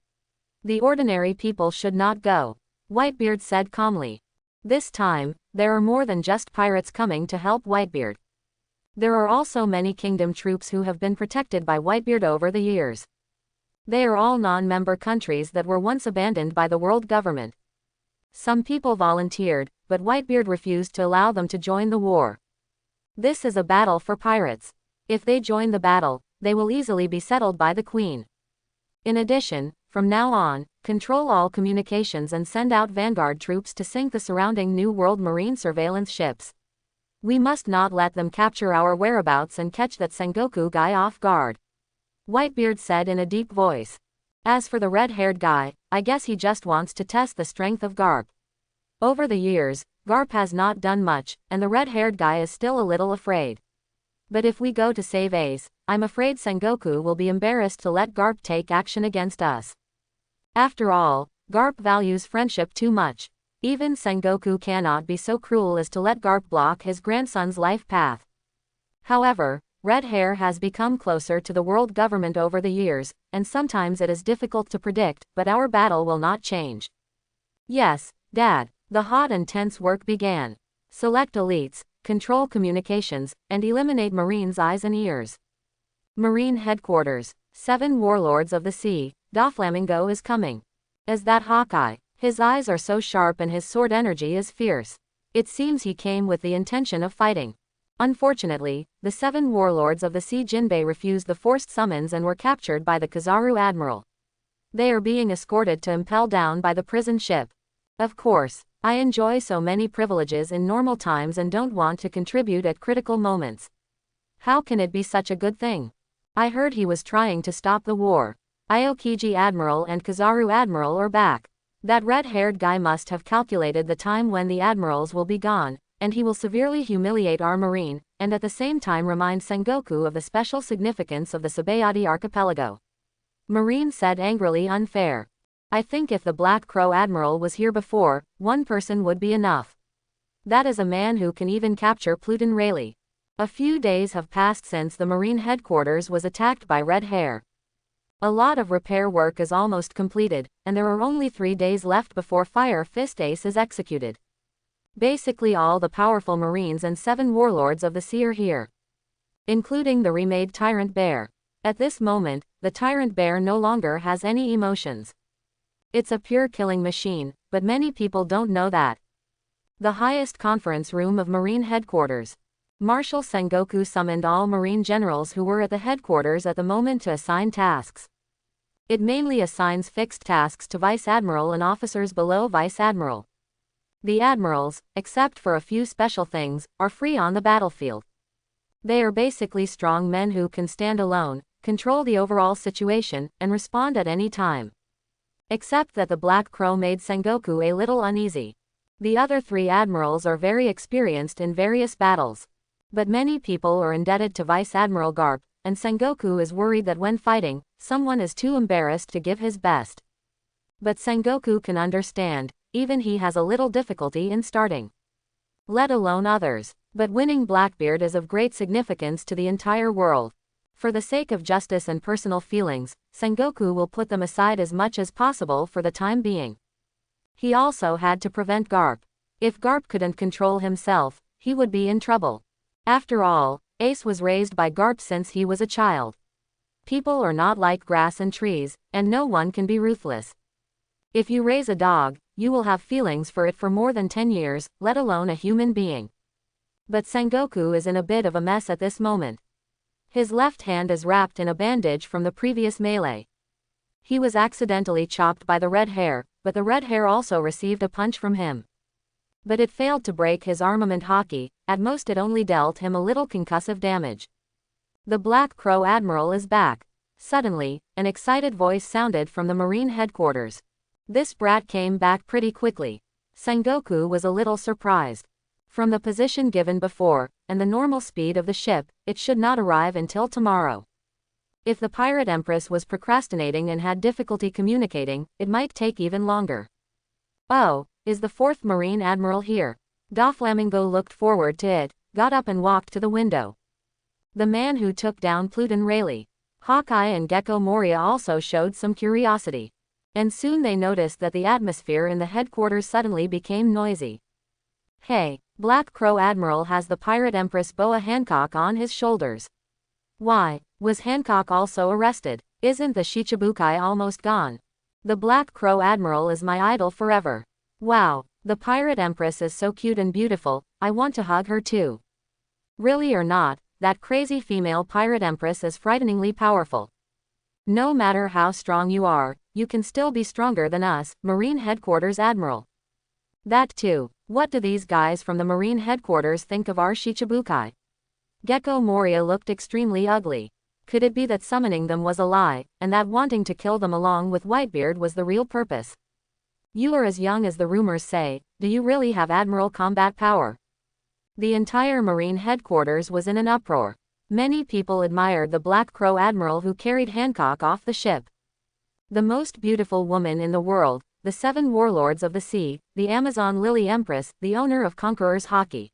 Speaker 1: The ordinary people should not go. Whitebeard said calmly. This time, there are more than just pirates coming to help Whitebeard. There are also many kingdom troops who have been protected by Whitebeard over the years. They are all non-member countries that were once abandoned by the world government. Some people volunteered, but Whitebeard refused to allow them to join the war. This is a battle for pirates. If they join the battle, they will easily be settled by the Queen. In addition, from now on, control all communications and send out vanguard troops to sink the surrounding New World Marine surveillance ships. We must not let them capture our whereabouts and catch that Sengoku guy off guard. Whitebeard said in a deep voice. As for the red-haired guy, I guess he just wants to test the strength of Garp. Over the years, Garp has not done much, and the red-haired guy is still a little afraid. But if we go to save Ace, I'm afraid Sengoku will be embarrassed to let Garp take action against us. After all, Garp values friendship too much. Even Sengoku cannot be so cruel as to let Garp block his grandson's life path. However, Red Hair has become closer to the world government over the years, and sometimes it is difficult to predict, but our battle will not change. Yes, Dad, the hot and tense work began. Select elites, control communications, and eliminate Marine's eyes and ears. Marine headquarters, 7 warlords of the sea, Doflamingo is coming. Is that Hawkeye? His eyes are so sharp and his sword energy is fierce. It seems he came with the intention of fighting. Unfortunately, the 7 warlords of the sea Jinbei refused the forced summons and were captured by the Kizaru admiral. They are being escorted to Impel down by the prison ship. Of course, I enjoy so many privileges in normal times and don't want to contribute at critical moments. How can it be such a good thing? I heard he was trying to stop the war. Aokiji Admiral and Kizaru Admiral are back. That red-haired guy must have calculated the time when the admirals will be gone, and he will severely humiliate our marine, and at the same time remind Sengoku of the special significance of the Sabayati archipelago. Marine said angrily unfair. I think if the Black Crow Admiral was here before, one person would be enough. That is a man who can even capture Pluton Rayleigh. A few days have passed since the Marine headquarters was attacked by Red Hair. A lot of repair work is almost completed, and there are only 3 days left before Fire Fist Ace is executed. Basically all the powerful Marines and 7 warlords of the sea are here. Including the remade Tyrant Bear. At this moment, the Tyrant Bear no longer has any emotions. It's a pure killing machine, but many people don't know that. The highest conference room of Marine headquarters. Marshal Sengoku summoned all Marine generals who were at the headquarters at the moment to assign tasks. It mainly assigns fixed tasks to Vice Admiral and officers below Vice Admiral. The admirals, except for a few special things, are free on the battlefield. They are basically strong men who can stand alone, control the overall situation, and respond at any time. Except that the Black Crow made Sengoku a little uneasy. The other 3 admirals are very experienced in various battles. But many people are indebted to Vice Admiral Garp, and Sengoku is worried that when fighting, someone is too embarrassed to give his best. But Sengoku can understand, even he has a little difficulty in starting. Let alone others. But winning Blackbeard is of great significance to the entire world. For the sake of justice and personal feelings, Sengoku will put them aside as much as possible for the time being. He also had to prevent Garp. If Garp couldn't control himself, he would be in trouble. After all, Ace was raised by Garp since he was a child. People are not like grass and trees, and no one can be ruthless. If you raise a dog, you will have feelings for it for more than 10 years, let alone a human being. But Sengoku is in a bit of a mess at this moment. His left hand is wrapped in a bandage from the previous melee. He was accidentally chopped by the red hair, but the red hair also received a punch from him. But it failed to break his armament haki, at most it only dealt him a little concussive damage. The Black Crow Admiral is back. Suddenly, an excited voice sounded from the Marine headquarters. This brat came back pretty quickly. Sengoku was a little surprised. From the position given before, and the normal speed of the ship, it should not arrive until tomorrow. If the Pirate Empress was procrastinating and had difficulty communicating, it might take even longer. Oh, is the 4th Marine Admiral here? Doflamingo looked forward to it, got up and walked to the window. The man who took down Pluton Rayleigh. Hawkeye and Gecko Moria also showed some curiosity. And soon they noticed that the atmosphere in the headquarters suddenly became noisy. Hey, Black Crow Admiral has the Pirate Empress Boa Hancock on his shoulders. Why, was Hancock also arrested? Isn't the Shichibukai almost gone? The Black Crow Admiral is my idol forever. Wow, the Pirate Empress is so cute and beautiful, I want to hug her too. Really or not, that crazy female Pirate Empress is frighteningly powerful. No matter how strong you are, you can still be stronger than us, Marine Headquarters Admiral. That too, what do these guys from the Marine Headquarters think of our Shichibukai? Gecko Moria looked extremely ugly. Could it be that summoning them was a lie, and that wanting to kill them along with Whitebeard was the real purpose? You are as young as the rumors say, do you really have Admiral combat power? The entire Marine Headquarters was in an uproar. Many people admired the Black Crow Admiral who carried Hancock off the ship. The most beautiful woman in the world, the 7 warlords of the sea, the Amazon Lily Empress, the owner of Conqueror's Haki.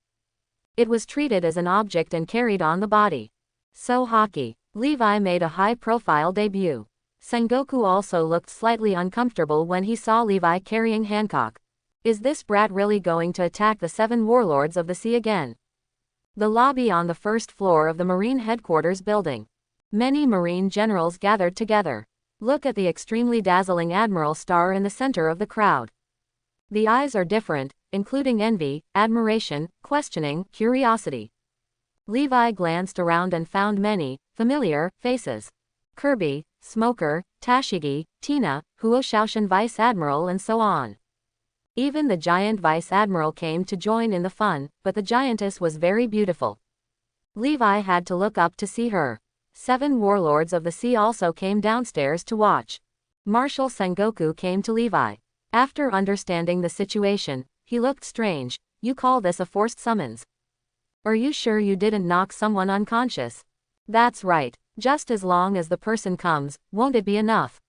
Speaker 1: It was treated as an object and carried on the body. So Haki. Levi made a high-profile debut. Sengoku also looked slightly uncomfortable when he saw Levi carrying Hancock. Is this brat really going to attack the 7 warlords of the sea again? The lobby on the first floor of the Marine Headquarters building. Many Marine generals gathered together. Look at the extremely dazzling Admiral star in the center of the crowd. The eyes are different, including envy, admiration, questioning, curiosity. Levi glanced around and found many familiar faces. Kirby, Smoker, Tashigi, Tina, Huoshaoshan Vice Admiral and so on. Even the giant Vice Admiral came to join in the fun, but the giantess was very beautiful. Levi had to look up to see her. 7 warlords of the sea also came downstairs to watch. Marshal Sengoku came to Levi. After understanding the situation, he looked strange. You call this a forced summons? Are you sure you didn't knock someone unconscious? That's right. Just as long as the person comes, won't it be enough?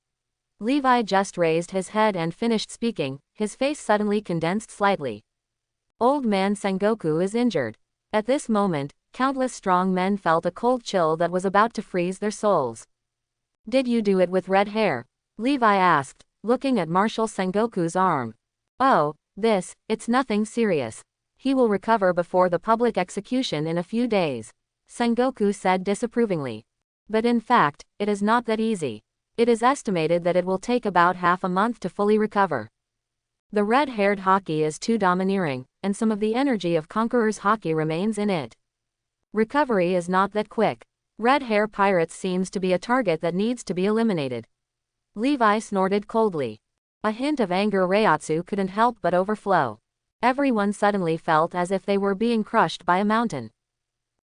Speaker 1: Levi just raised his head and finished speaking, his face suddenly condensed slightly. Old man Sengoku is injured. At this moment, countless strong men felt a cold chill that was about to freeze their souls. Did you do it with red hair? Levi asked, looking at Marshal Sengoku's arm. Oh, it's nothing serious. He will recover before the public execution in a few days. Sengoku said disapprovingly. But in fact, it is not that easy. It is estimated that it will take about half a month to fully recover. The red-haired Haki is too domineering, and some of the energy of Conqueror's Haki remains in it. Recovery is not that quick. Red hair pirates seems to be a target that needs to be eliminated. Levi snorted coldly. A hint of anger Reiatsu couldn't help but overflow. Everyone suddenly felt as if they were being crushed by a mountain.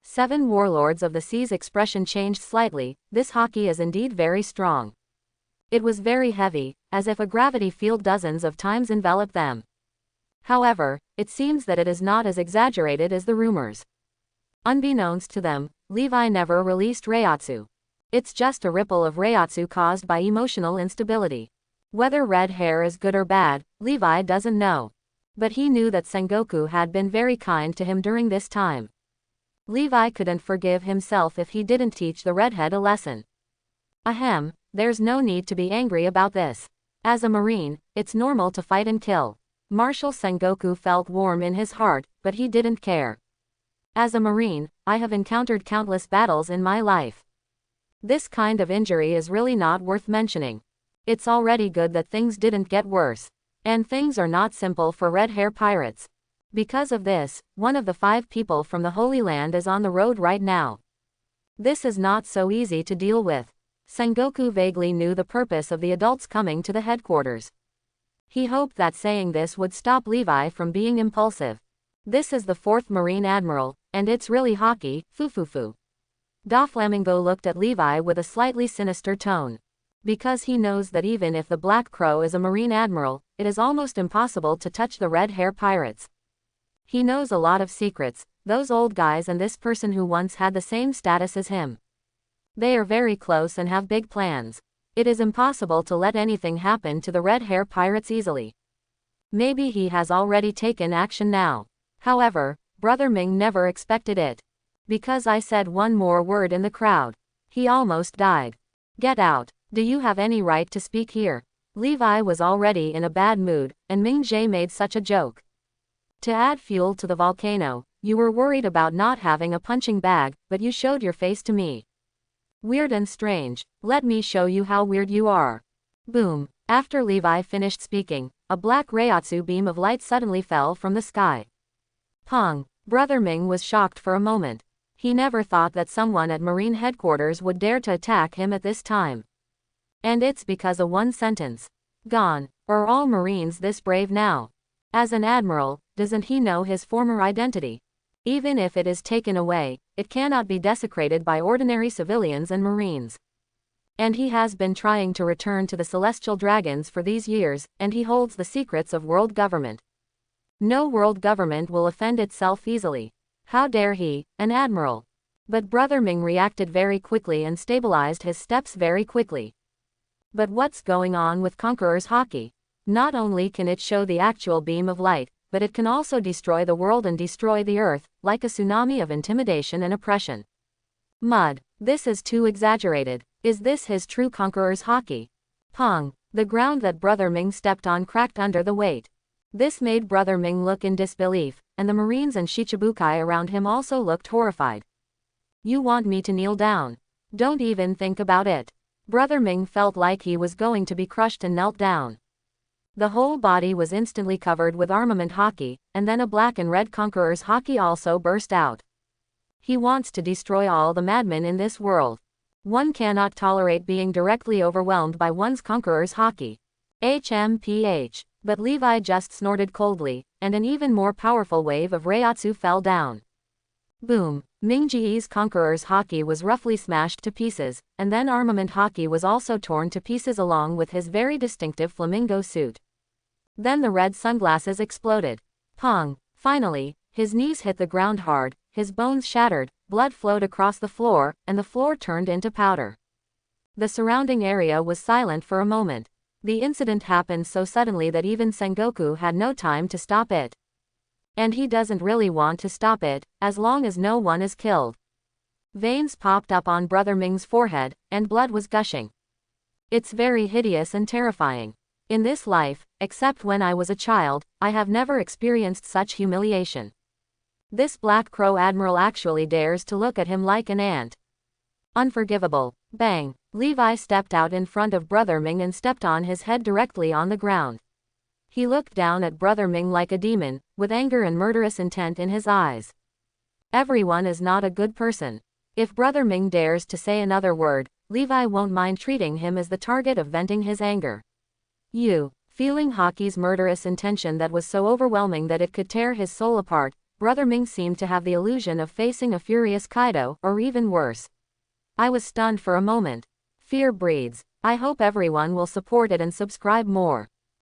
Speaker 1: 7 Warlords of the Sea's expression changed slightly. This haki is indeed very strong. It was very heavy, as if a gravity field dozens of times enveloped them. However, it seems that it is not as exaggerated as the rumors. Unbeknownst to them, Levi never released Reiatsu. It's just a ripple of Reiatsu caused by emotional instability. Whether red hair is good or bad, Levi doesn't know. But he knew that Sengoku had been very kind to him during this time. Levi couldn't forgive himself if he didn't teach the redhead a lesson. Ahem, there's no need to be angry about this. As a Marine, it's normal to fight and kill. Marshal Sengoku felt warm in his heart, but he didn't care. As a Marine, I have encountered countless battles in my life. This kind of injury is really not worth mentioning. It's already good that things didn't get worse. And things are not simple for red hair pirates. Because of this, one of the 5 people from the Holy Land is on the road right now. This is not so easy to deal with. Sengoku vaguely knew the purpose of the adults coming to the headquarters. He hoped that saying this would stop Levi from being impulsive. This is the 4th Marine Admiral, and it's really haki, fufufu. Doflamingo looked at Levi with a slightly sinister tone. Because he knows that even if the Black Crow is a Marine Admiral, it is almost impossible to touch the red hair pirates. He knows a lot of secrets, those old guys and this person who once had the same status as him. They are very close and have big plans. It is impossible to let anything happen to the red hair pirates easily. Maybe he has already taken action now. However, Brother Ming never expected it. Because I said one more word in the crowd. He almost died. Get out. Do you have any right to speak here? Levi was already in a bad mood, and Ming Jie made such a joke. To add fuel to the volcano, you were worried about not having a punching bag, but you showed your face to me. Weird and strange. Let me show you how weird you are. Boom. After Levi finished speaking, a black Reiatsu beam of light suddenly fell from the sky. Pong. Brother Ming was shocked for a moment. He never thought that someone at Marine headquarters would dare to attack him at this time. And it's because of one sentence. Gone. Are all Marines this brave now? As an admiral, doesn't he know his former identity? Even if it is taken away, it cannot be desecrated by ordinary civilians and Marines. And he has been trying to return to the Celestial Dragons for these years, and he holds the secrets of world government. No world government will offend itself easily. How dare he, an admiral? But Brother Ming reacted very quickly and stabilized his steps very quickly. But what's going on with Conqueror's haki? Not only can it show the actual beam of light, but it can also destroy the world and destroy the earth, like a tsunami of intimidation and oppression. Mud. This is too exaggerated. Is this his true Conqueror's haki? Pong. The ground that Brother Ming stepped on cracked under the weight. This made Brother Ming look in disbelief, and the Marines and Shichibukai around him also looked horrified. You want me to kneel down? Don't even think about it. Brother Ming felt like he was going to be crushed and knelt down. The whole body was instantly covered with armament haki, and then a black and red Conqueror's haki also burst out. He wants to destroy all the madmen in this world. One cannot tolerate being directly overwhelmed by one's Conqueror's haki. HMPH. But Levi just snorted coldly, and an even more powerful wave of Reiatsu fell down. Boom. Ming Jie's Conqueror's haki was roughly smashed to pieces, and then armament haki was also torn to pieces along with his very distinctive flamingo suit. Then the red sunglasses exploded. Pong. Finally, his knees hit the ground hard, his bones shattered, blood flowed across the floor, and the floor turned into powder. The surrounding area was silent for a moment. The incident happened so suddenly that even Sengoku had no time to stop it. And he doesn't really want to stop it, as long as no one is killed. Veins popped up on Brother Ming's forehead, and blood was gushing. It's very hideous and terrifying. In this life, except when I was a child, I have never experienced such humiliation. This Black Crow Admiral actually dares to look at him like an ant. Unforgivable. Bang. Levi stepped out in front of Brother Ming and stepped on his head directly on the ground. He looked down at Brother Ming like a demon, with anger and murderous intent in his eyes. Everyone is not a good person. If Brother Ming dares to say another word, Levi won't mind treating him as the target of venting his anger. You. Feeling Haki's murderous intention that was so overwhelming that it could tear his soul apart, Brother Ming seemed to have the illusion of facing a furious Kaido, or even worse. I was stunned for a moment. Fear breeds. I hope everyone will support it and subscribe more.